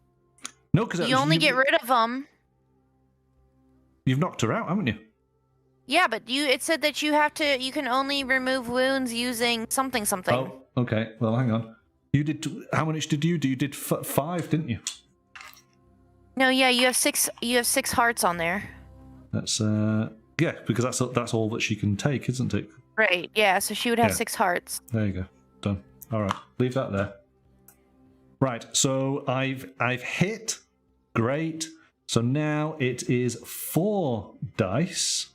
No, because you only get rid of them. You've knocked her out, haven't you? Yeah, but it said that you can only remove wounds using something. Oh, okay. Well, hang on. You did. How much did you do? You did 5, didn't you? No, yeah, you have 6. You have 6 hearts on there. That's yeah, because that's all that she can take, isn't it? Right. Yeah. So she would have 6 hearts. There you go. Done. All right. Leave that there. Right. So I've hit. Great. So now it is 4 dice.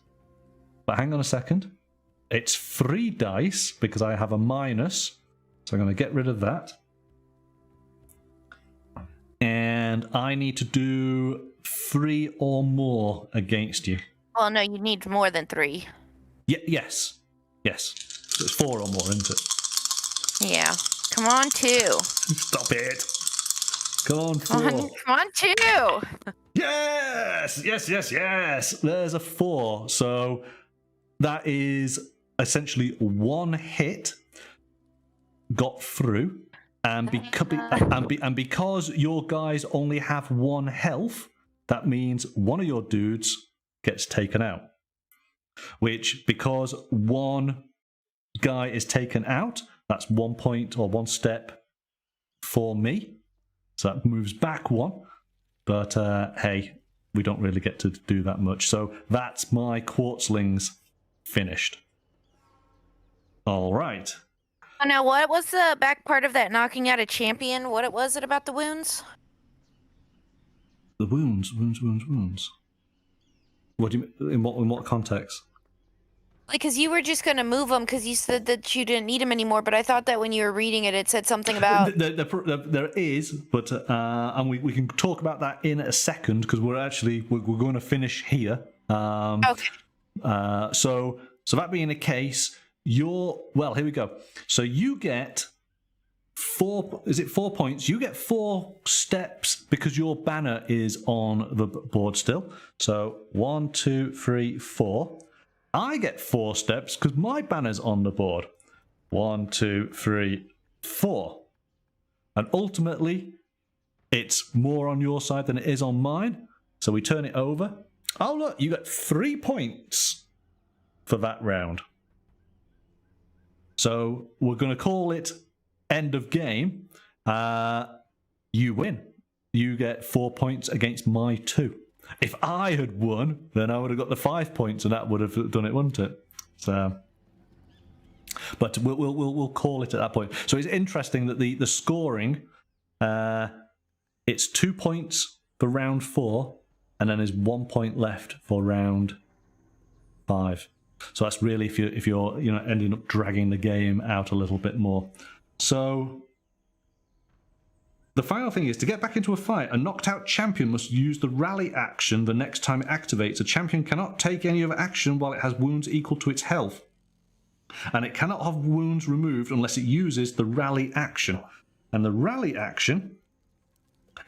But hang on a second. It's 3 dice because I have a minus. So I'm going to get rid of that. And I need to do 3 or more against you. Well, no, you need more than 3. Yes. Yes. So it's 4 or more, isn't it? Yeah. Come on, 2. Stop it. Come on, 4. Come on, 2. Yes. There's a 4. So that is essentially 1 hit got through. And because your guys only have 1 health, that means one of your dudes gets taken out. Which, because 1 guy is taken out, that's 1 point or 1 step for me. So that moves back 1. But hey, we don't really get to do that much. So that's my quartzlings finished. All right. Now, what was the back part of that knocking out a champion? What was it about the wounds? The wounds. What do you mean? In what context? Like, because you were just going to move them because you said that you didn't need them anymore, but I thought that when you were reading it, it said something about... There is, but and we can talk about that in a second because we're going to finish here. Okay. So that being the case... here we go. So you get 4. Is it 4 points? You get 4 steps because your banner is on the board still. So 1, 2, 3, 4. I get 4 steps because my banner's on the board. 1, 2, 3, 4. And ultimately, it's more on your side than it is on mine. So we turn it over. Oh, look, you got 3 points for that round. So we're going to call it end of game. You win. You get 4 points against my 2. If I had won, then I would have got the 5 points, and that would have done it, wouldn't it? So, but we'll call it at that point. So it's interesting that the scoring, it's 2 points for round 4, and then there's 1 point left for round 5. So that's really if you're ending up dragging the game out a little bit more. So the final thing is, to get back into a fight, a knocked out champion must use the rally action the next time it activates. A champion cannot take any other action while it has wounds equal to its health. And it cannot have wounds removed unless it uses the rally action. And the rally action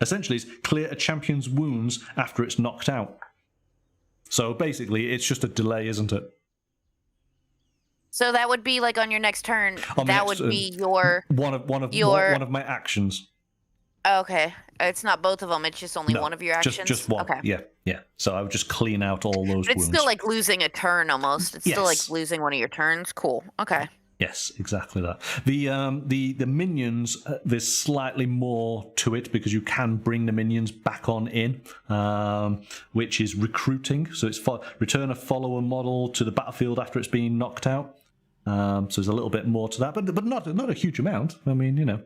essentially is clear a champion's wounds after it's knocked out. So basically, it's just a delay, isn't it? So that would be like on your next turn. That would be your one of my actions. Okay, it's not both of them. It's just only one of your actions. Just one. Okay. Yeah. So I would just clean out all those. But it's wounds. still like losing a turn almost. It's still like losing one of your turns. Cool. Okay. Yes, exactly that. The minions, there's slightly more to it because you can bring the minions back on in, which is recruiting. So it's return a follower model to the battlefield after it's been knocked out. So there's a little bit more to that, but not a huge amount. I mean,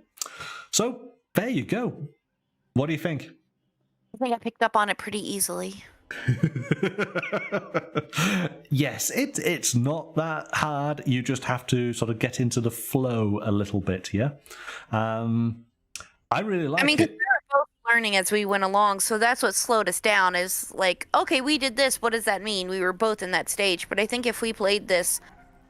So there you go. What do you think? I think I picked up on it pretty easily. Yes, it's not that hard. You just have to sort of get into the flow a little bit, yeah? I really like it. I mean, because we were both learning as we went along, so that's what slowed us down is like, okay, we did this. What does that mean? We were both in that stage. But I think if we played this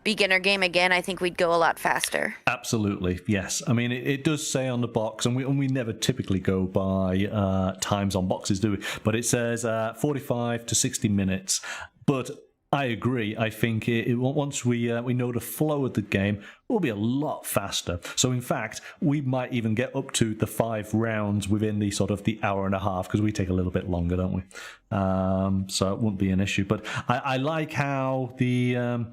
beginner game again, I think we'd go a lot faster. Absolutely, yes. I mean, it does say on the box, and we never typically go by times on boxes, do we? But it says 45 to 60 minutes. But I agree. I think once we know the flow of the game, we'll be a lot faster. So in fact, we might even get up to the 5 rounds within the sort of the hour and a half, because we take a little bit longer, don't we? So it wouldn't be an issue. But I like how the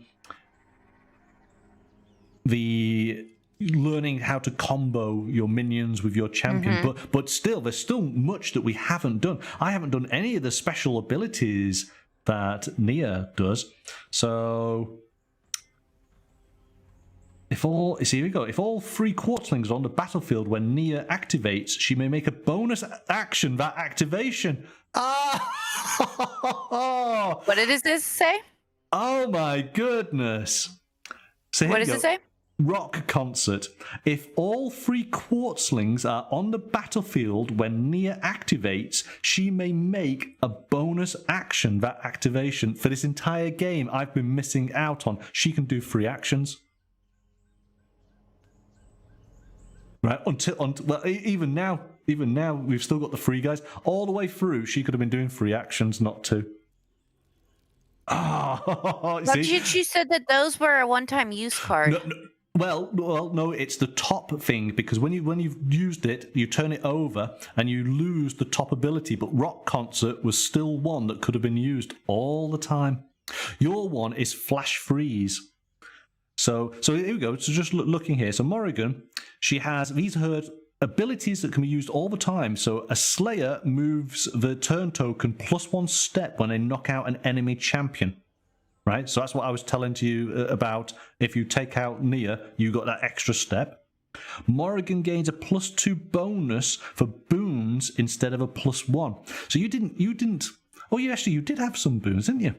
learning how to combo your minions with your champion, but still, there's still much that we haven't done. I haven't done any of the special abilities that Nia does. So here we go. If all 3 quartzlings are on the battlefield when Nia activates, she may make a bonus action that activation. What did this say? Oh my goodness. So what does it say? Rock concert. If all 3 quartzlings are on the battlefield when Nia activates, she may make a bonus action that activation. For this entire game, I've been missing out on. She can do 3 actions. Right, well, even now, we've still got the 3 guys. All the way through, she could have been doing 3 actions, not 2. Oh, but you said that those were a one-time use card. No. Well, no, it's the top thing, because when you've used it, you turn it over and you lose the top ability. But Rock Concert was still one that could have been used all the time. Your one is Flash Freeze. So here we go. So just looking here. So Morrigan, these are her abilities that can be used all the time. So a Slayer moves the turn token +1 step when they knock out an enemy champion. Right, so that's what I was telling to you about. If you take out Nia, you got that extra step. Morrigan gains a +2 bonus for boons instead of a +1. So you didn't. Oh, you did have some boons, didn't you?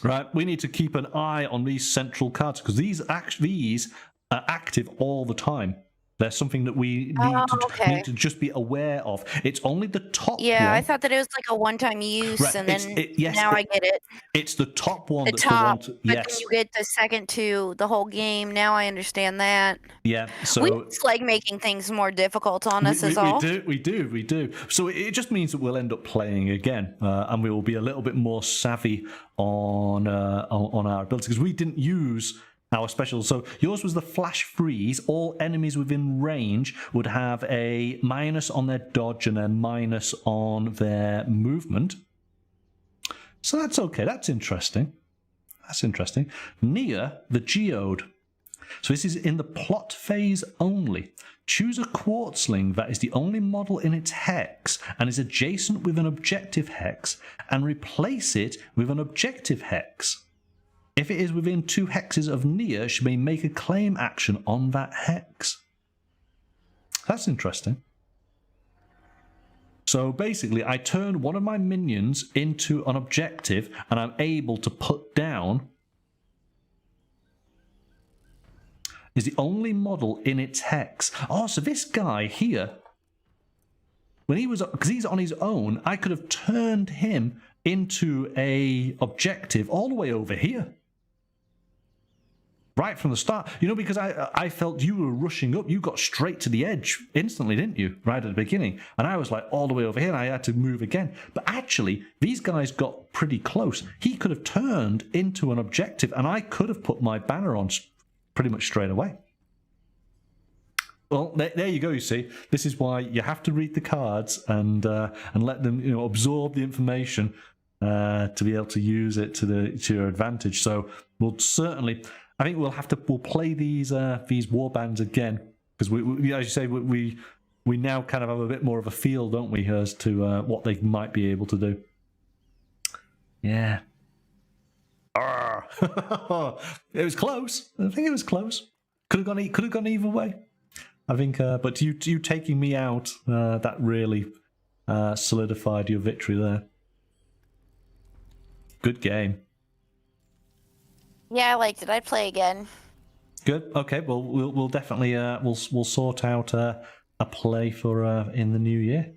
Right, we need to keep an eye on these central cards because these are active all the time. There's something that we need to just be aware of. It's only the top one. Yeah, I thought that it was like a one-time use, right. And then now I get it. It's the top one. The top, but then you get the second two the whole game. Now I understand that. Yeah, so we just like making things more difficult on us is all. We do. So it just means that we'll end up playing again, and we will be a little bit more savvy on our abilities, because we didn't use our special. So yours was the flash freeze. All enemies within range would have a minus on their dodge and a minus on their movement. So that's okay. That's interesting. Near the geode. So this is in the plot phase only. Choose a quartzling that is the only model in its hex and is adjacent with an objective hex, and replace it with an objective hex. If it is within 2 hexes of near, she may make a claim action on that hex. That's interesting. So basically, I turn one of my minions into an objective, and I'm able to put down is the only model in its hex. Oh, so this guy here, when he was, because he's on his own, I could have turned him into a objective all the way over here. Right from the start, because I felt you were rushing up. You got straight to the edge instantly, didn't you? Right at the beginning. And I was like all the way over here, and I had to move again. But actually, these guys got pretty close. He could have turned into an objective, and I could have put my banner on pretty much straight away. Well, there you go. You see, this is why you have to read the cards and let them, absorb the information to be able to use it to your advantage. So we'll certainly. I think we'll play these warbands again, because we as you say, we now kind of have a bit more of a feel, don't we, as to what they might be able to do. Yeah. It was close. I think it was close. Could have gone either way. I think, but you taking me out, that really solidified your victory there. Good game. Yeah, I liked it. I'd play again. Good. Okay. Well, we'll definitely we'll sort out a play for in the new year.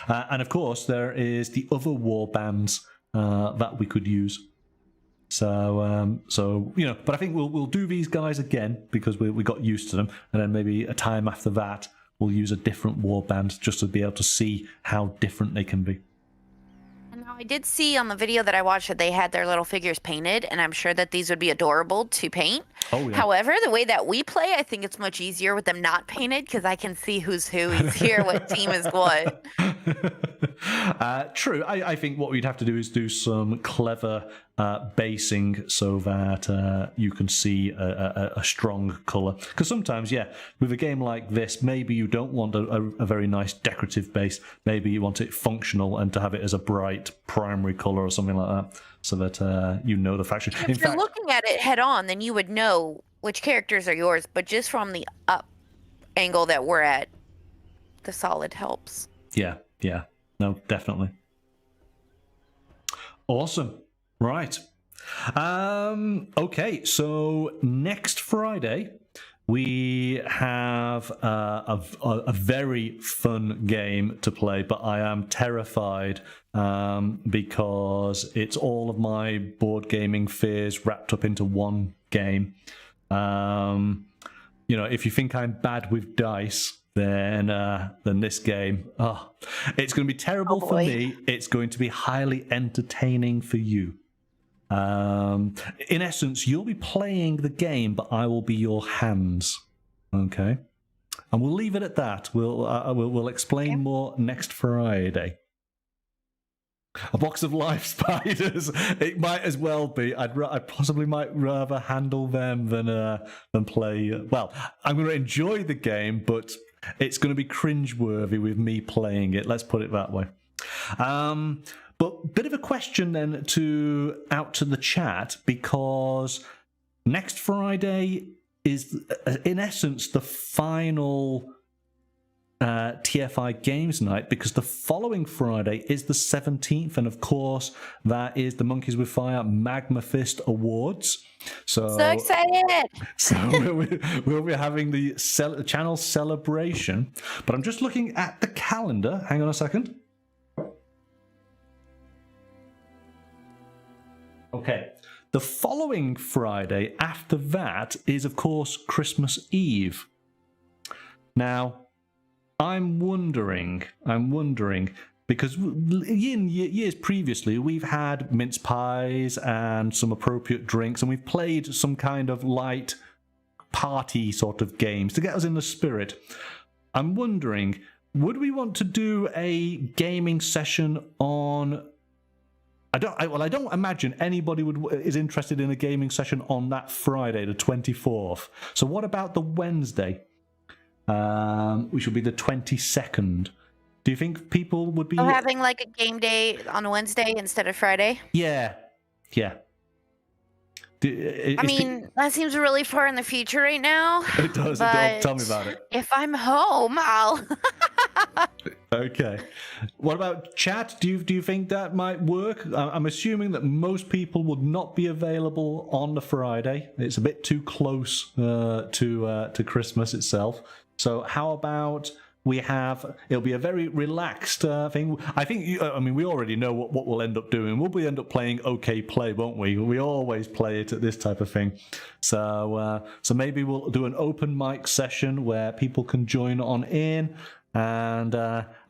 And of course, there is the other war bands that we could use. So but I think we'll do these guys again, because we got used to them, and then maybe a time after that we'll use a different war band just to be able to see how different they can be. I did see on the video that I watched that they had their little figures painted, and I'm sure that these would be adorable to paint. Oh, yeah. However, the way that we play, I think it's much easier with them not painted, because I can see who's who, who's here, what team is what. True. I think what we'd have to do is do some clever basing so that you can see a strong colour. Because sometimes, with a game like this, maybe you don't want a very nice decorative base. Maybe you want it functional and to have it as a bright primary colour or something like that, so that the faction. If you're looking at it head on, then you would know which characters are yours, but just from the up angle that we're at, the solid helps. Yeah. No, definitely. Awesome. Right. Okay, so next Friday we have a very fun game to play, but I am terrified because it's all of my board gaming fears wrapped up into one game. If you think I'm bad with dice, then this game, it's going to be terrible for me. It's going to be highly entertaining for you. In essence, you'll be playing the game, but I will be your hands. Okay, and we'll leave it at that. We'll explain more next Friday. A box of live spiders. It might as well be. I possibly might rather handle them than play. Well, I'm going to enjoy the game, but it's going to be cringeworthy with me playing it. Let's put it that way. But bit of a question then out to the chat, because next Friday is in essence the final TFI Games Night because the following Friday is the 17th, and of course that is the Monkeys with Fire Magma Fist Awards. So excited! So we'll be having the channel celebration. But I'm just looking at the calendar. Hang on a second. Okay. The following Friday after that is, of course, Christmas Eve. Now, I'm wondering, because in years previously, we've had mince pies and some appropriate drinks, and we've played some kind of light party sort of games to get us in the spirit. I'm wondering, would we want to do a gaming session on... I don't imagine anybody is interested in a gaming session on that Friday, the 24th. So what about the Wednesday? Which will be the 22nd. Do you think people would be having like a game day on a Wednesday instead of Friday? Yeah. That seems really far in the future right now. It does. Tell me about it. If I'm home, I'll. Okay. What about chat? Do you think that might work? I'm assuming that most people would not be available on the Friday. It's a bit too close to Christmas itself. So how about it'll be a very relaxed thing. I think we already know what we'll end up doing. We'll end up playing OK Play, won't we? We always play it at this type of thing. So maybe we'll do an open mic session where people can join on in, and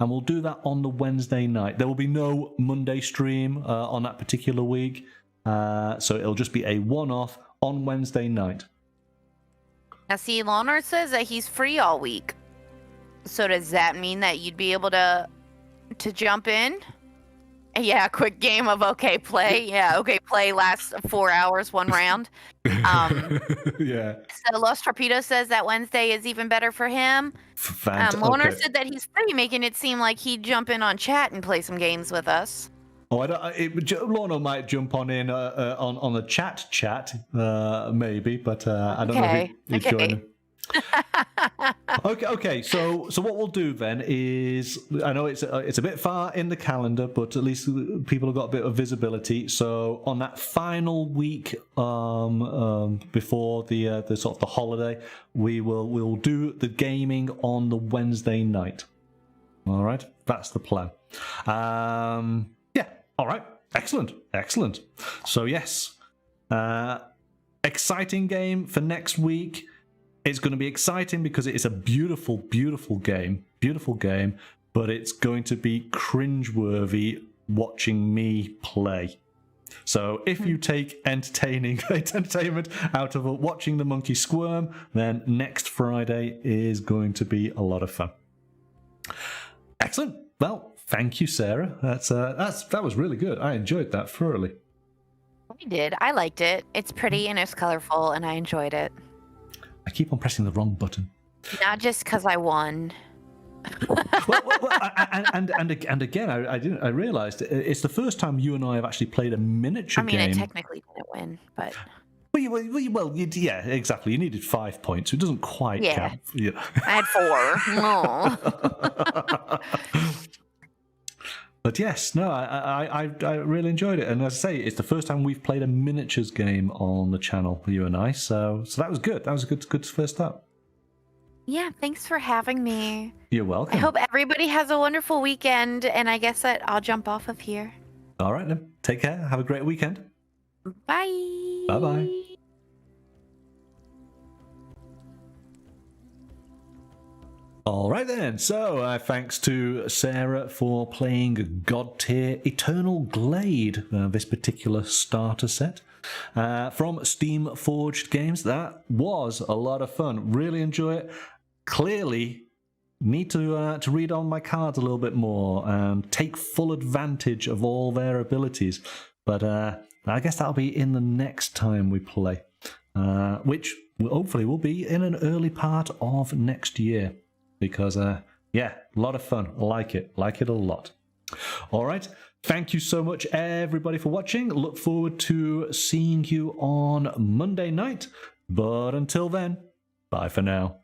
we'll do that on the Wednesday night. There will be no Monday stream on that particular week, so it'll just be a one-off on Wednesday night. Now, see, Leonard says that he's free all week. So does that mean that you'd be able to jump in? Yeah, quick game of OK Play. Yeah, OK Play lasts 4 hours, one round. Yeah. So Los Torpedo says that Wednesday is even better for him. Loner said that he's free, making it seem like he'd jump in on chat and play some games with us. Oh, Lorna might jump on in on the chat, maybe, but I don't know if he'd join. Okay. So what we'll do then is, I know it's a bit far in the calendar, but at least people have got a bit of visibility. So on that final week before the sort of the holiday, we'll do the gaming on the Wednesday night. All right, that's the plan. Yeah. All right. Excellent. So yes, exciting game for next week. It's going to be exciting because it is a beautiful game, but it's going to be cringeworthy watching me play. So if you take entertainment out of watching the monkey squirm, then next Friday is going to be a lot of fun. Excellent. Well, thank you, Sarah. That was really good. I enjoyed that thoroughly. We did. I liked it. It's pretty and it's colorful, and I enjoyed it. I keep on pressing the wrong button. Not just because I won. And again, I realized it's the first time you and I have actually played a miniature game. I technically didn't win, but. Well, yeah, exactly. You needed 5 points. So it doesn't quite count. Yeah. I had 4. No. But yes, no, I really enjoyed it, and as I say, it's the first time we've played a miniatures game on the channel, you and I. So that was good. That was a good first start. Yeah, thanks for having me. You're welcome. I hope everybody has a wonderful weekend, and I guess that I'll jump off of here. All right, then. Take care. Have a great weekend. Bye. Bye-bye. All right then, so thanks to Sarah for playing Godtear Eternal Glade, this particular starter set. From Steamforged Games. That was a lot of fun. Really enjoy it. Clearly need to read on my cards a little bit more and take full advantage of all their abilities. But I guess that'll be in the next time we play, which hopefully will be in an early part of next year. Because, yeah, a lot of fun. I like it a lot. All right. Thank you so much, everybody, for watching. Look forward to seeing you on Monday night. But until then, bye for now.